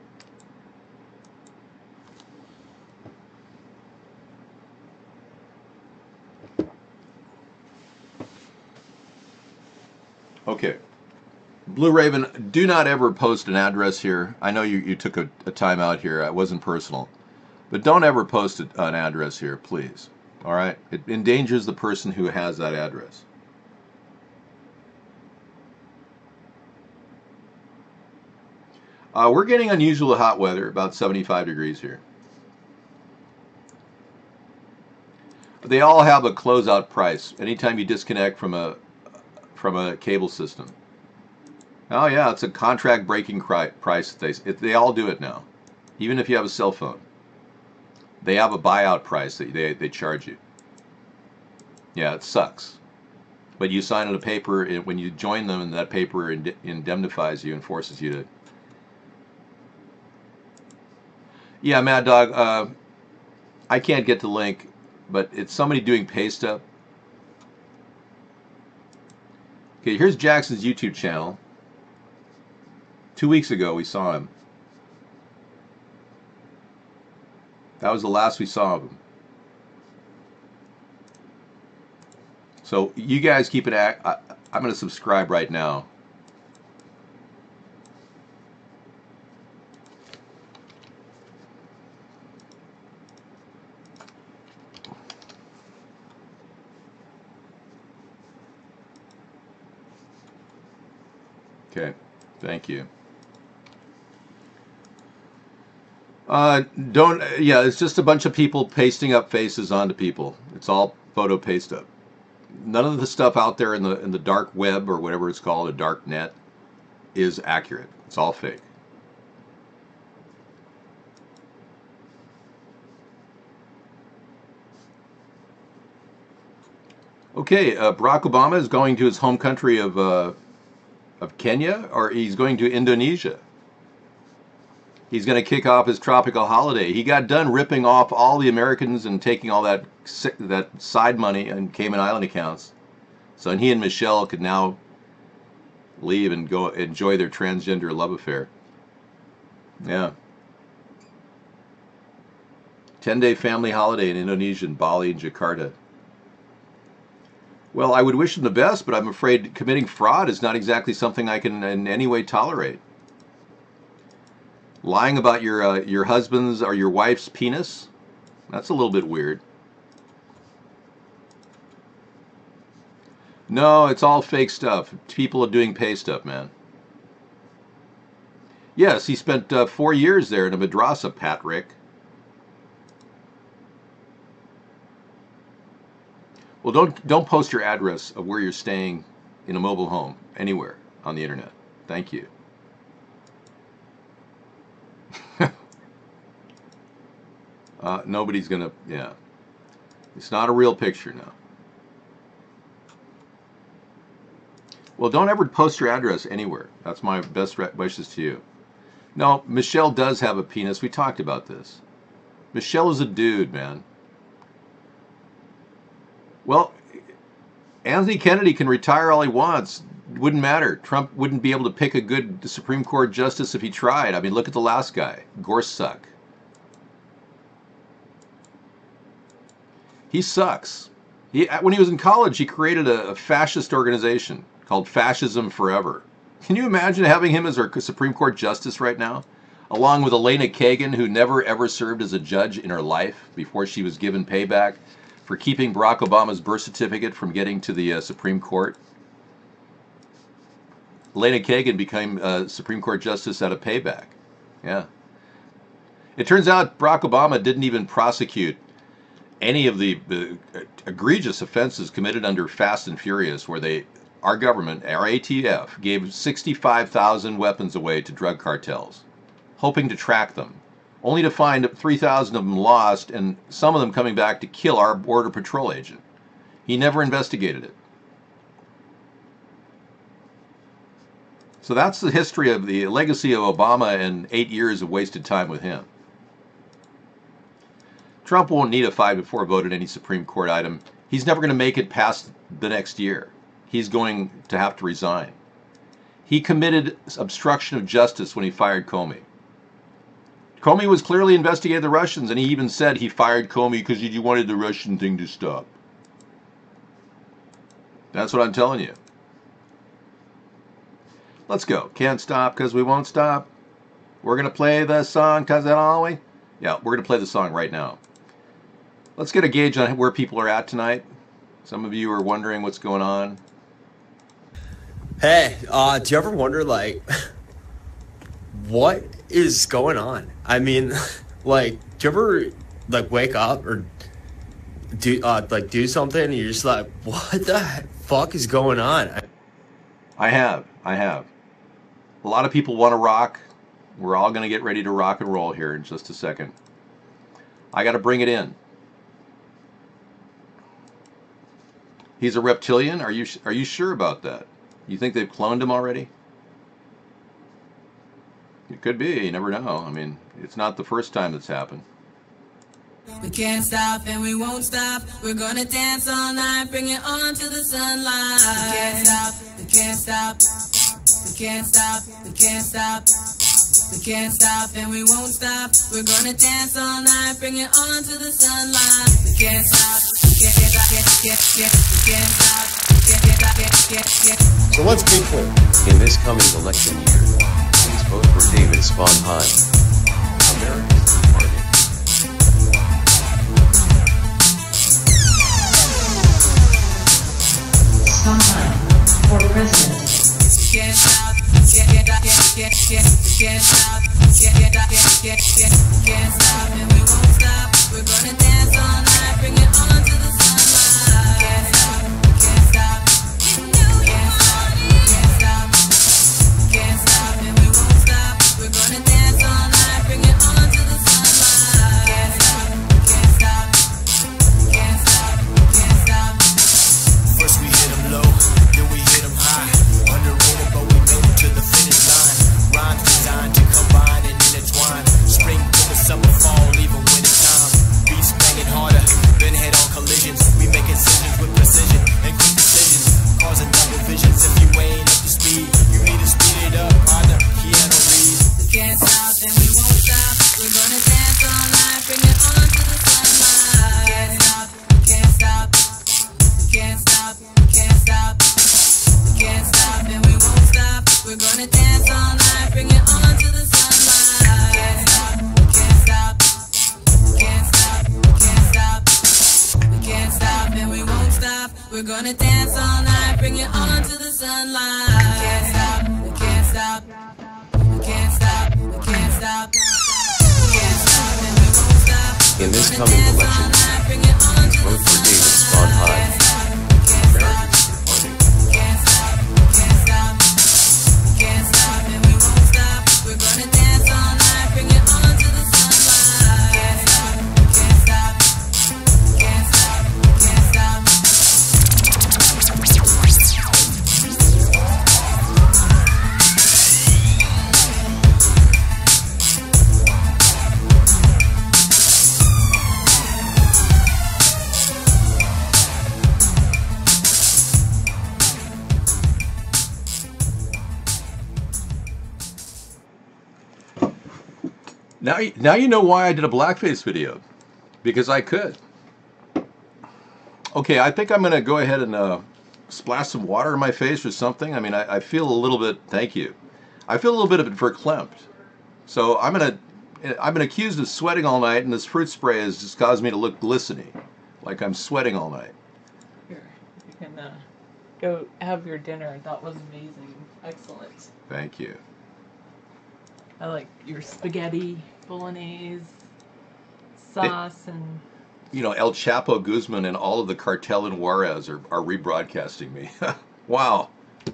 Okay. Blue Raven, do not ever post an address here. I know you took a time out here. It wasn't personal. But don't ever post an address here, please. All right? It endangers the person who has that address. We're getting unusually hot weather, about 75 degrees here. They all have a closeout price anytime you disconnect from a cable system. Oh yeah, it's a contract breaking price. They all do it now, even if you have a cell phone. They have a buyout price that they charge you. Yeah, it sucks. But you sign a paper when you join them, and that paper indemnifies you and forces you to. Yeah, Mad Dog. I can't get the link, but it's somebody doing paste up. Okay, here's Jackson's YouTube channel. 2 weeks ago we saw him. That was the last we saw of him. So you guys keep it I'm going to subscribe right now. Okay, thank you. Yeah, it's just a bunch of people pasting up faces onto people. It's all photo paste up. None of the stuff out there in the dark web, or whatever it's called, a dark net, is accurate. It's all fake. Okay, Barack Obama is going to his home country of of Kenya, or he's going to Indonesia. He's going to kick off his tropical holiday. He got done ripping off all the Americans and taking all that side money and Cayman Island accounts. So he and Michelle could now leave and go enjoy their transgender love affair. Yeah. 10-day family holiday in Indonesia, in Bali and Jakarta. Well, I would wish him the best, but I'm afraid committing fraud is not exactly something I can in any way tolerate. Lying about your husband's or your wife's penis? That's a little bit weird. No, it's all fake stuff. People are doing pay stuff, man. Yes, he spent 4 years there in a madrasa, Pat Rick. Well, don't post your address of where you're staying in a mobile home anywhere on the internet. Thank you. Nobody's gonna, yeah. It's not a real picture now. Well, don't ever post your address anywhere. That's my best wishes to you. No, Michelle does have a penis. We talked about this. Michelle is a dude, man. Well, Anthony Kennedy can retire all he wants. Wouldn't matter. Trump wouldn't be able to pick a good Supreme Court justice if he tried. I mean, look at the last guy, Gorsuch. He sucks. When he was in college, he created a fascist organization called Fascism Forever. Can you imagine having him as our Supreme Court justice right now? Along with Elena Kagan, who never ever served as a judge in her life before she was given payback for keeping Barack Obama's birth certificate from getting to the Supreme Court. Elena Kagan became Supreme Court justice out of payback. Yeah. It turns out Barack Obama didn't even prosecute any of the egregious offenses committed under Fast and Furious, where our government, our ATF, gave 65,000 weapons away to drug cartels, hoping to track them, only to find 3,000 of them lost and some of them coming back to kill our Border Patrol agent. He never investigated it. So that's the history of the legacy of Obama and 8 years of wasted time with him. Trump won't need a 5-4 vote on any Supreme Court item. He's never going to make it past the next year. He's going to have to resign. He committed obstruction of justice when he fired Comey. Comey was clearly investigating the Russians, and he even said he fired Comey because he wanted the Russian thing to stop. That's what I'm telling you. Let's go. Can't stop because we won't stop. We're going to play the song because it always... Yeah, we're going to play the song right now. Let's get a gauge on where people are at tonight. Some of you are wondering what's going on. Hey, do you ever wonder, like, what is going on? I mean, like, do you ever, like, wake up or do something and you're just like, what the fuck is going on? I have. A lot of people want to rock. We're all going to get ready to rock and roll here in just a second. I got to bring it in. He's a reptilian? Are you sure about that? You think they've cloned him already? It could be. You never know. I mean, it's not the first time that's happened. We can't stop and we won't stop. We're gonna dance all night, bring it on to the sunlight. We can't stop, we can't stop. We can't stop, we can't stop. We can't stop and we won't stop. We're gonna dance all night, bring it on to the sunlight. We can't stop, we can't stop, we can't stop. So let's be clear. In this coming election year, please vote for David Sponheim. America's Party. Sponheim for president. We can't stop, we can't stop, we can't stop and we won't stop. We're gonna dance all night, bring it on to the sunlight. We can't stop, we can't stop. We can't stop, we can't stop. We can't stop and we won't stop. We're gonna dance all night, bring it on to the sunlight. We can't stop, we can't stop. We can't stop, we can't stop. First we hit 'em low, then we hit 'em high. Underrated, but we made We're gonna dance all night, bring it on to the sunlight. Can't stop, we can't stop. We can't stop, we can't stop. We can't stop, and we won't stop. In this coming election year, please vote for David Sponheim. Now you know why I did a blackface video, because I could. Okay, I think I'm going to go ahead and splash some water in my face or something. I mean, I feel a little bit. Thank you. I feel a little bit of it verklempt. So I've been accused of sweating all night, and this fruit spray has just caused me to look glistening, like I'm sweating all night. Here, you can go have your dinner. That was amazing. Excellent. Thank you. I like your spaghetti bolognese sauce and... You know, El Chapo Guzman and all of the cartel in Juarez are rebroadcasting me. Wow.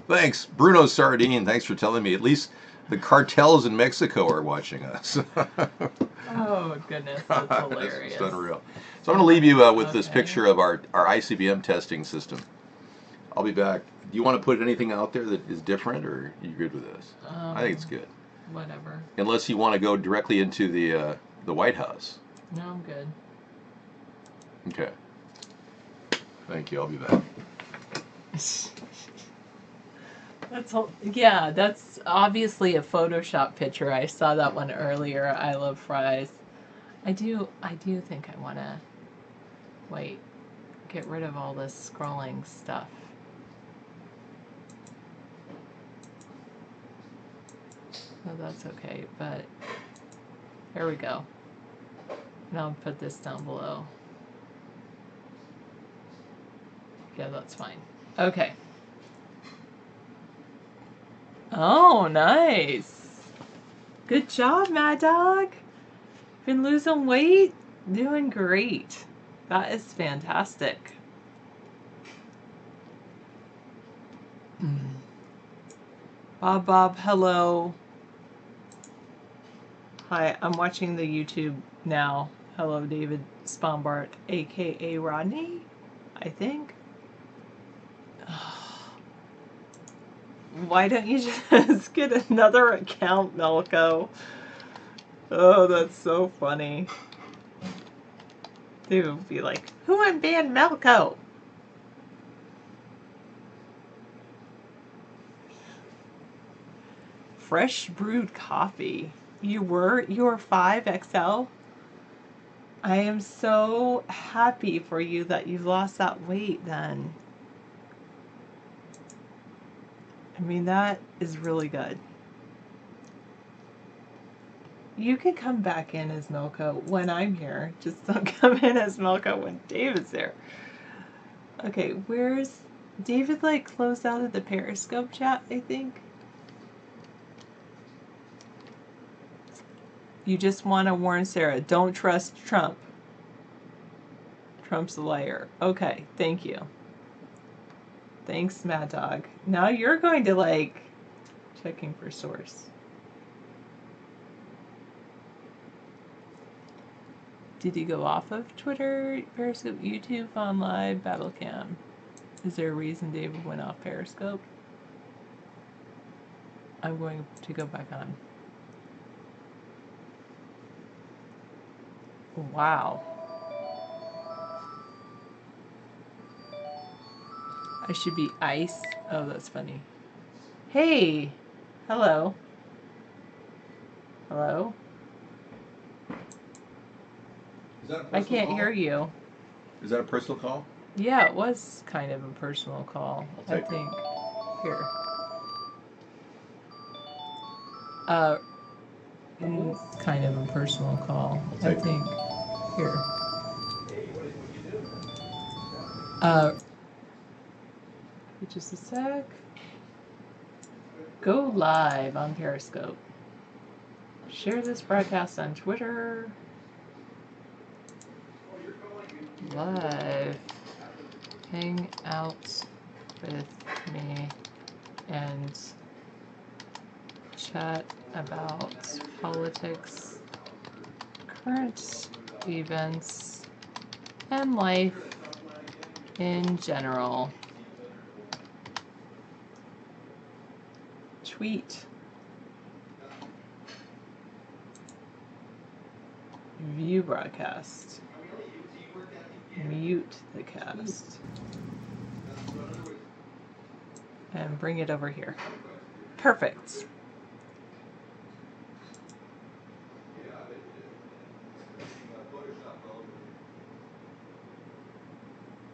Thanks. Bruno Sardine, thanks for telling me. At least the cartels in Mexico are watching us. Oh, goodness. That's hilarious. It's unreal. So I'm going to leave you with this picture of our ICBM testing system. I'll be back. Do you want to put anything out there that is different, or are you good with this? I think it's good. Whatever. Unless you want to go directly into the White House. No, I'm good. Okay. Thank you. I'll be back. That's obviously a Photoshop picture. I saw that one earlier. I love fries. I do think I want to get rid of all this scrolling stuff. So that's okay, but here we go. Now I'll put this down below. Yeah, that's fine. Okay. Oh, nice. Good job, Mad Dog. Been losing weight? Doing great. That is fantastic. Bob, hello. Hi, I'm watching the YouTube now. Hello, David Spombart, aka Rodney, I think. Why don't you just get another account, Melko? Oh, that's so funny. They would be like, who unbanned Melko? Fresh brewed coffee. You were 5XL? I am so happy for you that you've lost that weight then. I mean, that is really good. You can come back in as Melko when I'm here. Just don't come in as Melko when David's there. Okay, where's... David, closed out of the Periscope chat, I think? You just want to warn Sarah, don't trust Trump. Trump's a liar. Okay, thank you. Thanks, Mad Dog. Now you're going to, checking for source. Did he go off of Twitter, Periscope, YouTube, on live, Battlecam? Is there a reason David went off Periscope? I'm going to go back on. Wow. I should be ice. Oh, that's funny. Hey! Hello. Hello? Is that a personal I can't call? hear you. Is that a personal call? Yeah, it was kind of a personal call, I think. Here. It's kind of a personal call, I think. Here. Just a sec. Go live on Periscope. Share this broadcast on Twitter. Live. Hang out with me and chat about politics, current events, and life in general. Tweet. View broadcast. Mute the cast. And bring it over here. Perfect.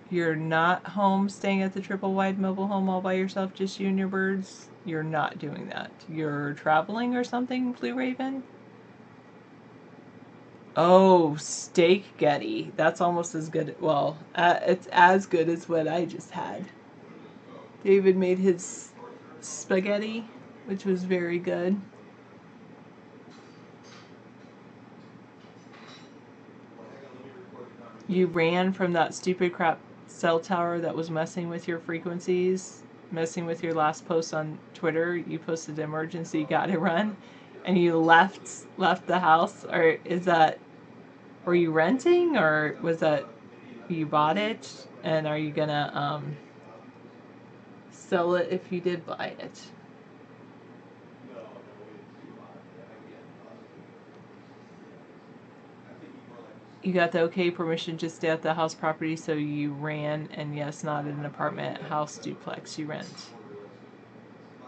You're not home staying at the triple wide mobile home all by yourself, just you and your birds? You're not doing that. You're traveling or something, Blue Raven? Oh, steak Getty. That's almost as good. Well, it's as good as what I just had. David made his spaghetti, which was very good. You ran from that stupid crap cell tower that was messing with your frequencies, messing with your last post on Twitter. You posted emergency, gotta run, and you left the house. Or is that, were you renting, or was that you bought it? And are you gonna sell it if you did buy it? You got the okay permission to stay at the house property, so you ran, and yes, not an apartment, house, duplex, you rent.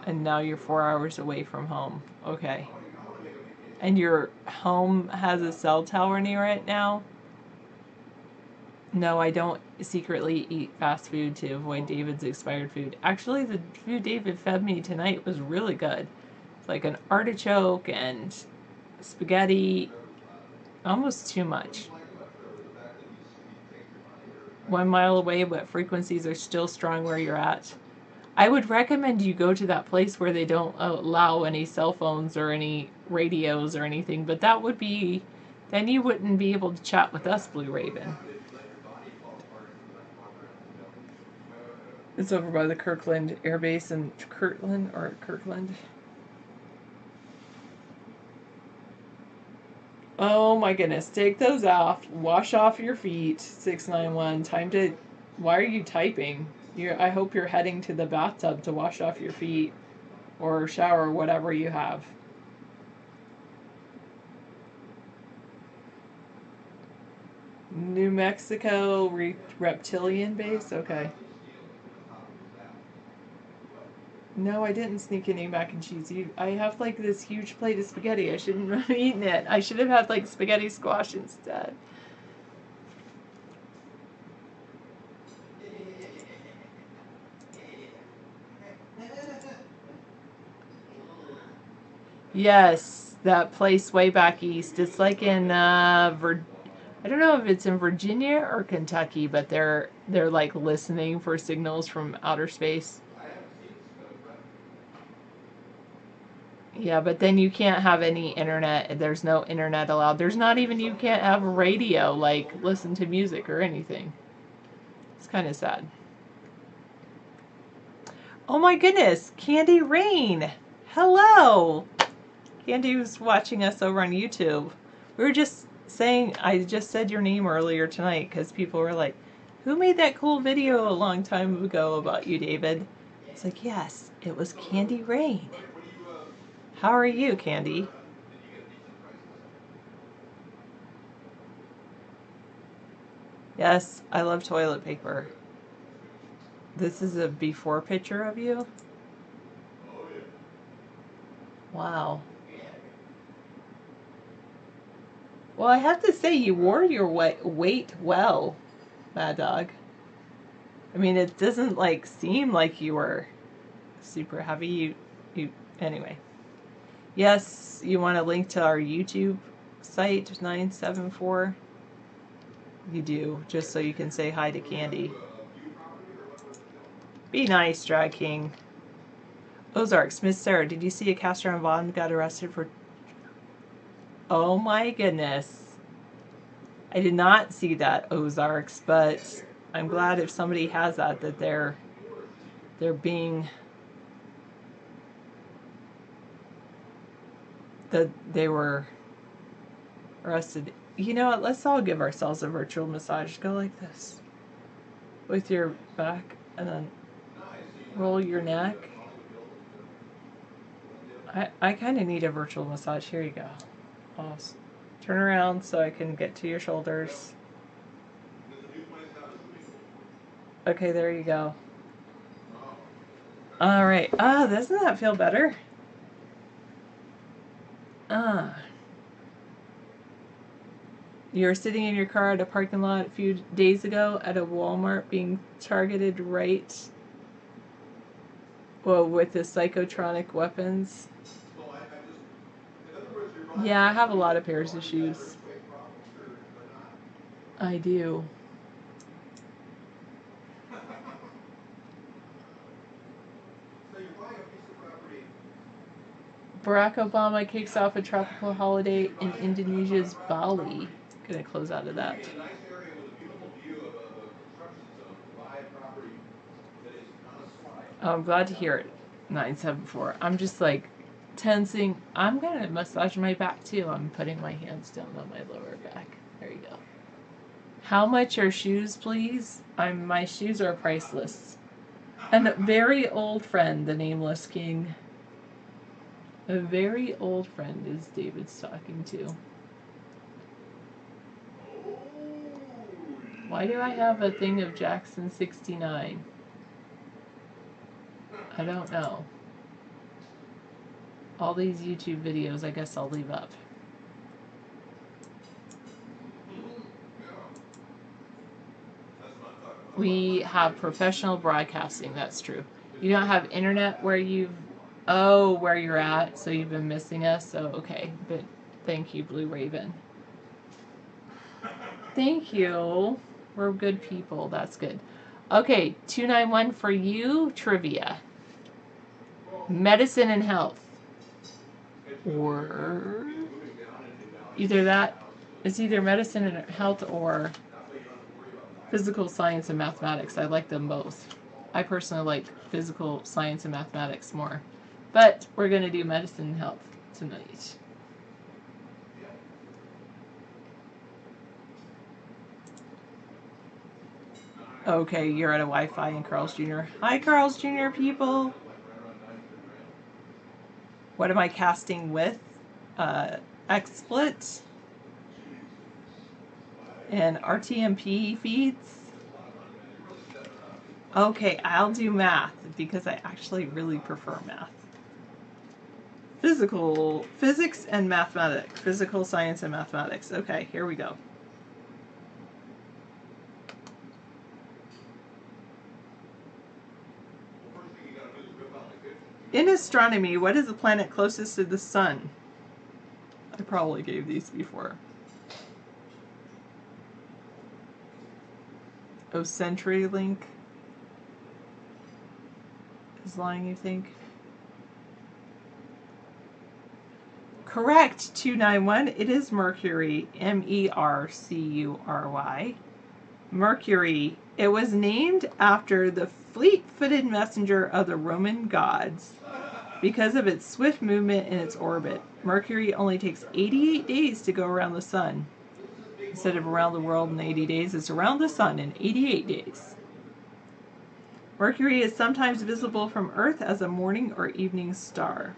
And now you're 4 hours away from home. Okay. And your home has a cell tower near it now? No, I don't secretly eat fast food to avoid David's expired food. Actually, the food David fed me tonight was really good. It's like an artichoke and spaghetti. Almost too much. 1 mile away, but frequencies are still strong where you're at. I would recommend you go to that place where they don't allow any cell phones or any radios or anything, but that would be, then you wouldn't be able to chat with us, Blue Raven. It's over by the Kirkland Air Base in Kirkland. Oh my goodness, take those off. Wash off your feet. 691. Time to... Why are you typing? I hope you're heading to the bathtub to wash off your feet. Or shower, whatever you have. New Mexico reptilian base? Okay. No, I didn't sneak any mac and cheese. I have like this huge plate of spaghetti. I shouldn't have eaten it. I should have had like spaghetti squash instead. Yes, that place way back east. It's like in I don't know if it's in Virginia or Kentucky, but they're like listening for signals from outer space. Yeah, but then you can't have any internet. There's no internet allowed. There's not even, you can't have a radio, like listen to music or anything. It's kind of sad. Oh my goodness, Candy Rain. Hello. Candy was watching us over on YouTube. We were just saying, I just said your name earlier tonight because people were like, who made that cool video a long time ago about you, David? It's like, yes, it was Candy Rain. How are you, Candy? Yes, I love toilet paper. This is a before picture of you? Wow. Well, I have to say, you wore your weight well, Mad Dog. I mean, it doesn't like seem like you were super heavy. Anyway. Yes, you want a link to our YouTube site, 974? You do, just so you can say hi to Candy. Be nice, Drag King. Ozarks, Miss Sarah, did you see a caster on Vaughn got arrested for... Oh my goodness. I did not see that, Ozarks, but I'm glad if somebody has that they're being... that they were arrested. You know what? Let's all give ourselves a virtual massage. Go like this. With your back and then roll your neck. I kind of need a virtual massage. Here you go. I'll turn around so I can get to your shoulders. Okay, there you go. All right. Ah, doesn't that feel better? Ah. You were sitting in your car at a parking lot a few days ago at a Walmart being targeted right, well, with the psychotronic weapons. Yeah, I have a lot of pairs of shoes. I do. Barack Obama kicks off a tropical holiday in Indonesia's Bali. Gonna close out of that. Oh, I'm glad to hear it. 974. I'm just like tensing. I'm gonna massage my back too. I'm putting my hands down on my lower back. There you go. How much are shoes, please? My shoes are priceless. And a very old friend, the Nameless King. A very old friend is David's talking to. Why do I have a thing of Jackson 69? I don't know. All these YouTube videos, I guess I'll leave up. We have professional broadcasting, that's true. You don't have internet where where you're at, so you've been missing us, so okay. But thank you, Blue Raven. Thank you. We're good people, that's good. Okay, 291 for you, trivia. Medicine and health. Or either that, it's either medicine and health or physical science and mathematics. I like them both. I personally like physical science and mathematics more. But we're going to do medicine and health tonight. Okay, you're at a Wi-Fi in Carl's Jr. Hi, Carl's Jr. people. What am I casting with? XSplit and RTMP feeds. Okay, I'll do math because I actually really prefer math. Physics and mathematics. Physical science and mathematics. Okay, here we go. In astronomy, what is the planet closest to the sun? I probably gave these before. Oh, CenturyLink is lying, you think? Correct, 291. It is Mercury, Mercury. Mercury. It was named after the fleet-footed messenger of the Roman gods because of its swift movement in its orbit. Mercury only takes 88 days to go around the sun. Instead of around the world in 80 days, it's around the sun in 88 days. Mercury is sometimes visible from Earth as a morning or evening star.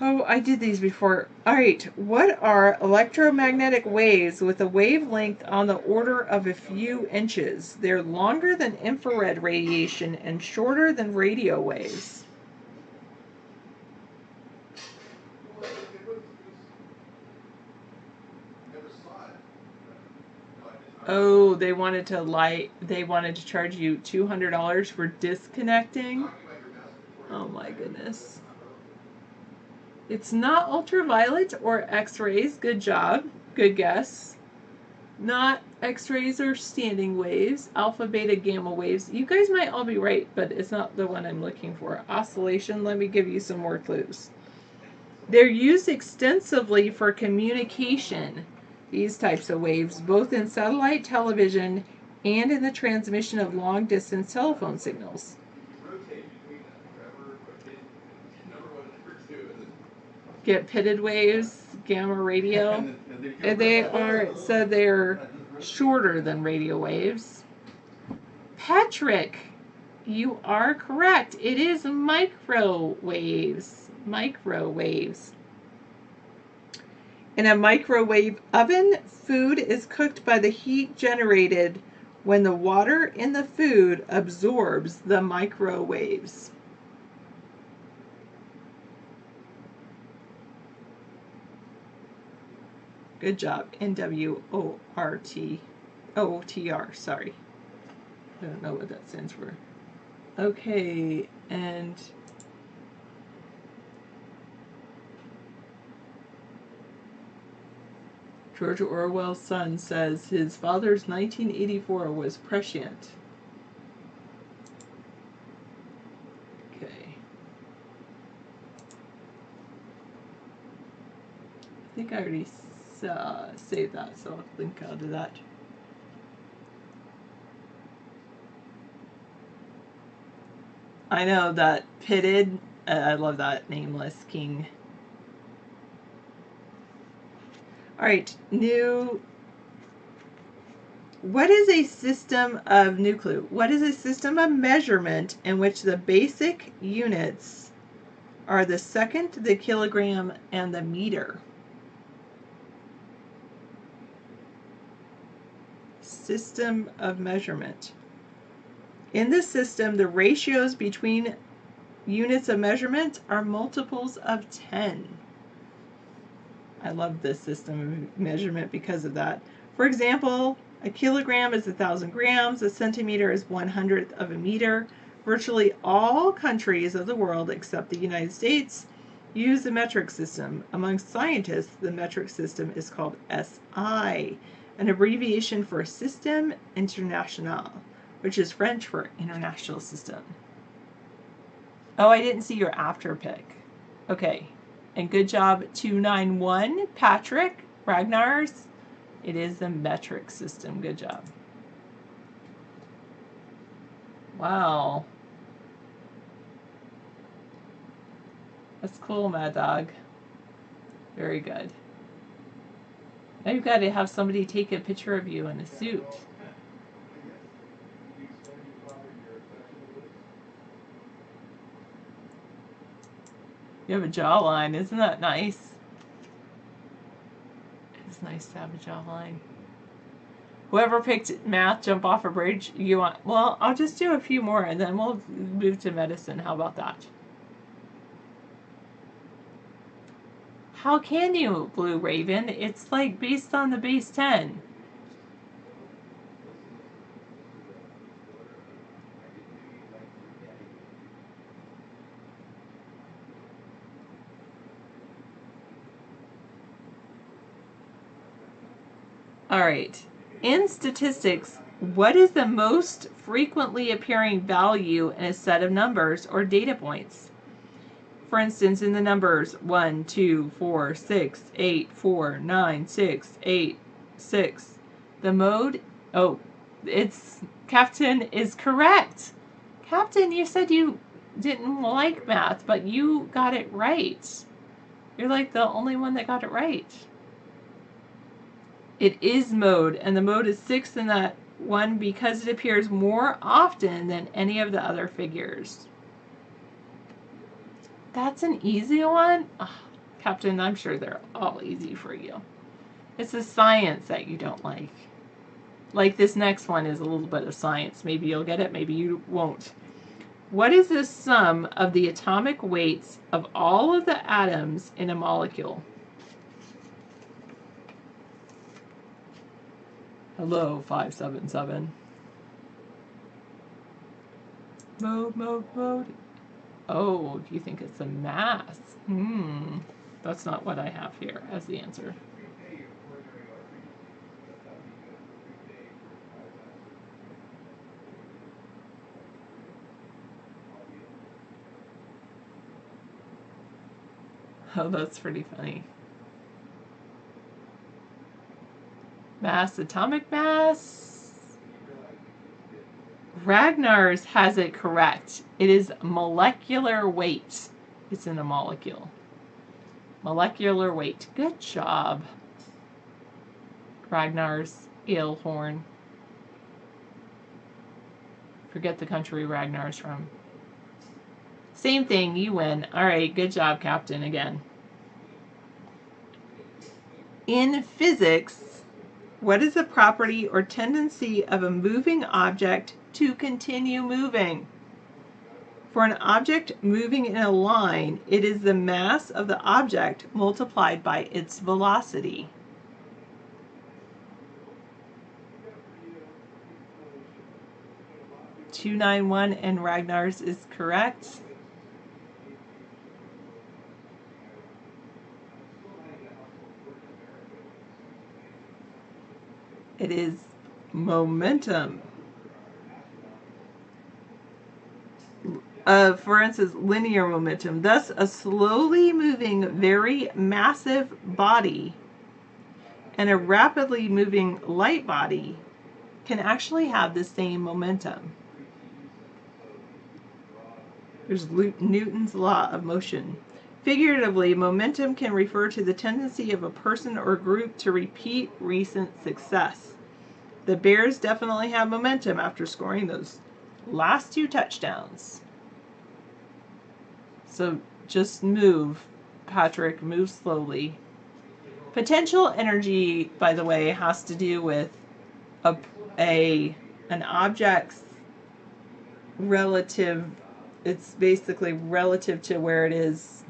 Oh, I did these before. Alright, what are electromagnetic waves with a wavelength on the order of a few inches? They're longer than infrared radiation and shorter than radio waves. Oh, they wanted to charge you $200 for disconnecting? Oh my goodness. It's not ultraviolet or X-rays. Good job. Good guess. Not X-rays or standing waves. Alpha, beta, gamma waves. You guys might all be right, but it's not the one I'm looking for. Oscillation. Let me give you some more clues. They're used extensively for communication, these types of waves, both in satellite television and in the transmission of long-distance telephone signals. Get pitted waves, gamma radio. They are, it said they're shorter than radio waves. Patrick, you are correct. It is microwaves. Microwaves. In a microwave oven, food is cooked by the heat generated when the water in the food absorbs the microwaves. Good job. NWORTOTR, sorry. I don't know what that stands for. Okay, and George Orwell's son says his father's 1984 was prescient. Okay. I think I already saved that, so I'll link out of that. I know that pitted, I love that nameless king. All right, what is a system of new clue? What is a system of measurement in which the basic units are the second, the kilogram, and the meter? System of measurement. In this system, the ratios between units of measurement are multiples of 10. I love this system of measurement because of that. For example, a kilogram is 1,000 grams, a centimeter is 1/100th of a meter. Virtually all countries of the world except the United States use the metric system. Among scientists, the metric system is called SI, an abbreviation for Système International, which is French for International System. Oh, I didn't see your after pick. Okay. And good job, 291, Patrick Ragnars. It is the metric system. Good job. Wow. That's cool, Mad Dog. Very good. Now you've got to have somebody take a picture of you in a suit. You have a jawline. Isn't that nice? It's nice to have a jawline. Whoever picked math, jump off a bridge, you want... Well, I'll just do a few more and then we'll move to medicine. How about that? How can you, Blue Raven? It's like based on the base 10. All right. In statistics, what is the most frequently appearing value in a set of numbers or data points? For instance, in the numbers 1, 2, 4, 6, 8, 4, 9, 6, 8, 6, the mode, oh, it's, Captain is correct. Captain, you said you didn't like math, but you got it right. You're like the only one that got it right. It is mode, and the mode is 6 in that one because it appears more often than any of the other figures. That's an easy one? Oh, Captain, I'm sure they're all easy for you. It's the science that you don't like. Like this next one is a little bit of science. Maybe you'll get it, maybe you won't. What is the sum of the atomic weights of all of the atoms in a molecule? Hello, 577. Mode. Oh, do you think it's a mass? That's not what I have here as the answer. Oh, that's pretty funny. Mass, atomic mass. Ragnar's has it correct. It is molecular weight. It's in a molecule. Molecular weight. Good job. Ragnar's Eelhorn. Forget the country Ragnar's from. Same thing, you win. Alright, good job, Captain, again. In physics, what is the property or tendency of a moving object to continue moving? For an object moving in a line, it is the mass of the object multiplied by its velocity. (291) and Ragnar's is correct. It is momentum. For instance, linear momentum. Thus, a slowly moving, very massive body and a rapidly moving light body can actually have the same momentum. There's Newton's law of motion. Figuratively, momentum can refer to the tendency of a person or group to repeat recent success. The Bears definitely have momentum after scoring those last 2 touchdowns. So just move, Patrick, move slowly. Potential energy, by the way, has to do with an object's relative, it's basically relative to where it is,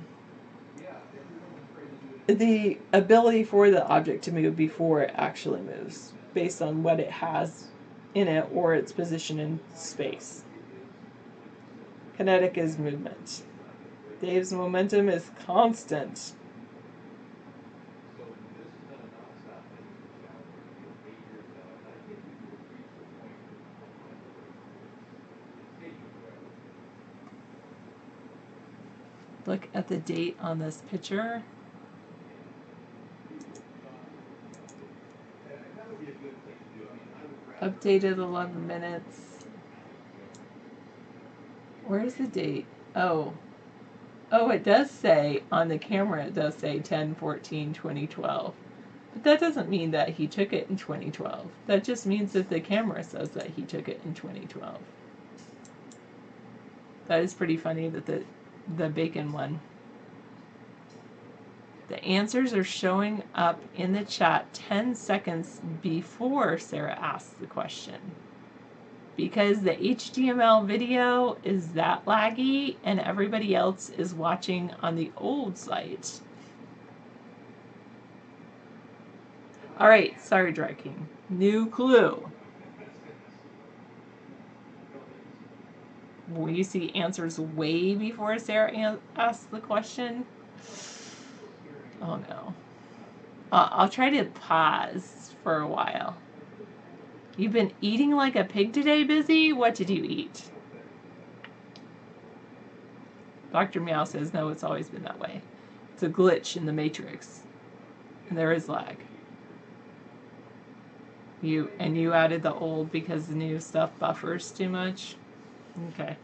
the ability for the object to move before it actually moves, based on what it has in it or its position in space. Kinetic is movement. Dave's momentum is constant. Look at the date on this picture. Updated 11 minutes. Where's the date? Oh, it does say on the camera, it does say 10/14/2012. But that doesn't mean that he took it in 2012. That just means that the camera says that he took it in 2012. That is pretty funny that the bacon one. The answers are showing up in the chat 10 seconds before Sarah asks the question. Because the HTML video is that laggy and everybody else is watching on the old site. Alright, sorry, Dry King. New clue. Will you see answers way before Sarah asks the question? Oh no. I'll try to pause for a while. You've been eating like a pig today, Busy? What did you eat? Dr. Meow says, no, it's always been that way. It's a glitch in the matrix. And there is lag. You added the old because the new stuff buffers too much? Okay.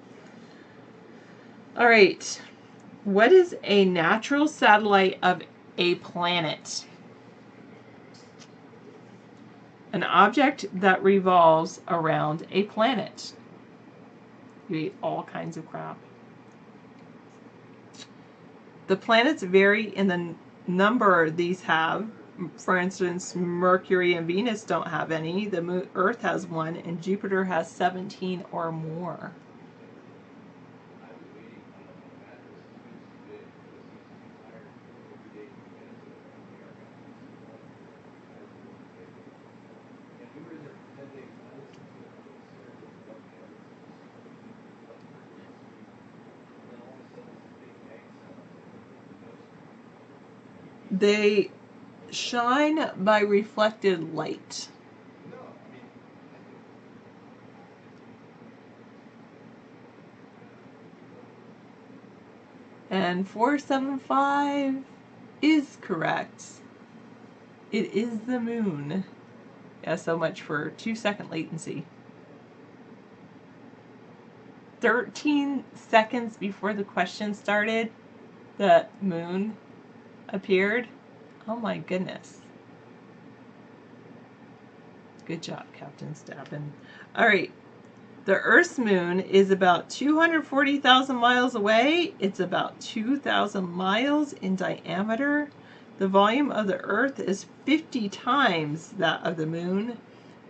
Alright. What is a natural satellite of a planet? An object that revolves around a planet. You eat all kinds of crap. The planets vary in the number these have. For instance, Mercury and Venus don't have any. The Earth has 1, and Jupiter has 17 or more. They shine by reflected light. And 475 is correct. It is the moon. Yeah, so much for 2-second latency. 13 seconds before the question started, the moon appeared. Oh my goodness. Good job, Captain Stappen. All right. The Earth's moon is about 240,000 miles away. It's about 2,000 miles in diameter. The volume of the Earth is 50 times that of the moon.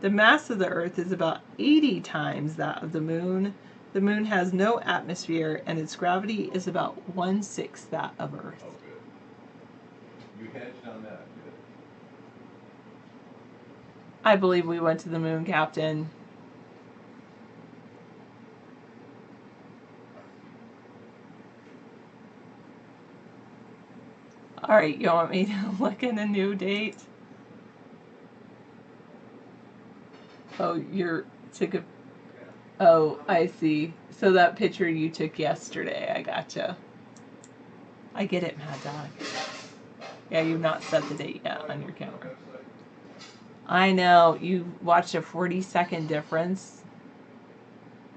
The mass of the Earth is about 80 times that of the moon. The moon has no atmosphere, and its gravity is about 1/6 that of Earth. Oh, good. You hedged on that. Good. I believe we went to the moon, Captain. All right, you want me to look at a new date? Oh, you're took a. Oh, I see. So that picture you took yesterday, I gotcha. I get it, Mad Dog. Yeah, you've not set the date yet on your camera. I know. You watched a 40-second difference.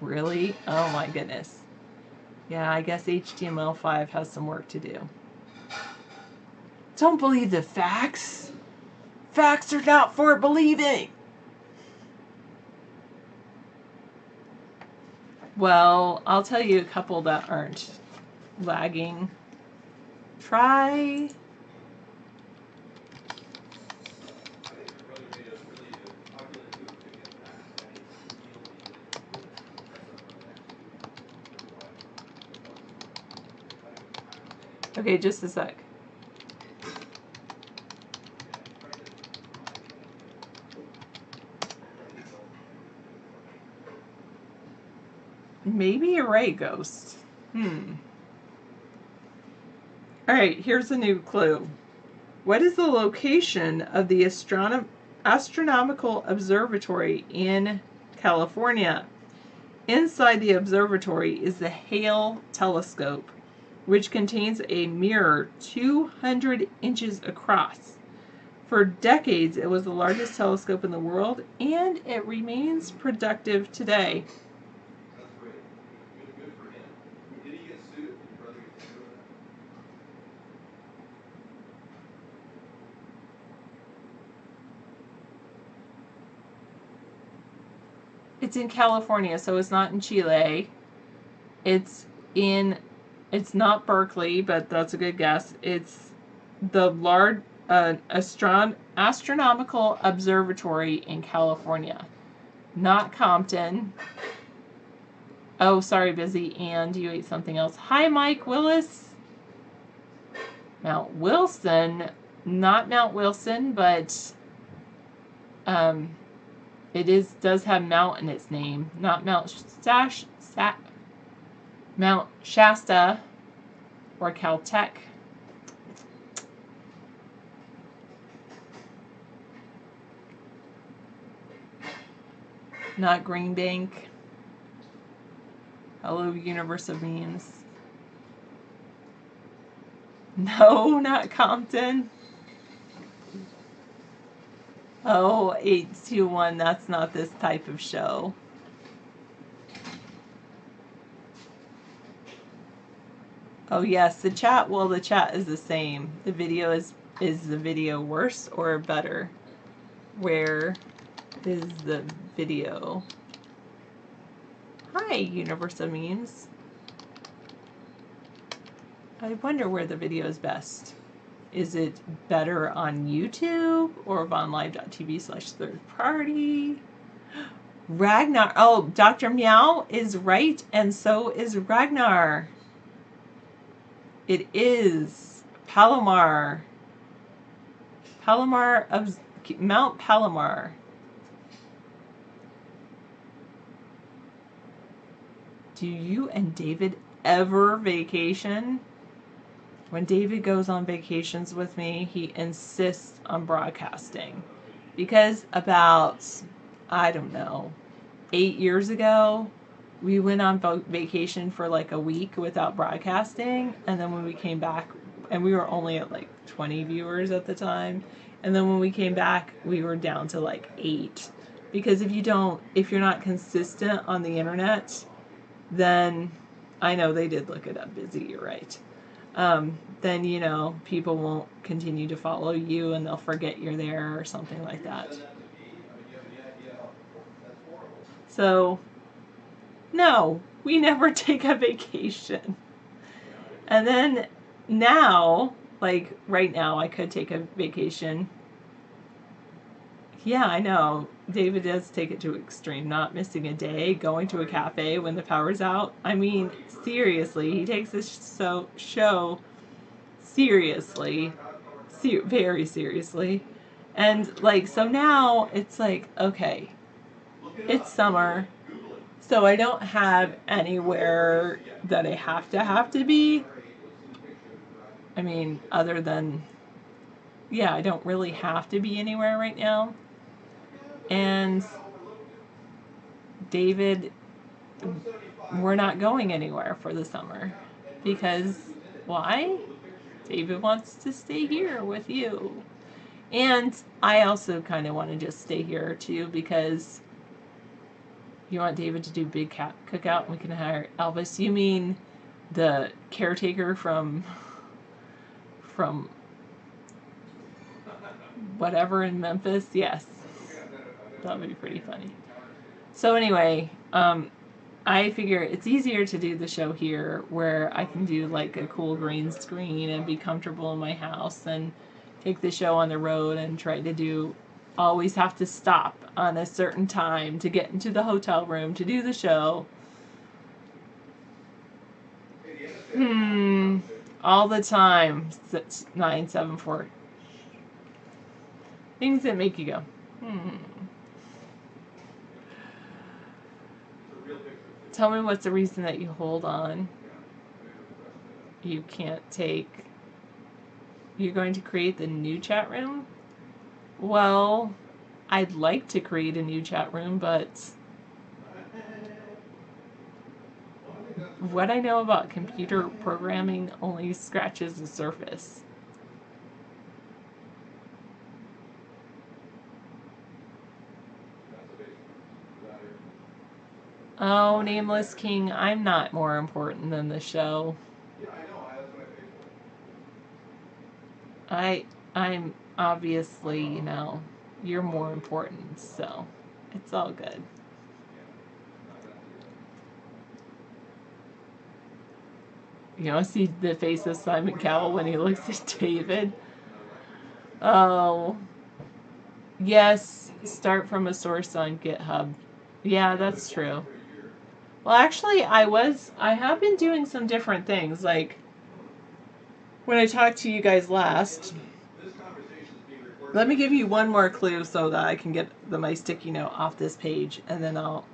Really? Oh my goodness. Yeah, I guess HTML5 has some work to do. Don't believe the facts. Facts are not for believing. Well, I'll tell you a couple that aren't lagging. Try. Okay, just a sec. Maybe you're right, Ghost. Alright, here's a new clue. What is the location of the astronomical observatory in California? Inside the observatory is the Hale telescope, which contains a mirror 200 inches across. For decades, it was the largest telescope in the world, and it remains productive today. That's great. Good for him. Did he get sued? Did your brother get sued over that? It's in California, so it's not in Chile. It's not Berkeley, but that's a good guess. It's the large astronomical observatory in California. Not Compton. Oh, sorry, busy. And you ate something else. Hi, Mike Willis. Mount Wilson. Not Mount Wilson, but it does have Mount in its name. Not Mount Mount Shasta or Caltech. Not Green Bank. Hello, Universe of Memes. No, not Compton. Oh, 821, that's not this type of show. Oh yes, the chat, well, the chat is the same. The video is the video worse or better? Where is the video? Hi, Universe of Memes. I wonder where the video is best. Is it better on YouTube or vonlive.tv/third party? Ragnar. Oh, Dr. Meow is right, and so is Ragnar. It is Palomar. Palomar of Mount Palomar. Do you and David ever vacation? When David goes on vacations with me, he insists on broadcasting. Because about, I don't know, 8 years ago, we went on vacation for like a week without broadcasting, and then when we came back, and we were only at like 20 viewers at the time, and then when we came back, we were down to like 8. Because if you're not consistent on the internet, then, I know they did look it up, Busy, you're right. Then, you know, people won't continue to follow you and they'll forget you're there or something like that. So, no, we never take a vacation. And then now, like right now, I could take a vacation. Yeah, I know. David does take it to extreme, not missing a day, going to a cafe when the power's out. I mean, seriously, he takes this show seriously, very seriously. And like, so now it's like, okay, it's summer, so I don't have anywhere that I have to be. I mean, other than, yeah, I don't really have to be anywhere right now. And David, we're not going anywhere for the summer. Because, why? David wants to stay here with you. And I also kind of want to just stay here too, because you want David to do big cat cookout and we can hire Elvis. You mean the caretaker from whatever in Memphis? Yes. That would be pretty funny. So anyway, I figure it's easier to do the show here where I can do like a cool green screen and be comfortable in my house and take the show on the road and try to do, always have to stop on a certain time to get into the hotel room to do the show. All the time. 974. Things that make you go, Tell me what's the reason that you hold on. You can't take. You're going to create the new chat room? Well, I'd like to create a new chat room, but what I know about computer programming only scratches the surface. Oh, Nameless King, I'm not more important than the show. I'm obviously, you know, you're more important, so it's all good. You want to see the face of Simon Cowell when he looks at David? Oh, yes, start from a source on GitHub. Yeah, that's true. Well, actually, I have been doing some different things. Like, when I talked to you guys last, let me give you one more clue so that I can get my sticky note off this page, and then I'll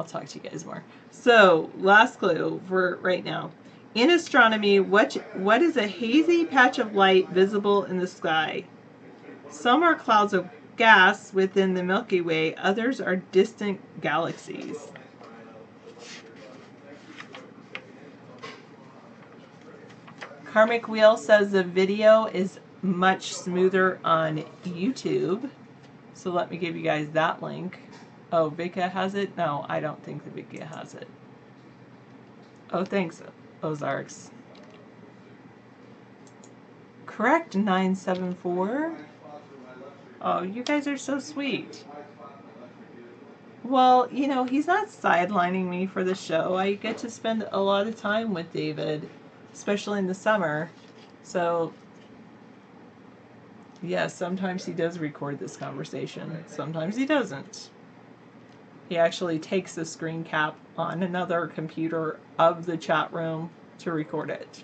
talk to you guys more. So, last clue for right now. In astronomy, what is a hazy patch of light visible in the sky? Some are clouds of gas within the Milky Way, others are distant galaxies. Karmic Wheel says the video is much smoother on YouTube. So let me give you guys that link. Oh, Vika has it? No, I don't think that Vika has it. Oh, thanks, Ozarks. Correct, 974. Oh, you guys are so sweet. Well, you know, he's not sidelining me for the show. I get to spend a lot of time with David, especially in the summer. So, yeah, sometimes he does record this conversation. Sometimes he doesn't. He actually takes a screen cap on another computer of the chat room to record it.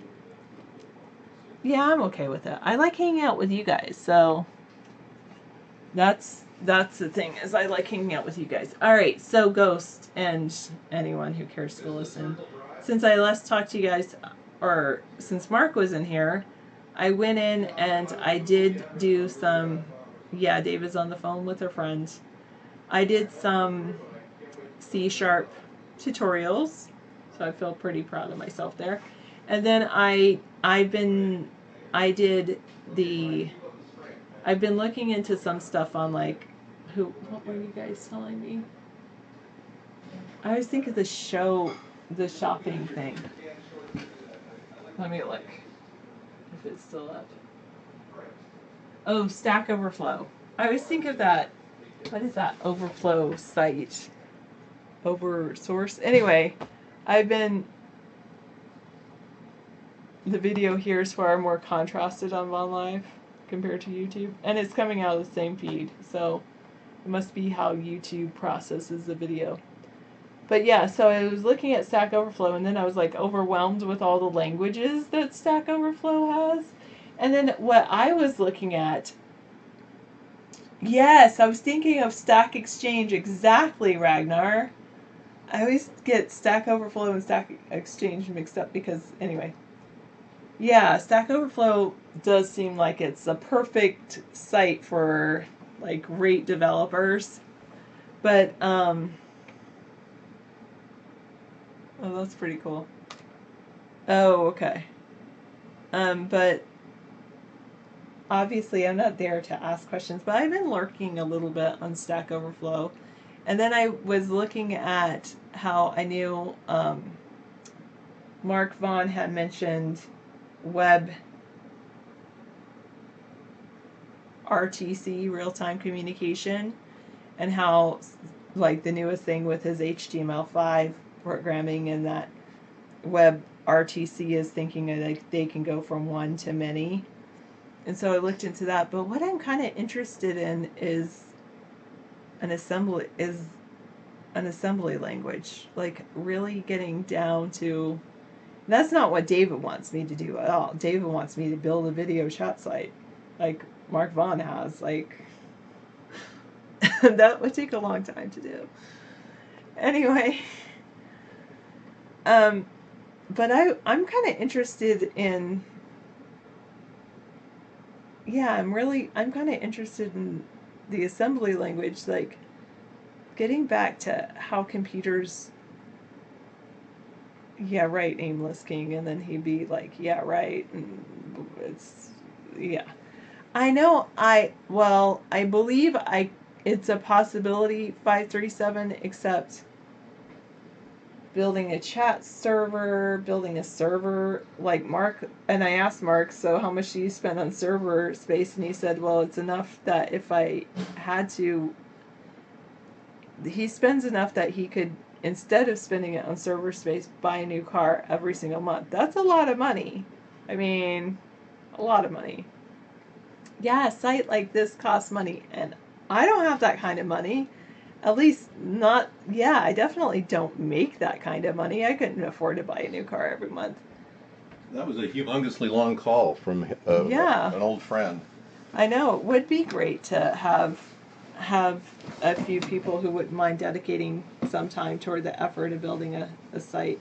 Yeah, I'm okay with it. I like hanging out with you guys, so that's the thing, is I like hanging out with you guys. Alright, so Ghost and anyone who cares to listen. Since I last talked to you guys, or since Mark was in here, I went in and I did do some, yeah, David's on the phone with her friend. I did some C# tutorials, so I feel pretty proud of myself there. And then I've been looking into some stuff on like what were you guys telling me? I always think of the shopping thing. Let me look if it's still up. Oh, Stack Overflow. I always think of that. What is that overflow site? Oversource. Anyway, the video here is far more contrasted on Vaughn Live compared to YouTube, and it's coming out of the same feed, so it must be how YouTube processes the video. But yeah, so I was looking at Stack Overflow, and then I was like overwhelmed with all the languages that Stack Overflow has. And then what I was looking at, yes, I was thinking of Stack Exchange, exactly, Ragnar. I always get Stack Overflow and Stack Exchange mixed up because, anyway. Yeah, Stack Overflow does seem like it's a perfect site for, like, great developers. But, oh, that's pretty cool. Oh, okay. But obviously I'm not there to ask questions, but I've been lurking a little bit on Stack Overflow. And then I was looking at how I knew Mark Vaughn had mentioned web RTC, real-time communication, and how like the newest thing with his HTML5 programming and that web RTC is thinking like they can go from one to many. And so I looked into that, but what I'm kind of interested in is an assembly language, like really getting down to. That's not what David wants me to do at all. David wants me to build a video chat site, like Mark Vaughn has. Like that would take a long time to do. Anyway, but I'm kind of interested in. Yeah, I'm kind of interested in the assembly language, like getting back to how computers, yeah, right, Aimless King, and then he'd be like, yeah, right, and yeah. I know, I believe it's a possibility, 537, except building a chat server, building a server, like Mark, and I asked Mark, so how much do you spend on server space? And he said, well, it's enough that if I had to, he spends enough that he could, instead of spending it on server space, buy a new car every single month. That's a lot of money. I mean, a lot of money. Yeah, a site like this costs money, and I don't have that kind of money. At least not, yeah, I definitely don't make that kind of money. I couldn't afford to buy a new car every month. That was a humongously long call from an old friend. I know. It would be great to have a few people who wouldn't mind dedicating some time toward the effort of building a site.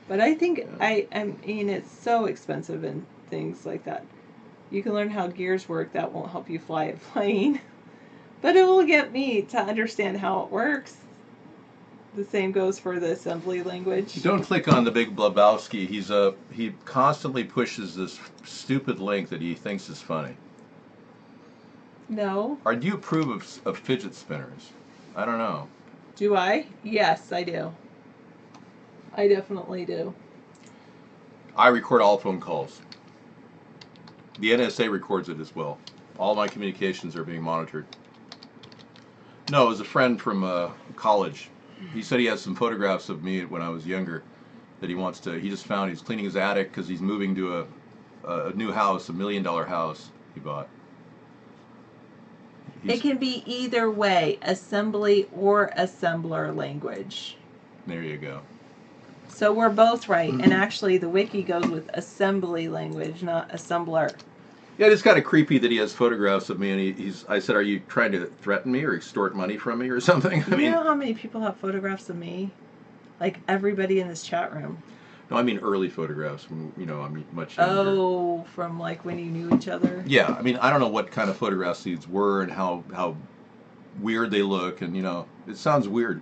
But I think, I mean, it's so expensive and things like that. You can learn how gears work. That won't help you fly a plane. But it will get me to understand how it works. The same goes for the assembly language. Don't click on the big Blabowski. He constantly pushes this stupid link that he thinks is funny. No. Or do you approve of fidget spinners? I don't know. Do I? Yes, I do. I definitely do. I record all phone calls. The NSA records it as well. All my communications are being monitored. No, it was a friend from college. He said he has some photographs of me when I was younger that he wants to. He just found he's cleaning his attic because he's moving to a new house, $1 million house he bought. It can be either way, assembly or assembler language. There you go. So we're both right, and actually the wiki goes with assembly language, not assembler. Yeah, it's kind of creepy that he has photographs of me, and I said, are you trying to threaten me or extort money from me or something? I mean, you know how many people have photographs of me? Like everybody in this chat room. No, I mean early photographs from, I'm much younger. Oh, from like when you knew each other? Yeah, I mean, I don't know what kind of photographs these were and how weird they look, and, it sounds weird.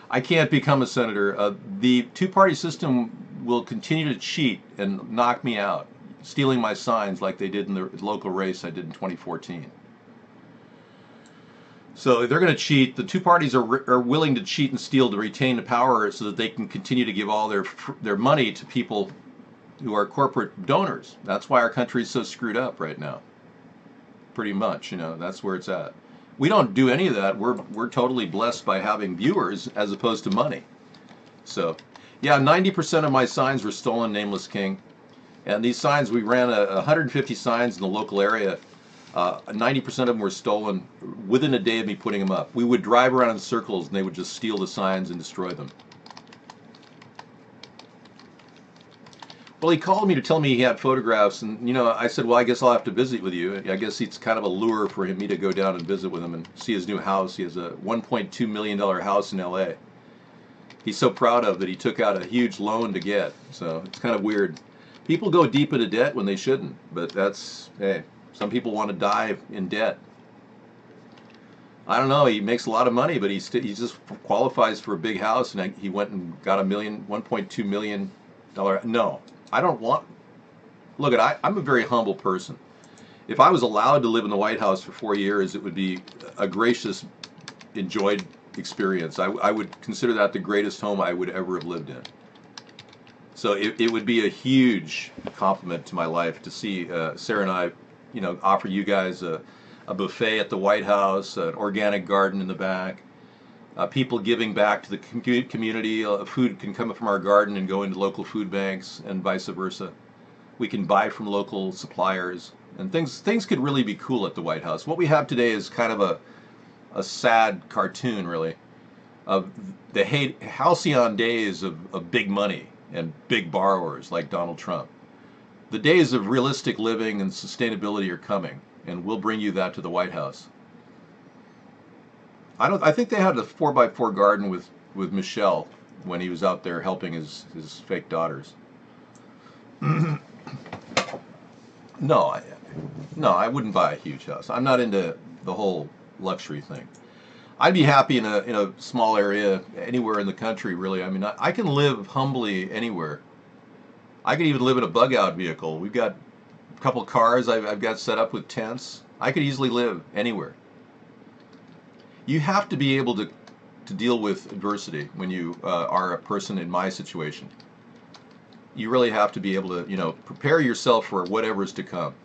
I can't become a senator. The two-party system will continue to cheat and knock me out, stealing my signs like they did in the local race I did in 2014. So they're going to cheat. The two parties are willing to cheat and steal to retain the power so that they can continue to give all their money to people who are corporate donors. That's why our country is so screwed up right now. Pretty much, that's where it's at. We don't do any of that. We're totally blessed by having viewers as opposed to money. So, yeah, 90% of my signs were stolen, Nameless King. And these signs, we ran 150 signs in the local area. 90% of them were stolen within a day of me putting them up. We would drive around in circles and they would just steal the signs and destroy them. Well, he called me to tell me he had photographs, and I said, well, I guess I'll have to visit with you. I guess it's kind of a lure for me to go down and visit with him and see his new house. He has a $1.2 million house in LA. He's so proud of that he took out a huge loan to get. So it's kind of weird. People go deep into debt when they shouldn't, but hey, some people want to die in debt. I don't know. He makes a lot of money, but he just qualifies for a big house, and he went and got $1.2 million. No, I don't want. Look, I'm a very humble person. If I was allowed to live in the White House for 4 years, it would be a gracious, enjoyed experience. I would consider that the greatest home I would ever have lived in. So it would be a huge compliment to my life to see Sarah and I, offer you guys a buffet at the White House, an organic garden in the back, people giving back to the community. Food can come from our garden and go into local food banks and vice versa. We can buy from local suppliers, and things could really be cool at the White House. What we have today is kind of a sad cartoon, really, of the halcyon days of big money and big borrowers like Donald Trump. The days of realistic living and sustainability are coming, and we'll bring you that to the White House. I think they had a 4x4 garden with Michelle when he was out there helping his fake daughters. No, I wouldn't buy a huge house. I'm not into the whole luxury thing. I'd be happy in a small area anywhere in the country, really. I mean, I can live humbly anywhere. I could even live in a bug-out vehicle. We've got a couple cars I've got set up with tents. I could easily live anywhere. You have to be able to deal with adversity when you are a person in my situation. You really have to be able to, prepare yourself for whatever's to come.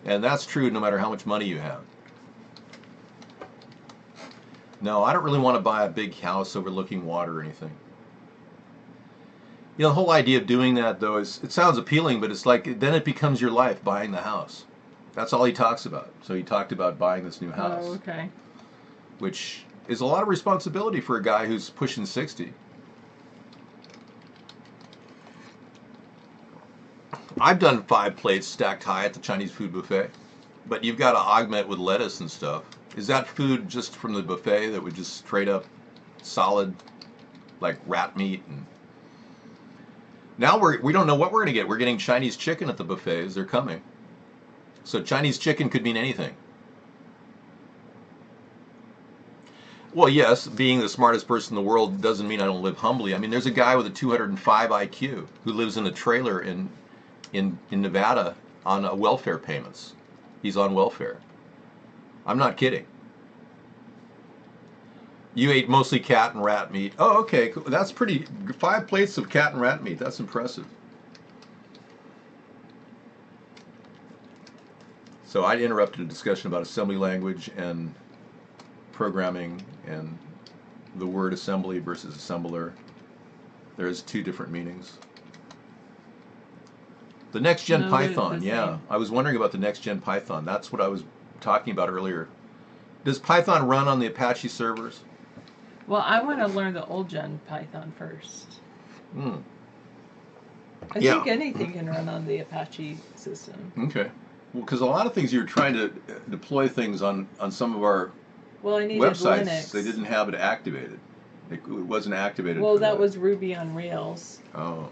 And that's true no matter how much money you have. No, I don't really want to buy a big house overlooking water or anything. The whole idea of doing that, though, it sounds appealing, but it's like then it becomes your life, buying the house. That's all he talks about. So he talked about buying this new house. Oh, okay. Which is a lot of responsibility for a guy who's pushing 60. I've done 5 plates stacked high at the Chinese food buffet, but you've got to augment with lettuce and stuff. Is that food just from the buffet that would just straight up solid, like rat meat? And now we don't know what we're going to get. We're getting Chinese chicken at the buffets. They're coming. So Chinese chicken could mean anything. Well, yes, being the smartest person in the world doesn't mean I don't live humbly. I mean, there's a guy with a 205 IQ who lives in a trailer in Nevada on welfare payments. He's on welfare. I'm not kidding. You ate mostly cat and rat meat. Oh, okay. Cool. That's pretty. 5 plates of cat and rat meat. That's impressive. So I interrupted a discussion about assembly language and programming and the word assembly versus assembler. There's 2 different meanings. The next gen No, Python, the yeah. same. I was wondering about the next gen Python. That's what I was talking about earlier. Does Python run on the Apache servers? Well, I want to learn the old gen Python first. I Yeah. think anything can run on the Apache system. Okay. Well, because a lot of things you were trying to deploy things on some of our Well, I needed websites, Linux. they didn't have it activated. It wasn't activated. Well, for that was Ruby on Rails. Oh.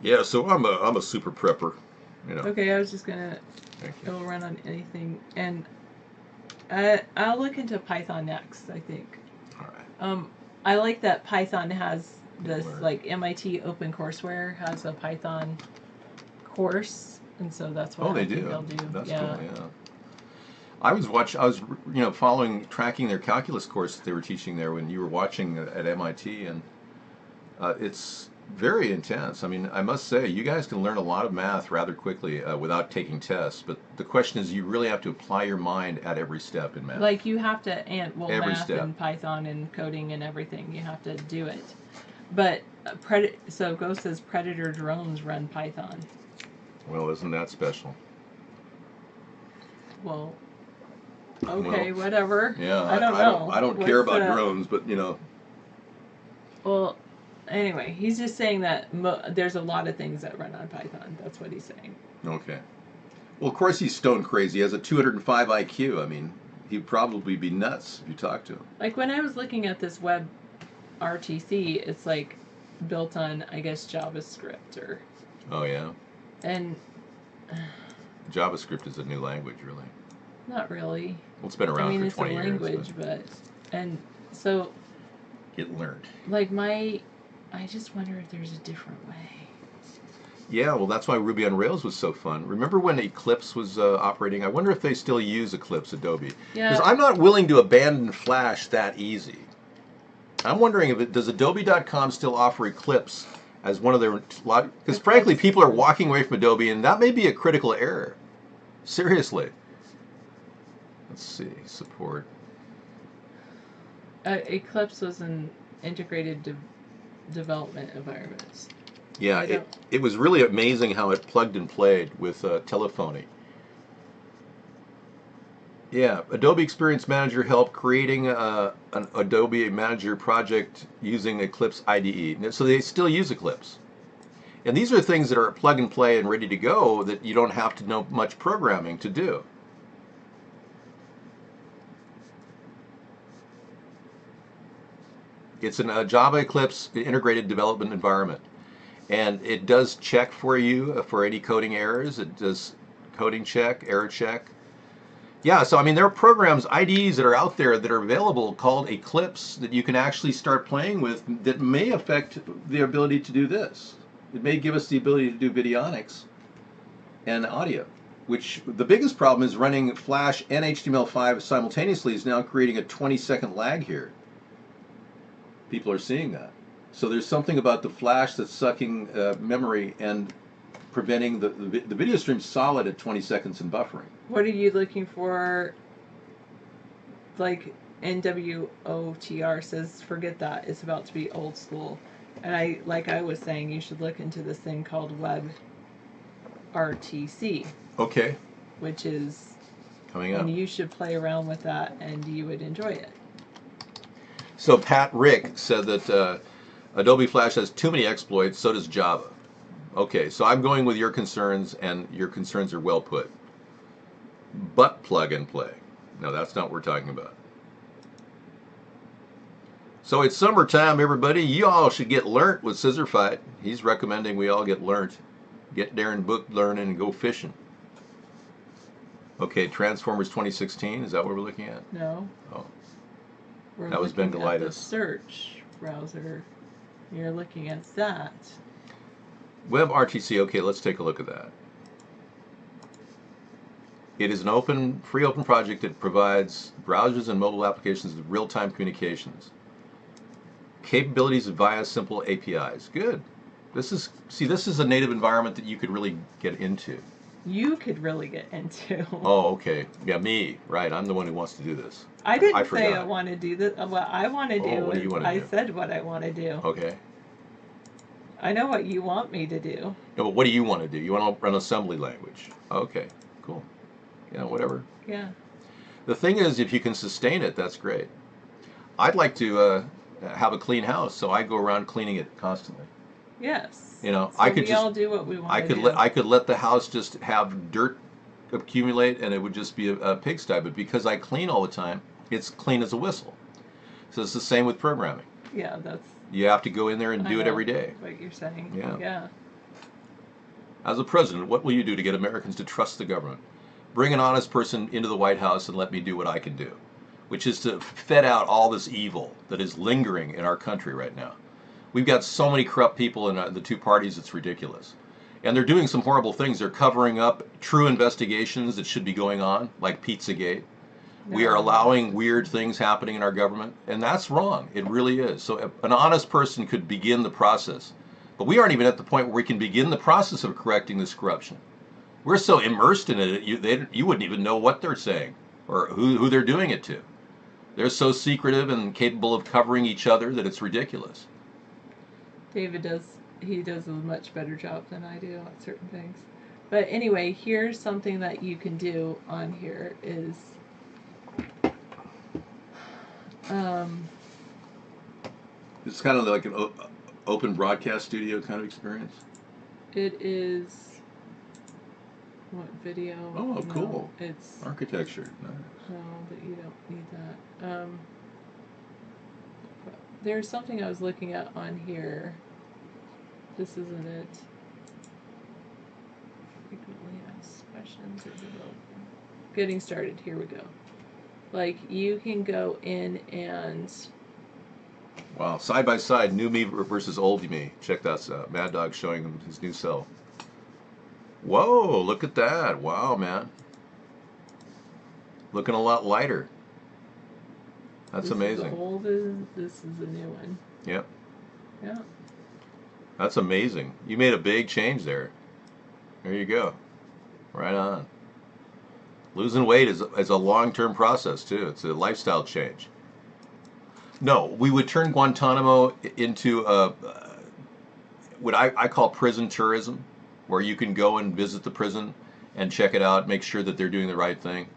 Yeah, so I'm a super prepper, Okay, I was just gonna. It'll run on anything, and I'll look into Python next. I think. I like that Python has this, like MIT OpenCourseWare has a Python course, and so that's what they I think do. they'll do. That's yeah. cool. Yeah. I was tracking their calculus course that they were teaching there when you were watching at MIT, and it's very intense. I mean, I must say, you guys can learn a lot of math rather quickly without taking tests. But the question is, you really have to apply your mind at every step in math. Like you have to, Every math step. and Python and coding and everything, you have to do it. But so Ghost says Predator drones run Python. Well, isn't that special? Well, okay, whatever. Yeah, I don't know. I don't care about drones, but Well, anyway, he's just saying that there's a lot of things that run on Python. That's what he's saying. Okay. Well, of course he's stone crazy. He has a 205 IQ. I mean, he'd probably be nuts if you talk to him. Like when I was looking at this web RTC, it's like built on, I guess, JavaScript or. Oh yeah. And. JavaScript is a new language, really. Not really. Well, it's been around for 20 years. I mean, it's a language, but and so. Get learned. Like I just wonder if there's a different way. Yeah, well, that's why Ruby on Rails was so fun. Remember when Eclipse was operating? I wonder if they still use Eclipse, Adobe. Yeah. Because I'm not willing to abandon Flash that easy. I'm wondering does Adobe.com still offer Eclipse as one of their... Because frankly, people are walking away from Adobe, and that may be a critical error. Seriously. Let's see, support. Eclipse was an integrated development environment. Yeah, it was really amazing how it plugged and played with telephony. Yeah, Adobe Experience Manager helped creating an Adobe Manager project using Eclipse IDE. So they still use Eclipse. And these are things that are plug and play and ready to go that you don't have to know much programming to do. It's a Java Eclipse integrated development environment. And it does check for you for any coding errors. It does coding check, error check. Yeah, so I mean, there are programs, IDEs that are out there that are available called Eclipse that you can actually start playing with that may affect the ability to do this. It may give us the ability to do videonics and audio, which the biggest problem is running Flash and HTML5 simultaneously is now creating a 20-second lag here. People are seeing that. So there's something about the Flash that's sucking memory and preventing the video stream solid at 20 seconds in buffering. What are you looking for? Like NWOTR says, forget that. It's about to be old school. And I was saying, you should look into this thing called WebRTC. Okay. Which is coming up. And you should play around with that, and you would enjoy it. So Pat Rick said that Adobe Flash has too many exploits. So does Java. Okay, so I'm going with your concerns, and your concerns are well put. But plug and play. No, that's not what we're talking about. So it's summertime, everybody. You all should get learnt with Scissor Fight. He's recommending we all get learnt. Get there and book learning and go fishing. Okay, Transformers 2016. Is that what we're looking at? No. Oh. That was Bengalitis. The search browser. You're looking at that. WebRTC. Okay, let's take a look at that. It is an free open project that provides browsers and mobile applications with real-time communications. Capabilities via simple APIs. Good. This is a native environment that you could really get into. You could really get into. Oh, okay. Yeah, me. Right. I'm the one who wants to do this. I didn't say I want to do this. What I want to do. What do you want to do? I said what I want to do. Okay. I know what you want me to do. No, but what do you want to do? You want to run assembly language. Okay. Cool. Yeah, whatever. Yeah. The thing is, if you can sustain it, that's great. I'd like to have a clean house, so I go around cleaning it constantly. Yes. You know, so we all do what we want to do. I could let the house just have dirt accumulate, and it would just be a pigsty. But because I clean all the time, it's clean as a whistle. So it's the same with programming. Yeah, that's. You have to go in there and do it every day. What you're saying. Yeah. Yeah. As a president, what will you do to get Americans to trust the government? Bring an honest person into the White House and let me do what I can do. which is to fed out all this evil that is lingering in our country right now. We've got so many corrupt people in the two parties, it's ridiculous. And they're doing some horrible things. They're covering up true investigations that should be going on, like Pizzagate. We are allowing weird things happening in our government, and that's wrong. It really is. So an honest person could begin the process. But we aren't even at the point where we can begin the process of correcting this corruption. We're so immersed in it, you wouldn't even know what they're saying or who they're doing it to. They're so secretive and capable of covering each other that it's ridiculous. David does a much better job than I do on certain things. But anyway, here's something that you can do on here is it's kind of like an open broadcast studio kind of experience. It is what video? Oh, no, cool. It's architecture. Nice. No, but you don't need that. There's something I was looking at on here. This isn't it. Frequently asked questions or getting started. Here we go. Like you can go in and. Wow, side by side, new me versus old me. Check that out. Mad Dog showing him his new self. Whoa, look at that. Wow, man. Looking a lot lighter. That's amazing. This is old, this is a new one. Yep. Yeah. That's amazing. You made a big change there. There you go. Right on. Losing weight is a long-term process, too. It's a lifestyle change. No, we would turn Guantanamo into what I call prison tourism, where you can go and visit the prison and check it out, make sure that they're doing the right thing.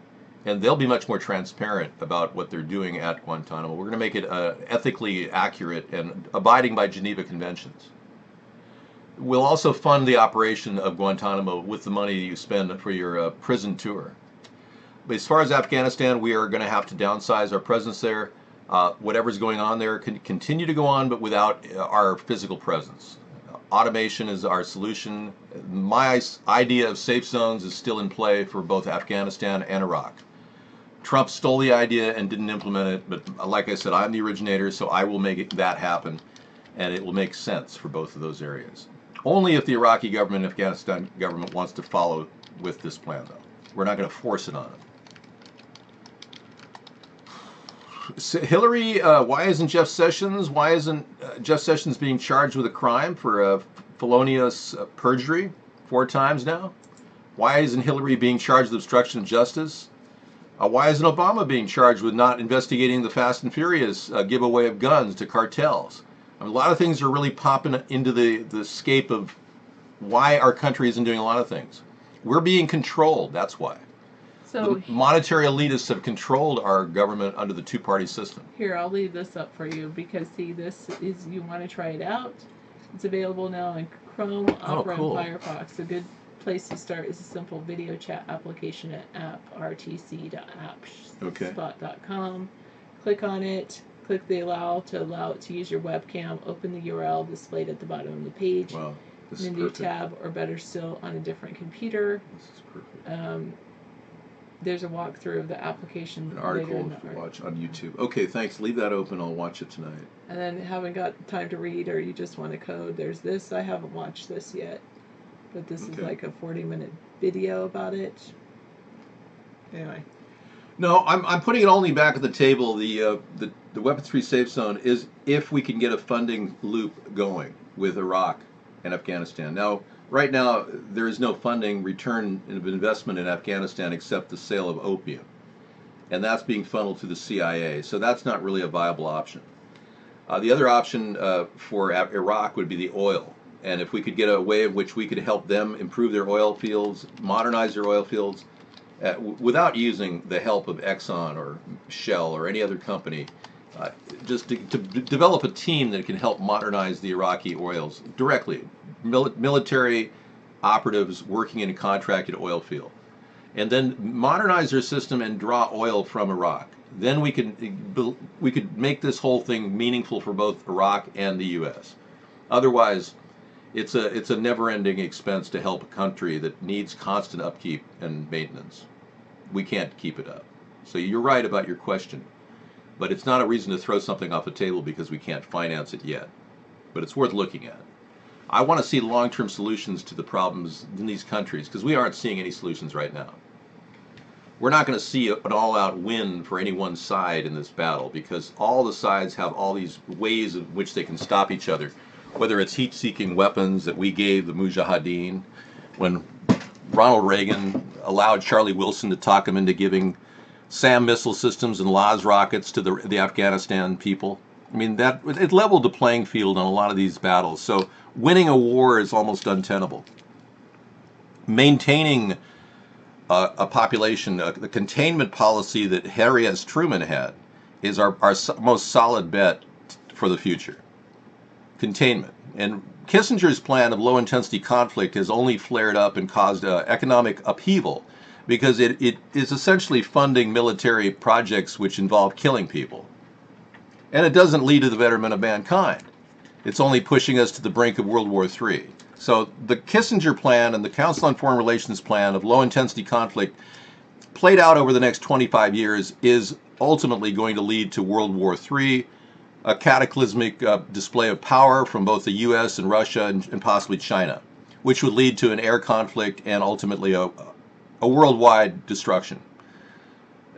And they'll be much more transparent about what they're doing at Guantanamo. We're going to make it ethically accurate and abiding by Geneva Conventions. We'll also fund the operation of Guantanamo with the money you spend for your prison tour. But as far as Afghanistan, we are going to have to downsize our presence there. Whatever's going on there can continue to go on, but without our physical presence. Automation is our solution. My idea of safe zones is still in play for both Afghanistan and Iraq. Trump stole the idea and didn't implement it, but like I said, I'm the originator, so I will make that happen, and it will make sense for both of those areas. Only if the Iraqi government and Afghanistan government wants to follow with this plan, though. We're not going to force it on them. Hillary, why isn't Jeff Sessions being charged with a crime for felonious perjury 4 times now? Why isn't Hillary being charged with obstruction of justice? Why isn't Obama being charged with not investigating the Fast and Furious giveaway of guns to cartels? I mean, a lot of things are really popping into the scape of why our country isn't doing a lot of things. We're being controlled, that's why. So the monetary elitists have controlled our government under the two-party system. Here, I'll leave this up for you because, see, this is, you want to try it out. It's available now in Chrome, Opera, cool. and Firefox. A good place to start is a simple video chat application at apprtc.appspot.com. Click on it. Click the allow it to use your webcam. Open the URL displayed at the bottom of the page. Wow, this is in a new perfect. tab, or better still, on a different computer. This is perfect. There's a walkthrough of the application. An article if you watch on YouTube. Okay, thanks. Leave that open. I'll watch it tonight. And then haven't got time to read, or you just want to code, there's this. I haven't watched this yet, but this is like a 40-minute video about it. Anyway. No, I'm putting it only back at the table. The weapons-free safe zone is if we can get a funding loop going with Iraq and Afghanistan. Now, right now, there is no funding return of investment in Afghanistan except the sale of opium. And that's being funneled to the CIA. So that's not really a viable option. The other option for Iraq would be the oil. And if we could get a way in which we could help them improve their oil fields, modernize their oil fields, without using the help of Exxon or Shell or any other company, just to develop a team that can help modernize the Iraqi oils directly. Military operatives working in a contracted oil field, and then modernize their system and draw oil from Iraq. Then we could make this whole thing meaningful for both Iraq and the U.S. Otherwise, it's a never-ending expense to help a country that needs constant upkeep and maintenance. We can't keep it up. So you're right about your question. But it's not a reason to throw something off the table because we can't finance it yet. But it's worth looking at. I want to see long-term solutions to the problems in these countries because we aren't seeing any solutions right now. We're not going to see an all-out win for any one side in this battle because all the sides have all these ways in which they can stop each other, whether it's heat-seeking weapons that we gave the Mujahideen when Ronald Reagan allowed Charlie Wilson to talk him into giving SAM missile systems and Laz rockets to the Afghanistan people. I mean, that it leveled the playing field on a lot of these battles. So winning a war is almost untenable. Maintaining a population, the containment policy that Harry S. Truman had, is our most solid bet for the future. Containment. And Kissinger's plan of low-intensity conflict has only flared up and caused economic upheaval because it is essentially funding military projects which involve killing people. And it doesn't lead to the betterment of mankind. It's only pushing us to the brink of World War III. So the Kissinger plan and the Council on Foreign Relations plan of low-intensity conflict played out over the next 25 years is ultimately going to lead to World War III, a cataclysmic display of power from both the U.S. and Russia and possibly China, which would lead to an air conflict and ultimately a worldwide destruction.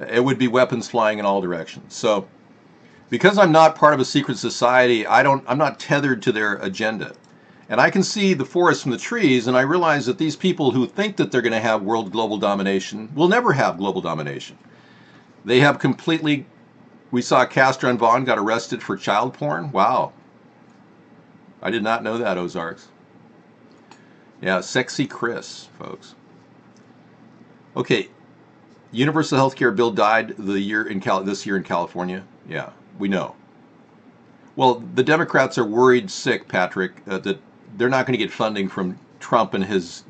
It would be weapons flying in all directions. So because I'm not part of a secret society, I'm not tethered to their agenda. And I can see the forest from the trees, and I realize that these people who think that they're going to have world global domination will never have global domination. They have completely... We saw Castro and Vaughn got arrested for child porn. Wow. I did not know that, Ozarks. Yeah, sexy Chris, folks. Okay, universal health care bill died this year in California. Yeah, we know. Well, the Democrats are worried sick, Patrick, that they're not going to get funding from Trump and his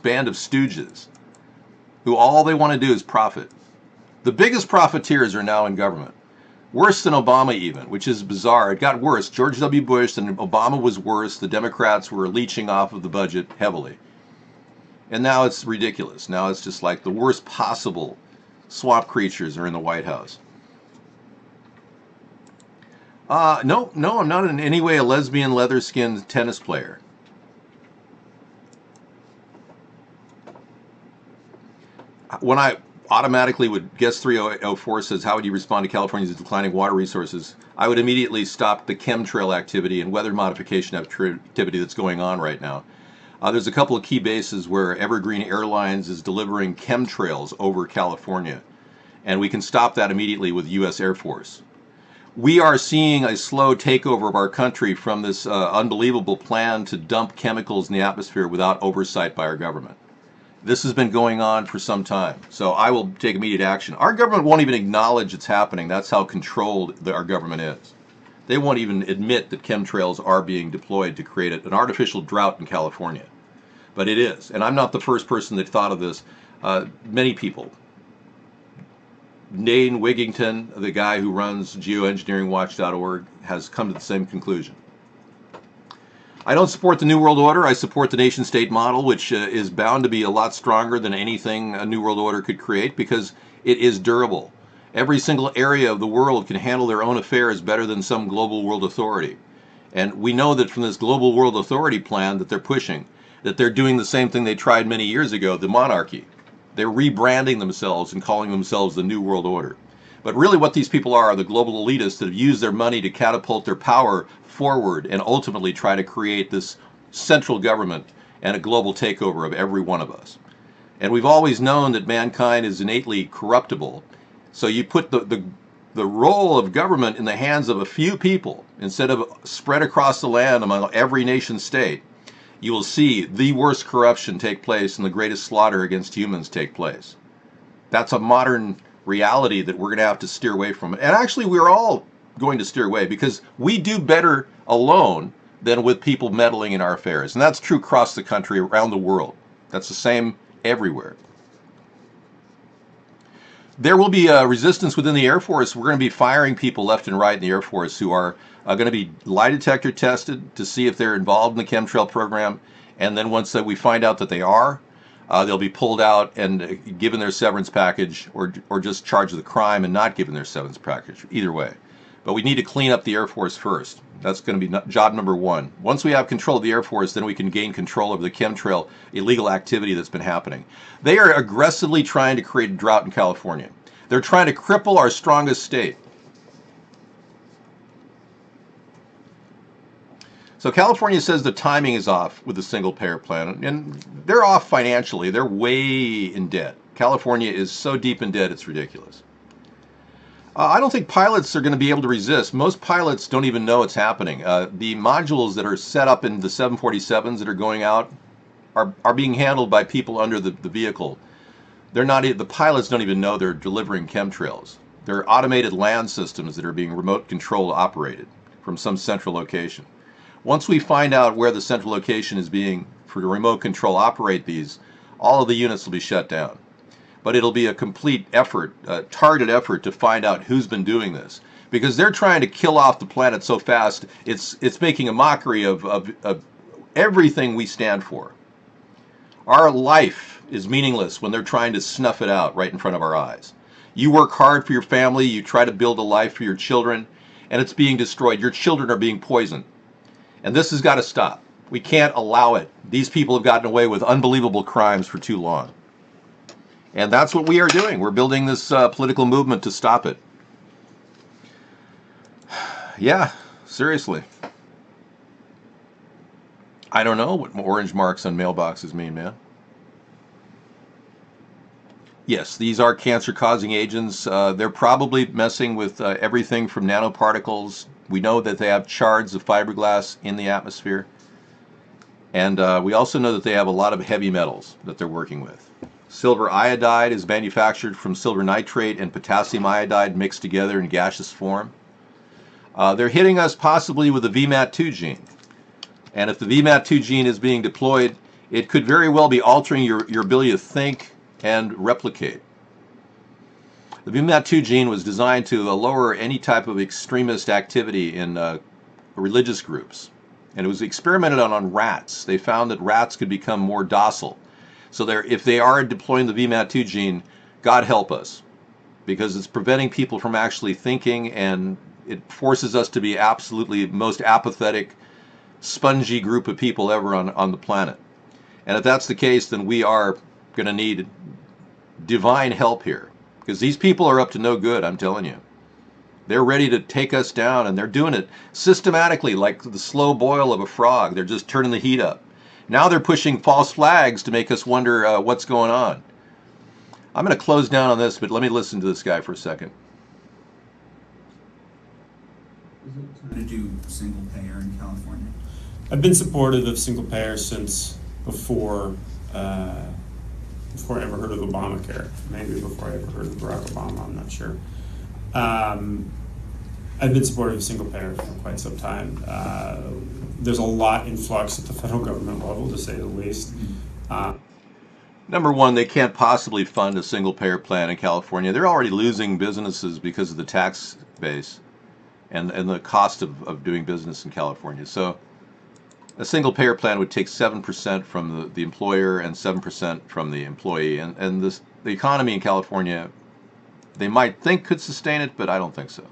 band of stooges, who all they want to do is profit. The biggest profiteers are now in government. Worse than Obama even, which is bizarre. It got worse. George W. Bush and Obama was worse. The Democrats were leeching off of the budget heavily. And now it's ridiculous. Now it's just like the worst possible swamp creatures are in the White House. No, I'm not in any way a lesbian leather-skinned tennis player. When I automatically would guess 3004 says, how would you respond to California's declining water resources? I would immediately stop the chemtrail activity and weather modification activity that's going on right now. There's a couple of key bases where Evergreen Airlines is delivering chemtrails over California, and we can stop that immediately with the U.S. Air Force. We are seeing a slow takeover of our country from this unbelievable plan to dump chemicals in the atmosphere without oversight by our government. This has been going on for some time, so I will take immediate action. Our government won't even acknowledge it's happening. That's how controlled our government is. They won't even admit that chemtrails are being deployed to create an artificial drought in California. But it is, and I'm not the first person that thought of this. Many people. Dane Wigington, the guy who runs geoengineeringwatch.org, has come to the same conclusion. I don't support the New World Order. I support the nation-state model, which is bound to be a lot stronger than anything a New World Order could create because it is durable. Every single area of the world can handle their own affairs better than some global world authority. And we know that from this global world authority plan that they're pushing, that they're doing the same thing they tried many years ago, the monarchy. They're rebranding themselves and calling themselves the New World Order. But really what these people are the global elitists that have used their money to catapult their power forward and ultimately try to create this central government and a global takeover of every one of us. And we've always known that mankind is innately corruptible. So you put the role of government in the hands of a few people instead of spread across the land among every nation state, you will see the worst corruption take place and the greatest slaughter against humans take place. That's a modern reality that we're going to have to steer away from. And actually, we're all going to steer away because we do better alone than with people meddling in our affairs. And that's true across the country, around the world. That's the same everywhere. There will be resistance within the Air Force. We're going to be firing people left and right in the Air Force who are going to be lie detector tested to see if they're involved in the chemtrail program. And then once we find out that they are, they'll be pulled out and given their severance package, or just charged with the crime and not given their severance package. Either way. But we need to clean up the Air Force first. That's going to be job number one. Once we have control of the Air Force, then we can gain control of the chemtrail illegal activity that's been happening. They are aggressively trying to create a drought in California. They're trying to cripple our strongest state. So California says the timing is off with the single-payer plan, and they're off financially. They're way in debt. California is so deep in debt, it's ridiculous. I don't think pilots are going to be able to resist. Most pilots don't even know it's happening. The modules that are set up in the 747s that are going out are being handled by people under the vehicle. They're not. The pilots don't even know they're delivering chemtrails. They're automated land systems that are being remote control operated from some central location. Once we find out where the central location is being for the remote control operate these, all of the units will be shut down. But it'll be a complete effort, a targeted effort to find out who's been doing this. Because they're trying to kill off the planet so fast, it's making a mockery of everything we stand for. Our life is meaningless when they're trying to snuff it out right in front of our eyes. You work hard for your family, you try to build a life for your children, and it's being destroyed. Your children are being poisoned. And this has got to stop. We can't allow it. These people have gotten away with unbelievable crimes for too long. And that's what we are doing. We're building this political movement to stop it. Yeah, seriously. I don't know what orange marks on mailboxes mean, man. Yes, these are cancer-causing agents. They're probably messing with everything from nanoparticles. We know that they have shards of fiberglass in the atmosphere. And we also know that they have a lot of heavy metals that they're working with. Silver iodide is manufactured from silver nitrate and potassium iodide mixed together in gaseous form. They're hitting us possibly with the VMAT2 gene. And if the VMAT2 gene is being deployed, it could very well be altering your ability to think and replicate. The VMAT2 gene was designed to lower any type of extremist activity in religious groups. And it was experimented on rats. They found that rats could become more docile. So if they are deploying the VMAT2 gene, God help us. Because it's preventing people from actually thinking, and it forces us to be absolutely most apathetic, spongy group of people ever on the planet. And if that's the case, then we are going to need divine help here. Because these people are up to no good, I'm telling you. They're ready to take us down, and they're doing it systematically, like the slow boil of a frog. They're just turning the heat up. Now they're pushing false flags to make us wonder what's going on. I'm going to close down on this, but let me listen to this guy for a second. To do single payer in California? I've been supportive of single payer since before I ever heard of Obamacare. Maybe before I ever heard of Barack Obama, I'm not sure. I've been supportive of single payer for quite some time. There's a lot in flux at the federal government level, to say the least. Number one, they can't possibly fund a single-payer plan in California. They're already losing businesses because of the tax base and the cost of doing business in California. So a single-payer plan would take 7% from the employer and 7% from the employee. And the economy in California, they might think could sustain it, but I don't think so.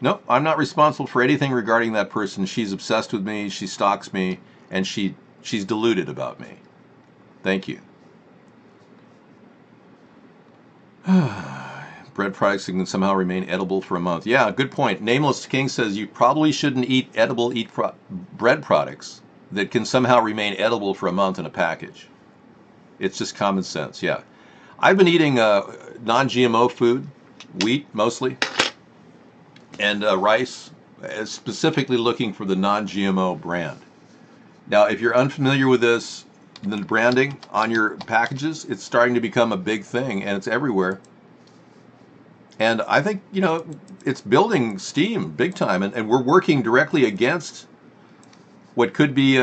Nope, I'm not responsible for anything regarding that person. She's obsessed with me, she stalks me, and she's deluded about me. Thank you. Bread products that can somehow remain edible for a month. Yeah, good point. Nameless King says you probably shouldn't eat bread products that can somehow remain edible for a month in a package. It's just common sense, yeah. I've been eating non-GMO food, wheat mostly, and rice, specifically looking for the non-GMO brand. Now, if you're unfamiliar with this, the branding on your packages, it's starting to become a big thing, and it's everywhere. And I think, you know, it's building steam big time, and we're working directly against what could be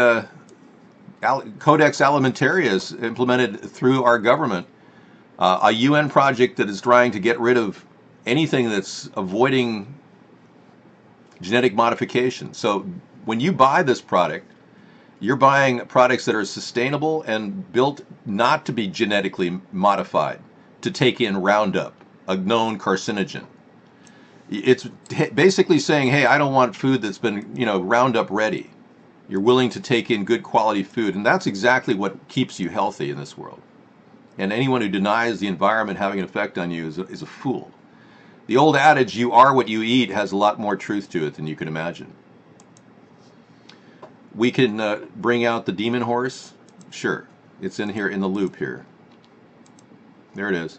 Codex Alimentarius implemented through our government, a UN project that is trying to get rid of anything that's avoiding genetic modification. So when you buy this product, You're buying products that are sustainable and built not to be genetically modified to take in Roundup, a known carcinogen. It's basically saying, hey, I don't want food that's been, Roundup ready. You're willing to take in good quality food, and that's exactly what keeps you healthy in this world. And anyone who denies the environment having an effect on you is a fool. The old adage, you are what you eat, has a lot more truth to it than you can imagine. We can bring out the demon horse. Sure. It's in here in the loop here. There it is.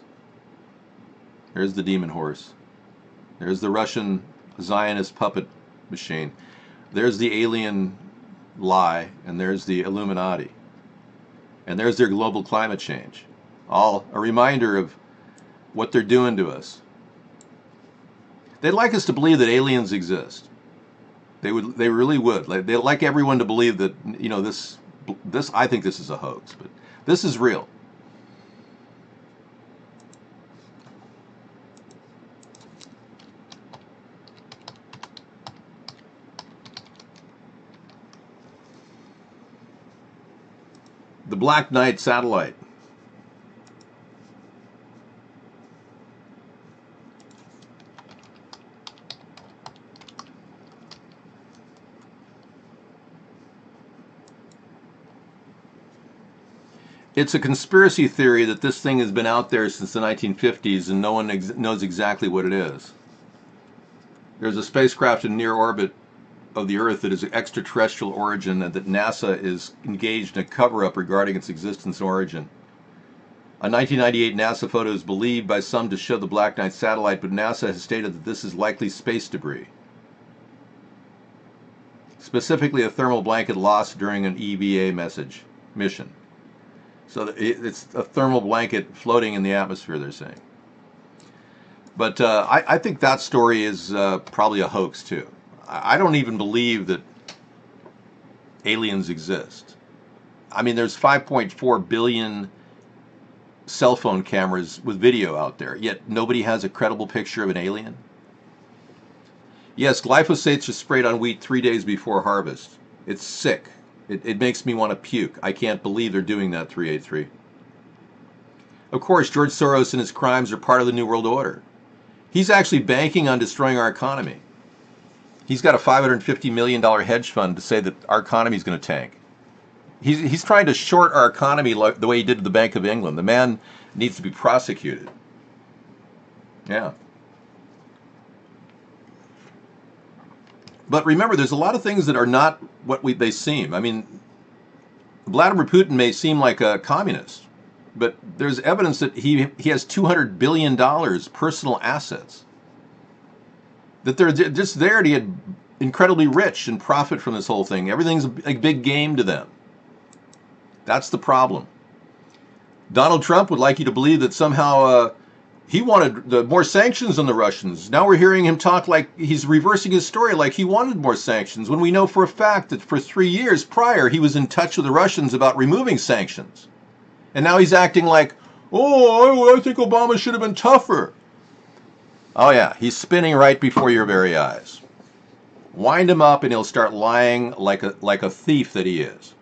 There's the demon horse. There's the Russian Zionist puppet machine. There's the alien lie, and there's the Illuminati. And there's their global climate change. All a reminder of what they're doing to us. They'd like us to believe that aliens exist. They really would. They'd like everyone to believe that, this, I think this is a hoax, but this is real. The Black Knight satellite. It's a conspiracy theory that this thing has been out there since the 1950s and no one knows exactly what it is. There's a spacecraft in near orbit of the Earth that is extraterrestrial origin and that NASA is engaged in a cover-up regarding its existence and origin. A 1998 NASA photo is believed by some to show the Black Knight satellite, but NASA has stated that this is likely space debris. Specifically a thermal blanket lost during an EVA mission. So it's a thermal blanket floating in the atmosphere, they're saying. But I think that story is probably a hoax, too. I don't even believe that aliens exist. I mean, there's 5.4 billion cell phone cameras with video out there, yet nobody has a credible picture of an alien. Yes, glyphosates are sprayed on wheat 3 days before harvest. It's sick. It makes me want to puke. I can't believe they're doing that, 383. Of course, George Soros and his crimes are part of the New World Order. He's actually banking on destroying our economy. He's got a $550 million hedge fund to say that our economy is going to tank. He's trying to short our economy like the way he did to the Bank of England. The man needs to be prosecuted. Yeah. But remember, there's a lot of things that are not what they seem. I mean, Vladimir Putin may seem like a communist, but there's evidence that he has $200 billion personal assets. That they're just there to get incredibly rich and profit from this whole thing. Everything's a big game to them. That's the problem. Donald Trump would like you to believe that somehow he wanted more sanctions on the Russians. Now we're hearing him talk like he's reversing his story, like he wanted more sanctions, when we know for a fact that for 3 years prior he was in touch with the Russians about removing sanctions. And now he's acting like, oh, I think Obama should have been tougher. Oh yeah, he's spinning right before your very eyes. Wind him up and he'll start lying like a thief that he is.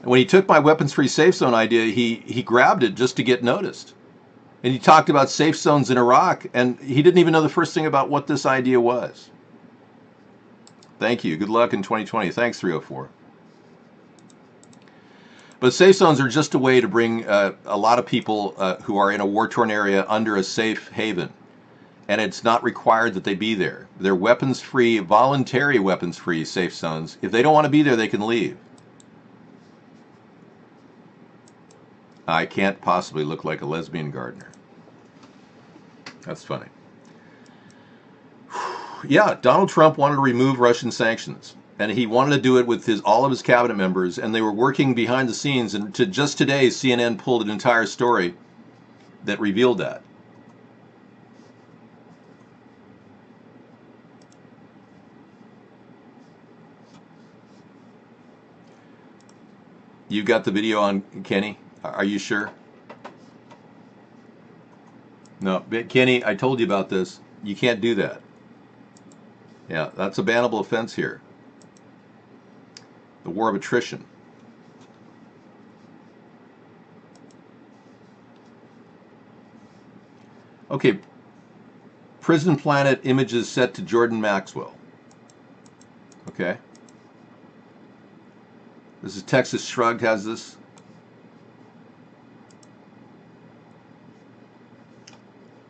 And when he took my weapons-free safe zone idea, he grabbed it just to get noticed. And he talked about safe zones in Iraq, and he didn't even know the first thing about what this idea was. Thank you. Good luck in 2020. Thanks, 304. But safe zones are just a way to bring a lot of people who are in a war-torn area under a safe haven. And it's not required that they be there. They're weapons-free, voluntary weapons-free safe zones. If they don't want to be there, they can leave. I can't possibly look like a lesbian gardener. That's funny. Yeah, Donald Trump wanted to remove Russian sanctions. And he wanted to do it with all of his cabinet members. And they were working behind the scenes. And just today, CNN pulled an entire story that revealed that. You got the video on, Kenny? Are you sure? No, Kenny, I told you about this. You can't do that. Yeah, that's a bannable offense here. The war of attrition. Okay, Prison Planet images set to Jordan Maxwell. Okay. This is Texas Shrugged has this.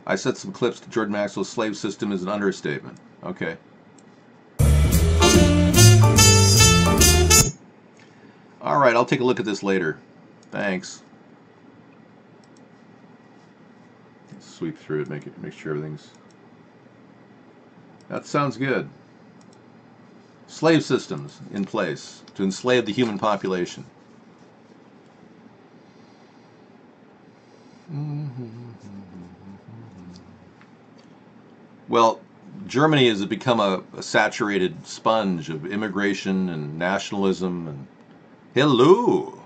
I set some clips to Jordan Maxwell's slave system as an understatement. Okay. All right, I'll take a look at this later. Thanks. Let's sweep through it, make sure everything's... That sounds good. Slave systems in place to enslave the human population. Well, Germany has become a saturated sponge of immigration and nationalism and hello.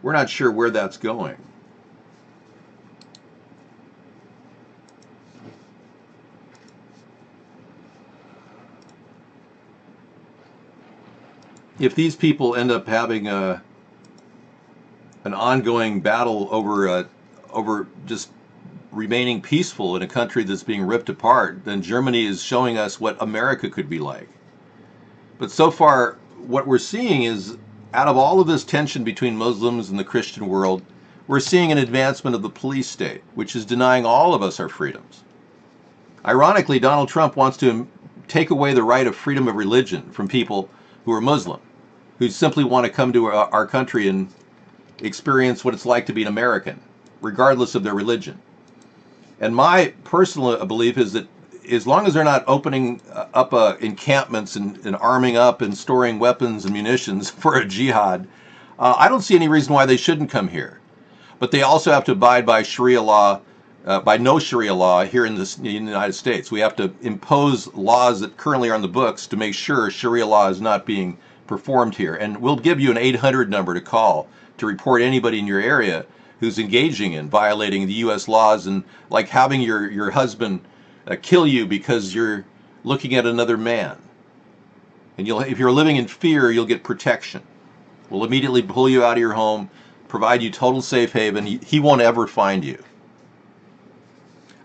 We're not sure where that's going. If these people end up having an ongoing battle over just remaining peaceful in a country that's being ripped apart, then Germany is showing us what America could be like. But so far, what we're seeing is, out of all of this tension between Muslims and the Christian world, we're seeing an advancement of the police state, which is denying all of us our freedoms. Ironically, Donald Trump wants to take away the right of freedom of religion from people who are Muslim, who simply want to come to our country and experience what it's like to be an American, regardless of their religion. And my personal belief is that as long as they're not opening up encampments and arming up and storing weapons and munitions for a jihad, I don't see any reason why they shouldn't come here. But they also have to abide by Sharia law, by no Sharia law here in the United States. We have to impose laws that currently are on the books to make sure Sharia law is not being performed here. And we'll give you an 800 number to call to report anybody in your area who's engaging in violating the U.S. laws, and like having your husband kill you because you're looking at another man. And if you're living in fear, you'll get protection. We'll immediately pull you out of your home, provide you total safe haven. He won't ever find you.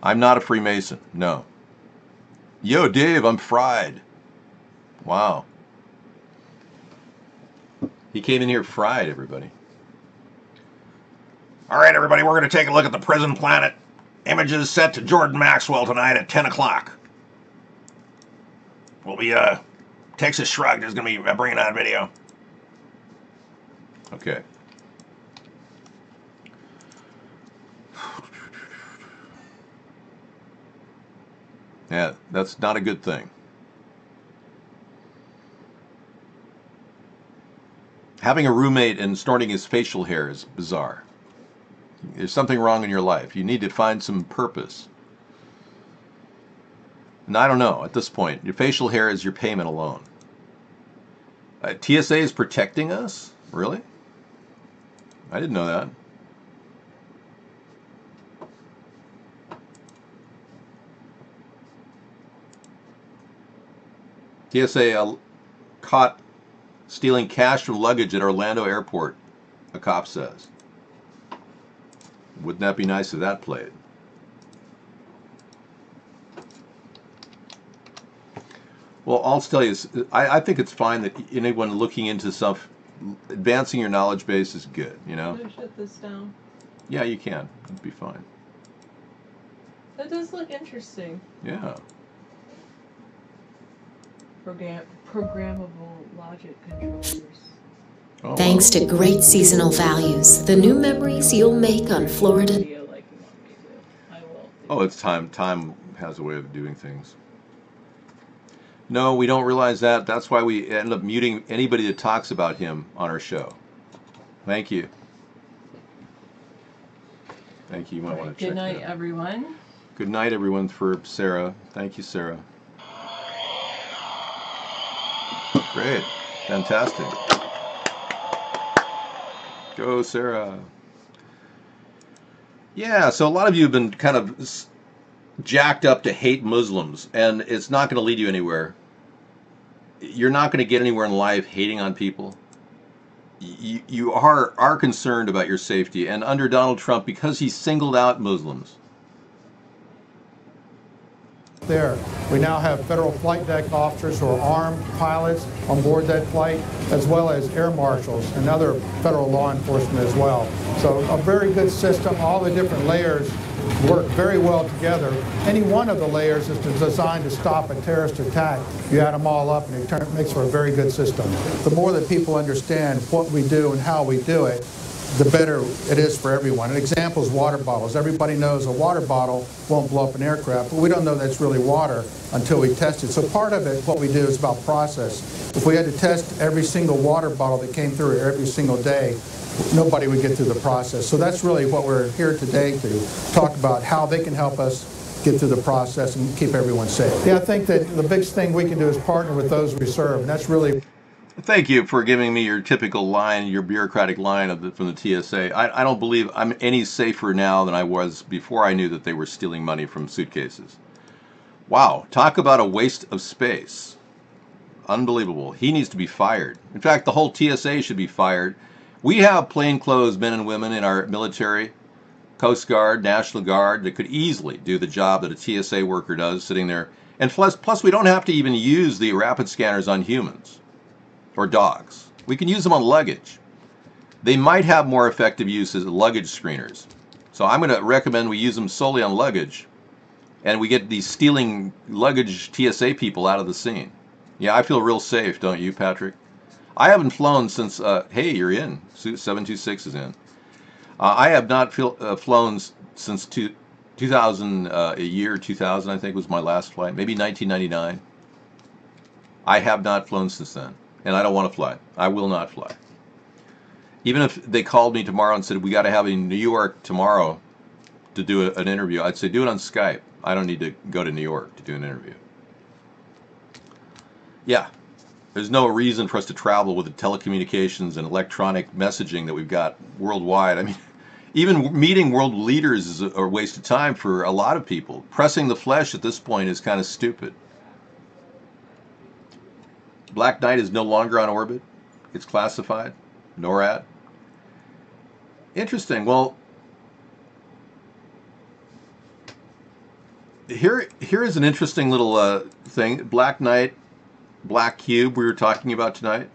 I'm not a Freemason, no. Yo, Dave, I'm fried. Wow. He came in here fried, everybody. All right, everybody, we're going to take a look at the Prison Planet images set to Jordan Maxwell tonight at 10 o'clock. We'll be, Texas Shrugged is going to be bringing on video. Okay. Yeah, that's not a good thing. Having a roommate and snorting his facial hair is bizarre. There's something wrong in your life. You need to find some purpose. And I don't know, at this point, your facial hair is your payment alone. TSA is protecting us? Really? I didn't know that. TSA caught stealing cash from luggage at Orlando Airport, a cop says. Wouldn't that be nice if that played? Well, I'll tell you, I think it's fine that anyone looking into stuff, advancing your knowledge base is good, you know? Can I shut this down? Yeah, you can. It'd be fine. That does look interesting. Yeah. Programmable logic controllers. Oh, Thanks to great seasonal values, the new memories you'll make on Florida. Oh, it's time. Time has a way of doing things. No, we don't realize that. That's why we end up muting anybody that talks about him on our show. Thank you. Thank you. You might want to check Good night, that. everyone. Good night, everyone, for Sarah. Thank you, Sarah. Great. Fantastic. Go, Sarah. Yeah, so a lot of you have been kind of jacked up to hate Muslims, and it's not going to lead you anywhere. you're not going to get anywhere in life hating on people. You are concerned about your safety. And under Donald Trump, because he singled out Muslims, there. We now have federal flight deck officers who are armed pilots on board that flight, as well as air marshals and other federal law enforcement as well. So a very good system. All the different layers work very well together. Any one of the layers is designed to stop a terrorist attack. You add them all up and it makes for a very good system. The more that people understand what we do and how we do it, the better it is for everyone. An example is water bottles. Everybody knows a water bottle won't blow up an aircraft, but we don't know that's really water until we test it. So part of it, what we do is about process. If we had to test every single water bottle that came through every single day, nobody would get through the process. So that's really what we're here today to talk about, how they can help us get through the process and keep everyone safe. Yeah, I think that the biggest thing we can do is partner with those we serve, and that's really... Thank you for giving me your typical line, your bureaucratic line from the TSA. I don't believe I'm any safer now than I was before I knew that they were stealing money from suitcases. Wow, talk about a waste of space. Unbelievable. He needs to be fired. In fact, the whole TSA should be fired. We have plainclothes men and women in our military, Coast Guard, National Guard, that could easily do the job that a TSA worker does sitting there. And plus we don't have to even use the rapid scanners on humans or dogs. We can use them on luggage. They might have more effective use as luggage screeners. So I'm going to recommend we use them solely on luggage, and we get these stealing luggage TSA people out of the scene. Yeah, I feel real safe, don't you, Patrick? I haven't flown since, hey, you're in. 726 is in. I have not flown since 2000, year 2000, I think was my last flight. Maybe 1999. I have not flown since then. And I don't want to fly. I will not fly. Even if they called me tomorrow and said, we got to have in New York tomorrow to do an interview, I'd say, do it on Skype. I don't need to go to New York to do an interview. Yeah, there's no reason for us to travel with the telecommunications and electronic messaging that we've got worldwide. I mean, even meeting world leaders is a waste of time for a lot of people. Pressing the flesh at this point is kind of stupid. Black Knight is no longer on orbit. It's classified. NORAD. Interesting. Well, here is an interesting little thing. Black Knight, Black Cube we were talking about tonight.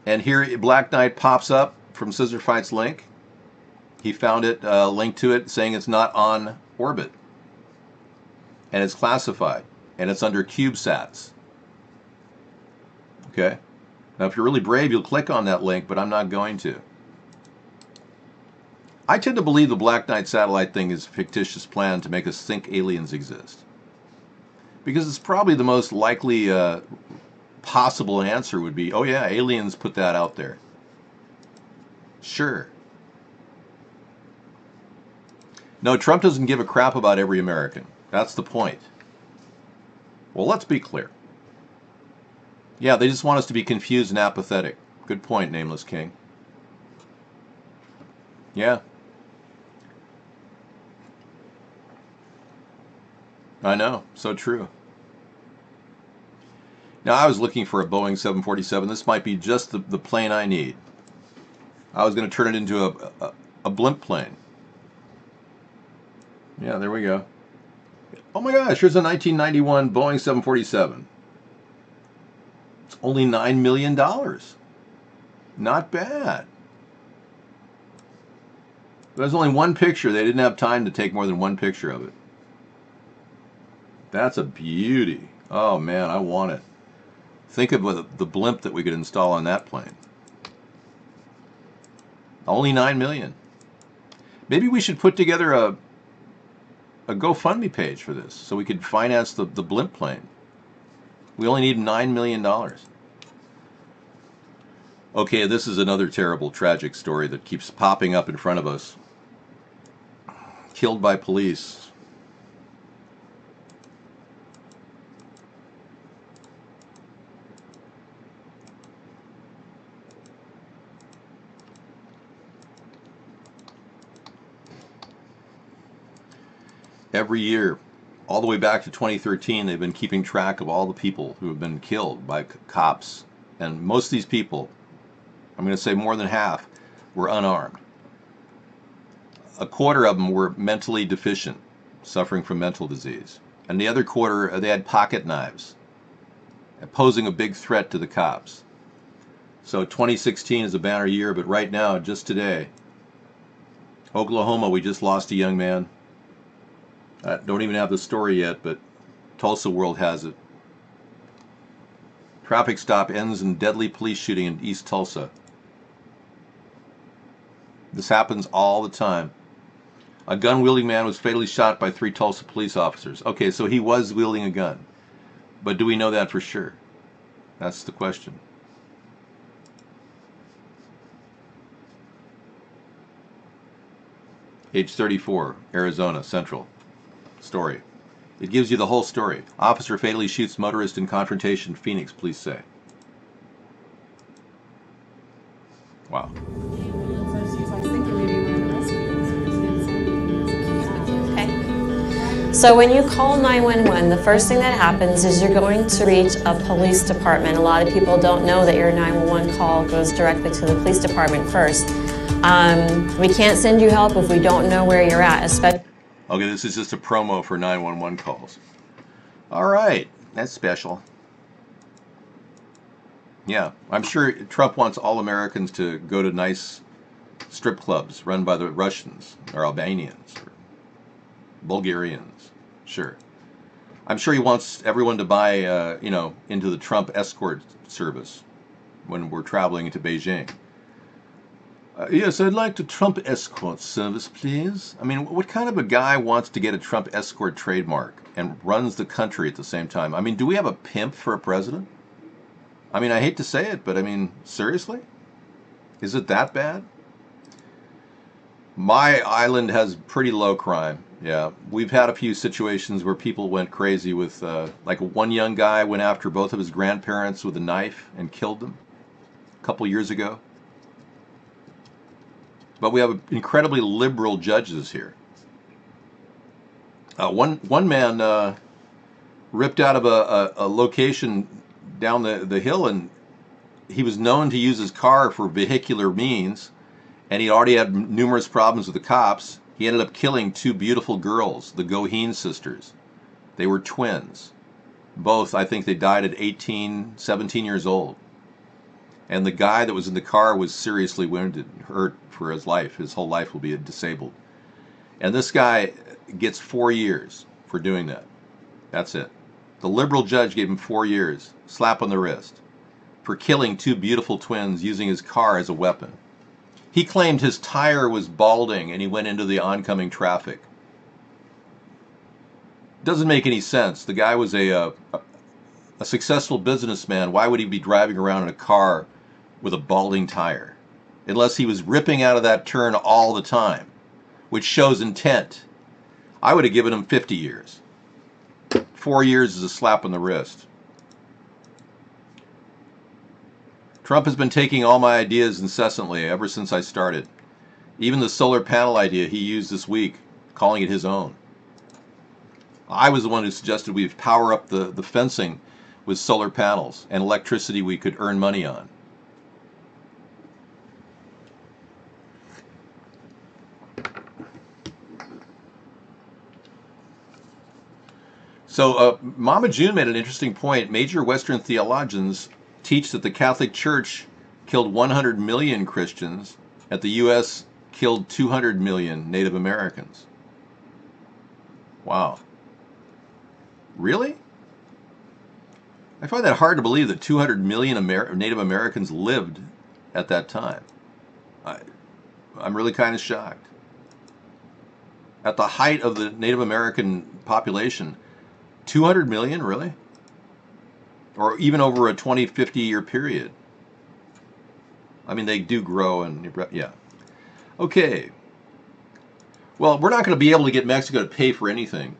And here Black Knight pops up from Scissor Fight's link. He found it, linked to it, saying it's not on orbit. And it's classified. And it's under CubeSats. Okay. Now, if you're really brave, you'll click on that link, but I'm not going to. I tend to believe the Black Knight satellite thing is a fictitious plan to make us think aliens exist. Because it's probably the most likely possible answer would be, oh yeah, aliens put that out there. Sure. No, Trump doesn't give a crap about every American. That's the point. Well, let's be clear. Yeah, they just want us to be confused and apathetic. Good point, Nameless King. Yeah. I know. So true. Now, I was looking for a Boeing 747. This might be just the plane I need. I was going to turn it into a blimp plane. Yeah, there we go. Oh my gosh, here's a 1991 Boeing 747. It's only $9 million. Not bad. There's only one picture. They didn't have time to take more than one picture of it. That's a beauty. Oh man, I want it. Think of the blimp that we could install on that plane. Only $9 million. Maybe we should put together a GoFundMe page for this so we could finance the blimp plane. We only need $9 million. Okay, this is another terrible, tragic story that keeps popping up in front of us. Killed by police. Every year, all the way back to 2013, they've been keeping track of all the people who have been killed by cops. And most of these people, I'm going to say more than half, were unarmed. A quarter of them were mentally deficient, suffering from mental disease. And the other quarter, they had pocket knives, posing a big threat to the cops. So 2016 is a banner year, but right now, just today, Oklahoma, we just lost a young man. I don't even have the story yet, but Tulsa World has it. Traffic stop ends in deadly police shooting in East Tulsa. This happens all the time. A gun-wielding man was fatally shot by 3 Tulsa police officers. Okay, so he was wielding a gun. But do we know that for sure? That's the question. Age 34, Arizona, Central. Story. It gives you the whole story. Officer fatally shoots motorist in confrontation, Phoenix, police say. Wow. So when you call 911, the first thing that happens is you're going to reach a police department. A lot of people don't know that your 911 call goes directly to the police department first. We can't send you help if we don't know where you're at, especially. Okay, this is just a promo for 911 calls. All right, that's special. Yeah, I'm sure Trump wants all Americans to go to nice strip clubs run by the Russians or Albanians or Bulgarians. Sure. I'm sure he wants everyone to buy, into the Trump escort service when we're traveling into Beijing. Yes, I'd like the Trump escort service, please. I mean, what kind of a guy wants to get a Trump escort trademark and runs the country at the same time? I mean, do we have a pimp for a president? I mean, I hate to say it, but I mean, seriously? Is it that bad? My island has pretty low crime. Yeah, we've had a few situations where people went crazy with, like one young guy went after both of his grandparents with a knife and killed them a couple years ago. But we have incredibly liberal judges here. One man ripped out of a location down the hill, and he was known to use his car for vehicular means, and he already had numerous problems with the cops. He ended up killing 2 beautiful girls, the Goheen sisters. They were twins. Both, I think they died at 18, 17 years old. And the guy that was in the car was seriously wounded, hurt for his life. His whole life will be disabled. And this guy gets 4 years for doing that. That's it. The liberal judge gave him 4 years, slap on the wrist, for killing 2 beautiful twins using his car as a weapon. He claimed his tire was balding and he went into the oncoming traffic. Doesn't make any sense. The guy was a successful businessman. Why would he be driving around in a car with a balding tire? Unless he was ripping out of that turn all the time, which shows intent. I would have given him 50 years. 4 years is a slap on the wrist. Trump has been taking all my ideas incessantly ever since I started. Even the solar panel idea he used this week, calling it his own. I was the one who suggested we power up the fencing with solar panels and electricity we could earn money on. So Mama June made an interesting point. Major Western theologians teach that the Catholic Church killed 100 million Christians, that the U.S. killed 200 million Native Americans. Wow. Really? I find that hard to believe that 200 million Native Americans lived at that time. I'm really kind of shocked. At the height of the Native American population, 200 million, really? Or even over a 20, 50-year period. I mean, they do grow and, yeah. Okay. Well, we're not going to be able to get Mexico to pay for anything.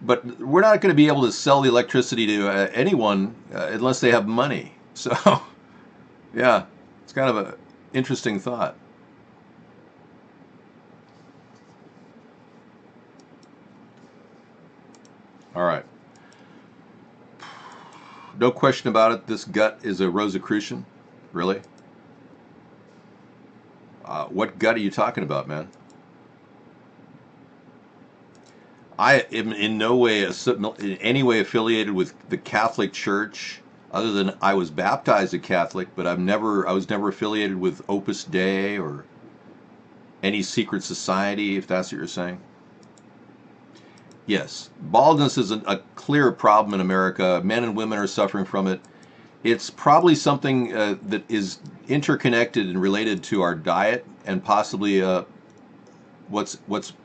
But we're not going to be able to sell the electricity to anyone unless they have money. So, yeah, it's kind of an interesting thought. All right. No question about it. This gut is a Rosicrucian. Really? What gut are you talking about, man? I am in no way, in any way affiliated with the Catholic Church, other than I was baptized a Catholic, but I was never affiliated with Opus Dei or any secret society, if that's what you're saying. Yes, baldness is a clear problem in America. Men and women are suffering from it. It's probably something that is interconnected and related to our diet, and possibly what's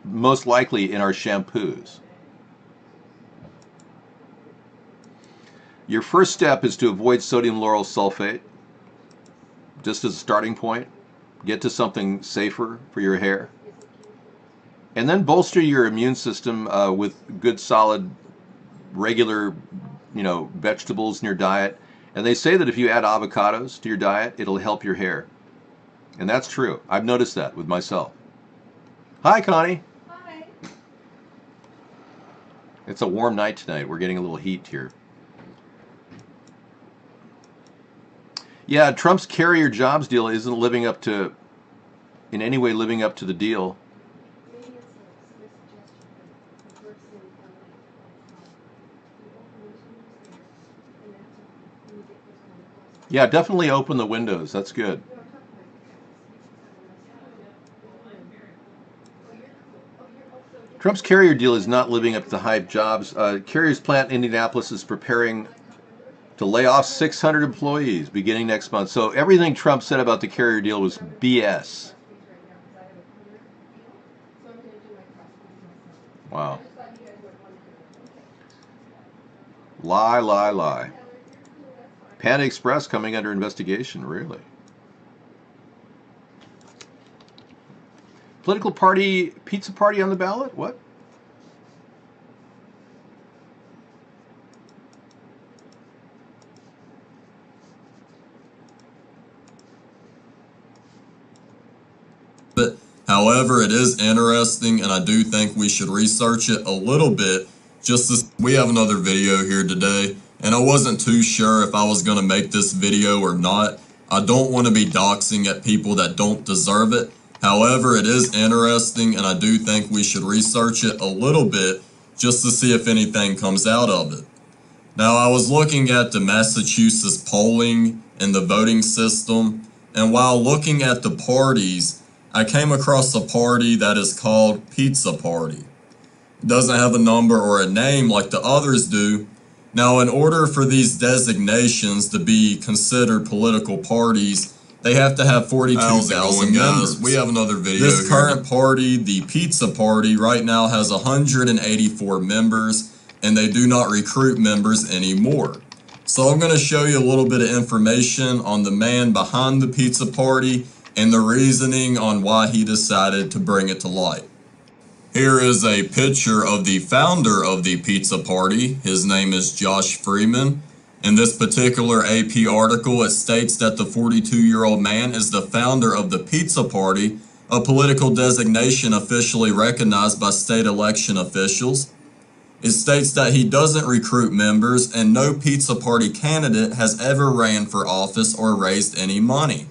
most likely in our shampoos. Your first step is to avoid sodium lauryl sulfate, just as a starting point. Get to something safer for your hair. And then bolster your immune system with good, solid, regular, vegetables in your diet. And they say that if you add avocados to your diet, it'll help your hair. And that's true. I've noticed that with myself. Hi, Connie. Hi. It's a warm night tonight. We're getting a little heat here. Yeah, Trump's carrier jobs deal isn't in any way living up to the deal. Yeah, definitely open the windows. That's good. Trump's carrier deal is not living up to the hype. Jobs. Carrier's plant in Indianapolis is preparing to lay off 600 employees beginning next month. So everything Trump said about the carrier deal was BS. Wow. Lie, lie, lie. Panda Express coming under investigation, really? Political party, pizza party on the ballot? What? But however, it is interesting, and I do think we should research it a little bit. We have another video here today, and I wasn't too sure if I was going to make this video or not. I don't want to be doxing at people that don't deserve it. However, it is interesting, and I do think we should research it a little bit just to see if anything comes out of it. Now, I was looking at the Massachusetts polling and the voting system, and while looking at the parties, I came across a party that is called Pizza Party. It doesn't have a number or a name like the others do. Now, in order for these designations to be considered political parties, they have to have 42,000 members. We have another video. This current party, the Pizza Party, right now has 184 members, and they do not recruit members anymore. So I'm going to show you a little bit of information on the man behind the Pizza Party and the reasoning on why he decided to bring it to light. Here is a picture of the founder of the Pizza Party. His name is Josh Freeman. In this particular AP article, it states that the 42-year-old man is the founder of the Pizza Party, a political designation officially recognized by state election officials. It states that he doesn't recruit members, and no Pizza Party candidate has ever ran for office or raised any money.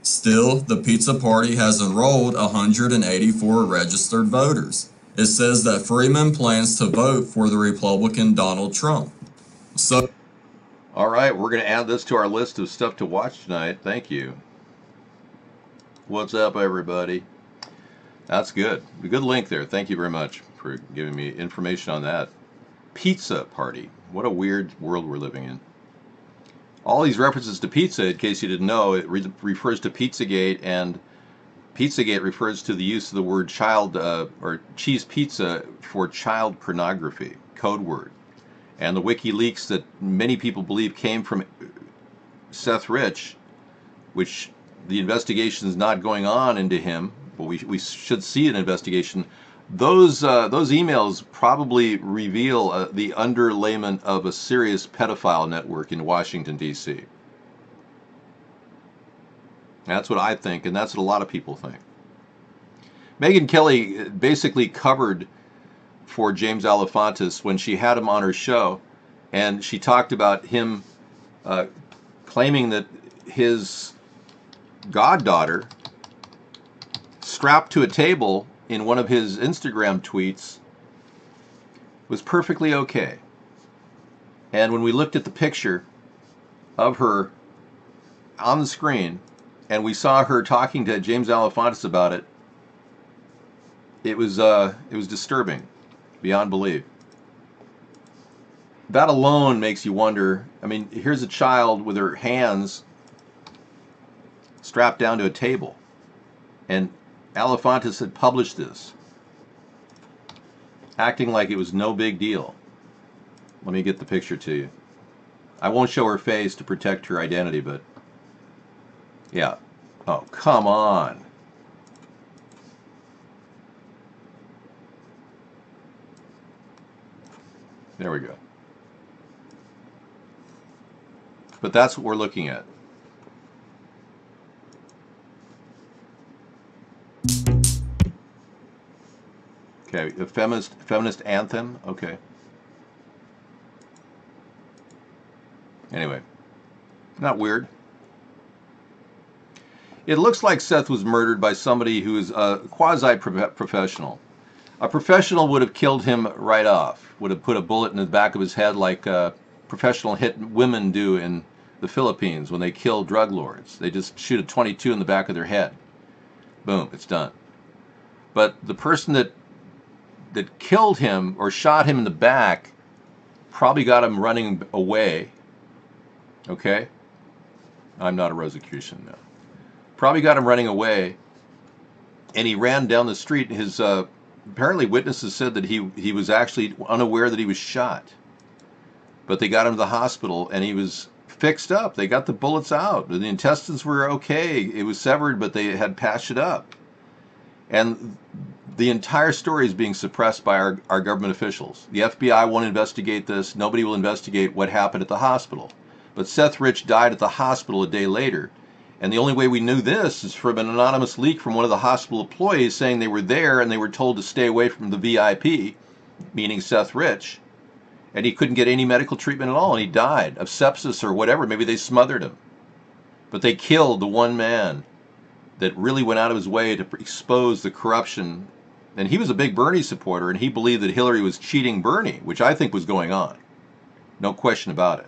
Still, the Pizza Party has enrolled 184 registered voters. It says that Freeman plans to vote for the Republican Donald Trump. All right, we're going to add this to our list of stuff to watch tonight. Thank you. What's up, everybody? That's good. A good link there. Thank you very much for giving me information on that. Pizza Party. What a weird world we're living in. All these references to pizza, in case you didn't know, it refers to Pizzagate, and Pizzagate refers to the use of the word child or cheese pizza for child pornography, code word. And the WikiLeaks that many people believe came from Seth Rich, which the investigation is not going on into him, but we should see an investigation. Those emails probably reveal the underlayment of a serious pedophile network in Washington, D.C. That's what I think, and that's what a lot of people think. Megyn Kelly basically covered for James Alefantis when she had him on her show, and she talked about him claiming that his goddaughter strapped to a table in one of his Instagram tweets was perfectly okay. And when we looked at the picture of her on the screen and we saw her talking to James Alefantis about it, it was disturbing beyond belief. That alone makes you wonder. I mean, here's a child with her hands strapped down to a table, and Alefantis had published this, acting like it was no big deal. Let me get the picture to you. I won't show her face to protect her identity, but yeah. Oh, come on. There we go. But that's what we're looking at. Okay, a feminist anthem. Okay. Anyway, not weird. It looks like Seth was murdered by somebody who is a quasi-professional. A professional would have killed him right off, would have put a bullet in the back of his head like professional hit women do in the Philippines when they kill drug lords. They just shoot a .22 in the back of their head. Boom, it's done. But the person that killed him or shot him in the back probably got him running away. Okay? I'm not a Rosicrucian now. Probably got him running away, and he ran down the street. His apparently witnesses said that he was actually unaware that he was shot, but they got him to the hospital and he was fixed up. They got the bullets out. The intestines were okay. It was severed, but they had patched it up. And the entire story is being suppressed by our government officials. The FBI won't investigate this. Nobody will investigate what happened at the hospital. But Seth Rich died at the hospital a day later. And the only way we knew this is from an anonymous leak from one of the hospital employees saying they were there and they were told to stay away from the VIP, meaning Seth Rich, and he couldn't get any medical treatment at all, and he died of sepsis or whatever. Maybe they smothered him. But they killed the one man that really went out of his way to expose the corruption. And he was a big Bernie supporter, and he believed that Hillary was cheating Bernie, which I think was going on. No question about it.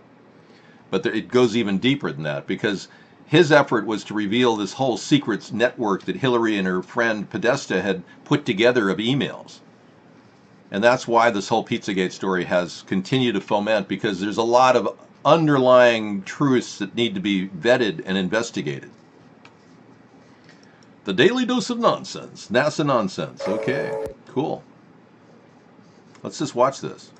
But it goes even deeper than that, because his effort was to reveal this whole secret network that Hillary and her friend Podesta had put together of emails. And that's why this whole Pizzagate story has continued to foment, because there's a lot of underlying truths that need to be vetted and investigated. The Daily Dose of Nonsense. NASA nonsense. Okay, cool. Let's just watch this.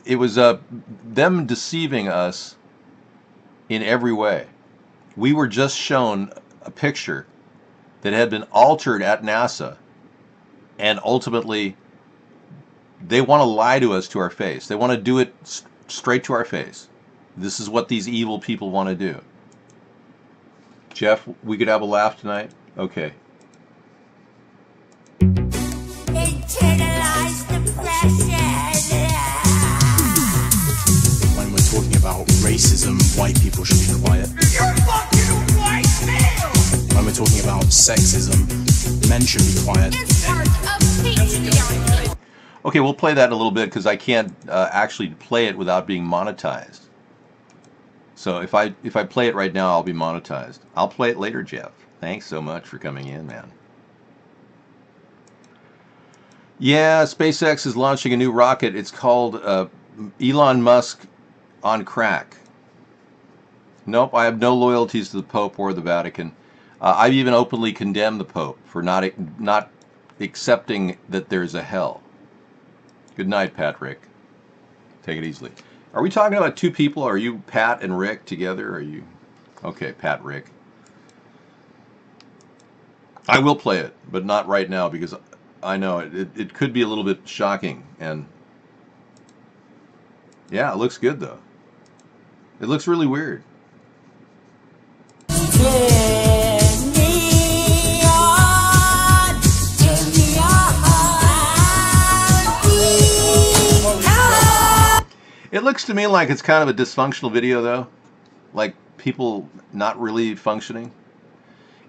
it was them deceiving us in every way. We were just shown a picture that had been altered at NASA, and ultimately they want to lie to us to our face. They want to do it straight to our face. This is what these evil people want to do. Jeff, we could have a laugh tonight? Okay. Internalize depression. When we're talking about racism, white people should be quiet. You're fucking white male! When we're talking about sexism, men should be quiet. It's part of patriarchy. Okay, we'll play that in a little bit because I can't actually play it without being monetized. So if I play it right now, I'll be monetized. I'll play it later, Jeff. Thanks so much for coming in, man. Yeah, SpaceX is launching a new rocket. It's called Elon Musk on crack. Nope, I have no loyalties to the Pope or the Vatican. I've even openly condemned the Pope for not accepting that there's a hell. Good night, Pat Rick. Take it easily. Are we talking about two people? Are you Pat and Rick together? Are you... Okay, Pat Rick. I will play it, but not right now because I know it could be a little bit shocking. And yeah, it looks good though. It looks really weird. It looks to me like it's kind of a dysfunctional video, though. Like people not really functioning.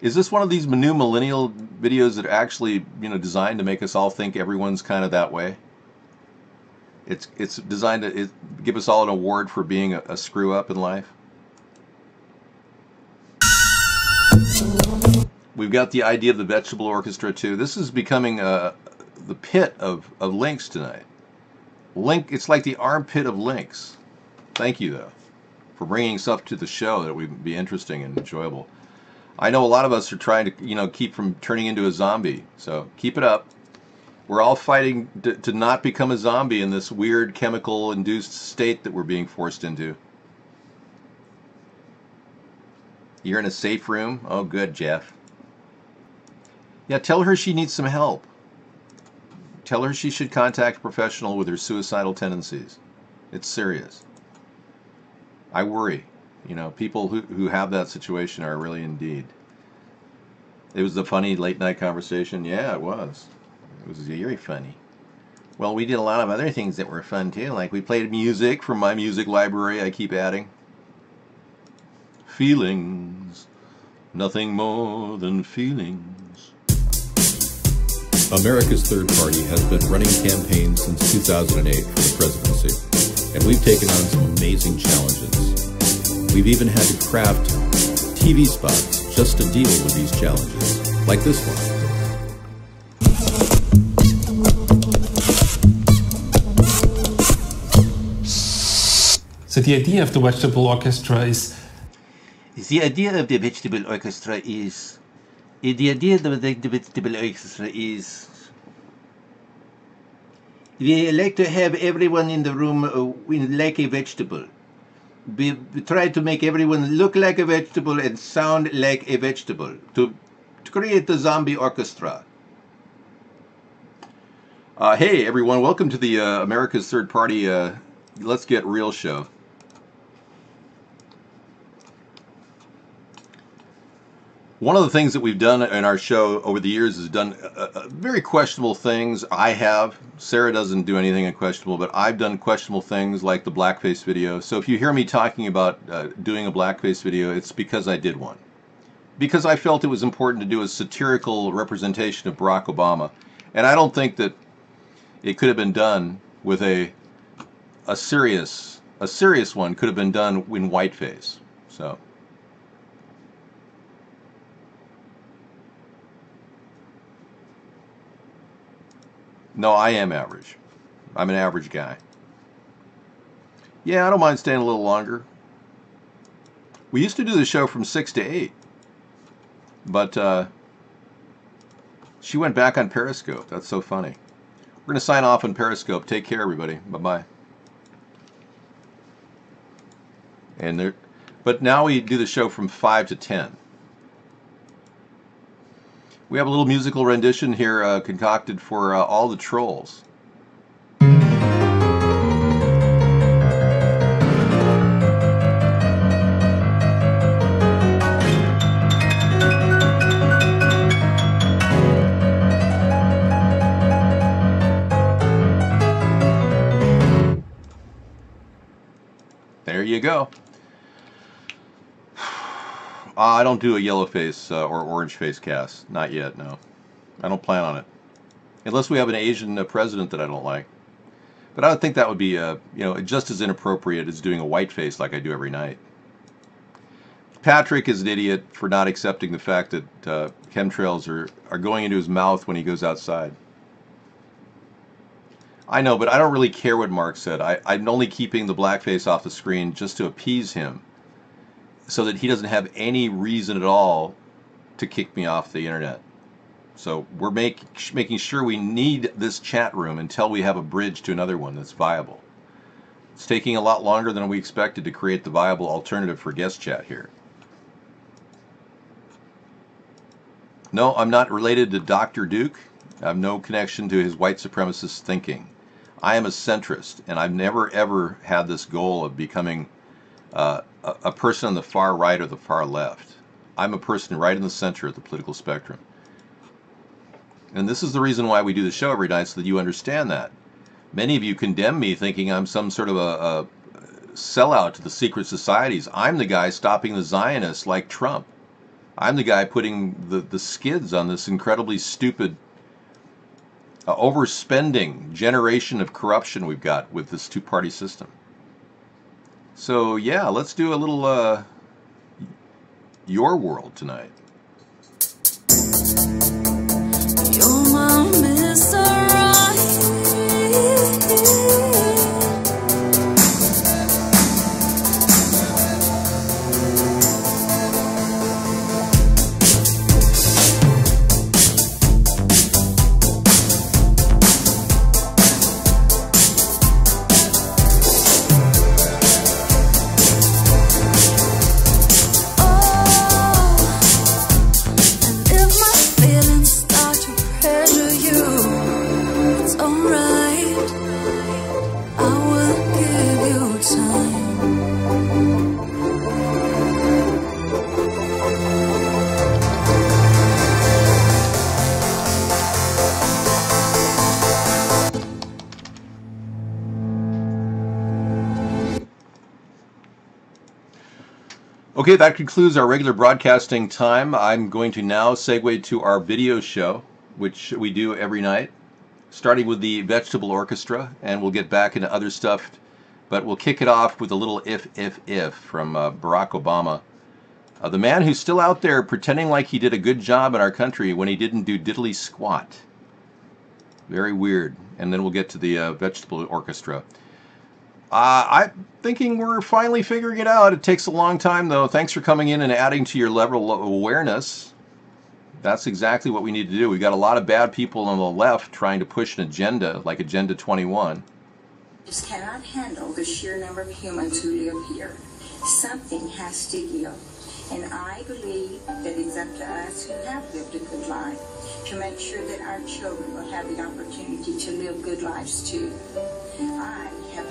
Is this one of these new millennial videos that are actually, designed to make us all think everyone's kind of that way? It's designed to give us all an award for being a screw up in life. We've got the idea of the vegetable orchestra too. This is becoming the pit of links tonight. It's like the armpit of links. Thank you, though, for bringing stuff to the show that would be interesting and enjoyable. I know a lot of us are trying to, keep from turning into a zombie. So keep it up. We're all fighting to not become a zombie in this weird chemical-induced state that we're being forced into. You're in a safe room? Oh, good, Jeff. Yeah, tell her she needs some help. Tell her she should contact a professional with her suicidal tendencies. It's serious. I worry. People who have that situation are really indeed. It was a funny late night conversation. Yeah, it was. It was very funny. Well, we did a lot of other things that were fun too. Like we played music from my music library. I keep adding. Feelings. Nothing more than feelings. America's Third Party has been running campaigns since 2008 for the presidency, and we've taken on some amazing challenges. We've even had to craft TV spots just to deal with these challenges, like this one. So the idea of the vegetable orchestra is... The idea of the vegetable orchestra is... The idea of the vegetable orchestra is... We like to have everyone in the room like a vegetable. We try to make everyone look like a vegetable and sound like a vegetable to create the zombie orchestra. Hey everyone, welcome to the America's Third Party Let's Get Real show. One of the things that we've done in our show over the years is done very questionable things. I have. Sarah doesn't do anything questionable, but I've done questionable things like the blackface video. So if you hear me talking about doing a blackface video, it's because I did one. Because I felt it was important to do a satirical representation of Barack Obama. And I don't think that it could have been done with a serious one could have been done in whiteface. So... No, I am average. I'm an average guy. Yeah, I don't mind staying a little longer. We used to do the show from 6 to 8. But she went back on Periscope. That's so funny. We're going to sign off on Periscope. Take care, everybody. Bye-bye. But now we do the show from 5 to 10. We have a little musical rendition here concocted for all the trolls. There you go. I don't do a yellow face or orange face cast. Not yet, no. I don't plan on it. Unless we have an Asian president that I don't like. But I would think that would be, just as inappropriate as doing a white face like I do every night. Patrick is an idiot for not accepting the fact that chemtrails are going into his mouth when he goes outside. I know, but I don't really care what Mark said. I'm only keeping the blackface off the screen just to appease him, so that he doesn't have any reason at all to kick me off the internet. So we're making sure we need this chat room until we have a bridge to another one that's viable. It's taking a lot longer than we expected to create the viable alternative for guest chat here. No, I'm not related to Dr. Duke. I have no connection to his white supremacist thinking. I am a centrist, and I've never ever had this goal of becoming a person on the far right or the far left. I'm a person right in the center of the political spectrum. And this is the reason why we do the show every night, so that you understand that. Many of you condemn me thinking I'm some sort of a sellout to the secret societies. I'm the guy stopping the Zionists like Trump. I'm the guy putting the skids on this incredibly stupid overspending generation of corruption we've got with this two-party system. So yeah, let's do a little Your World tonight. You're my Mr. Okay, that concludes our regular broadcasting time. I'm going to now segue to our video show, which we do every night, starting with the Vegetable Orchestra, and we'll get back into other stuff, but we'll kick it off with a little If from Barack Obama. The man who's still out there pretending like he did a good job in our country when he didn't do diddly squat. Very weird. And then we'll get to the Vegetable Orchestra. I'm thinking we're finally figuring it out. It takes a long time, though. Thanks for coming in and adding to your level of awareness. That's exactly what we need to do. We've got a lot of bad people on the left trying to push an agenda, like Agenda 21. Just cannot handle the sheer number of humans who live here. Something has to give. And I believe that it's up to us who have lived a good life to make sure that our children will have the opportunity to live good lives too. I have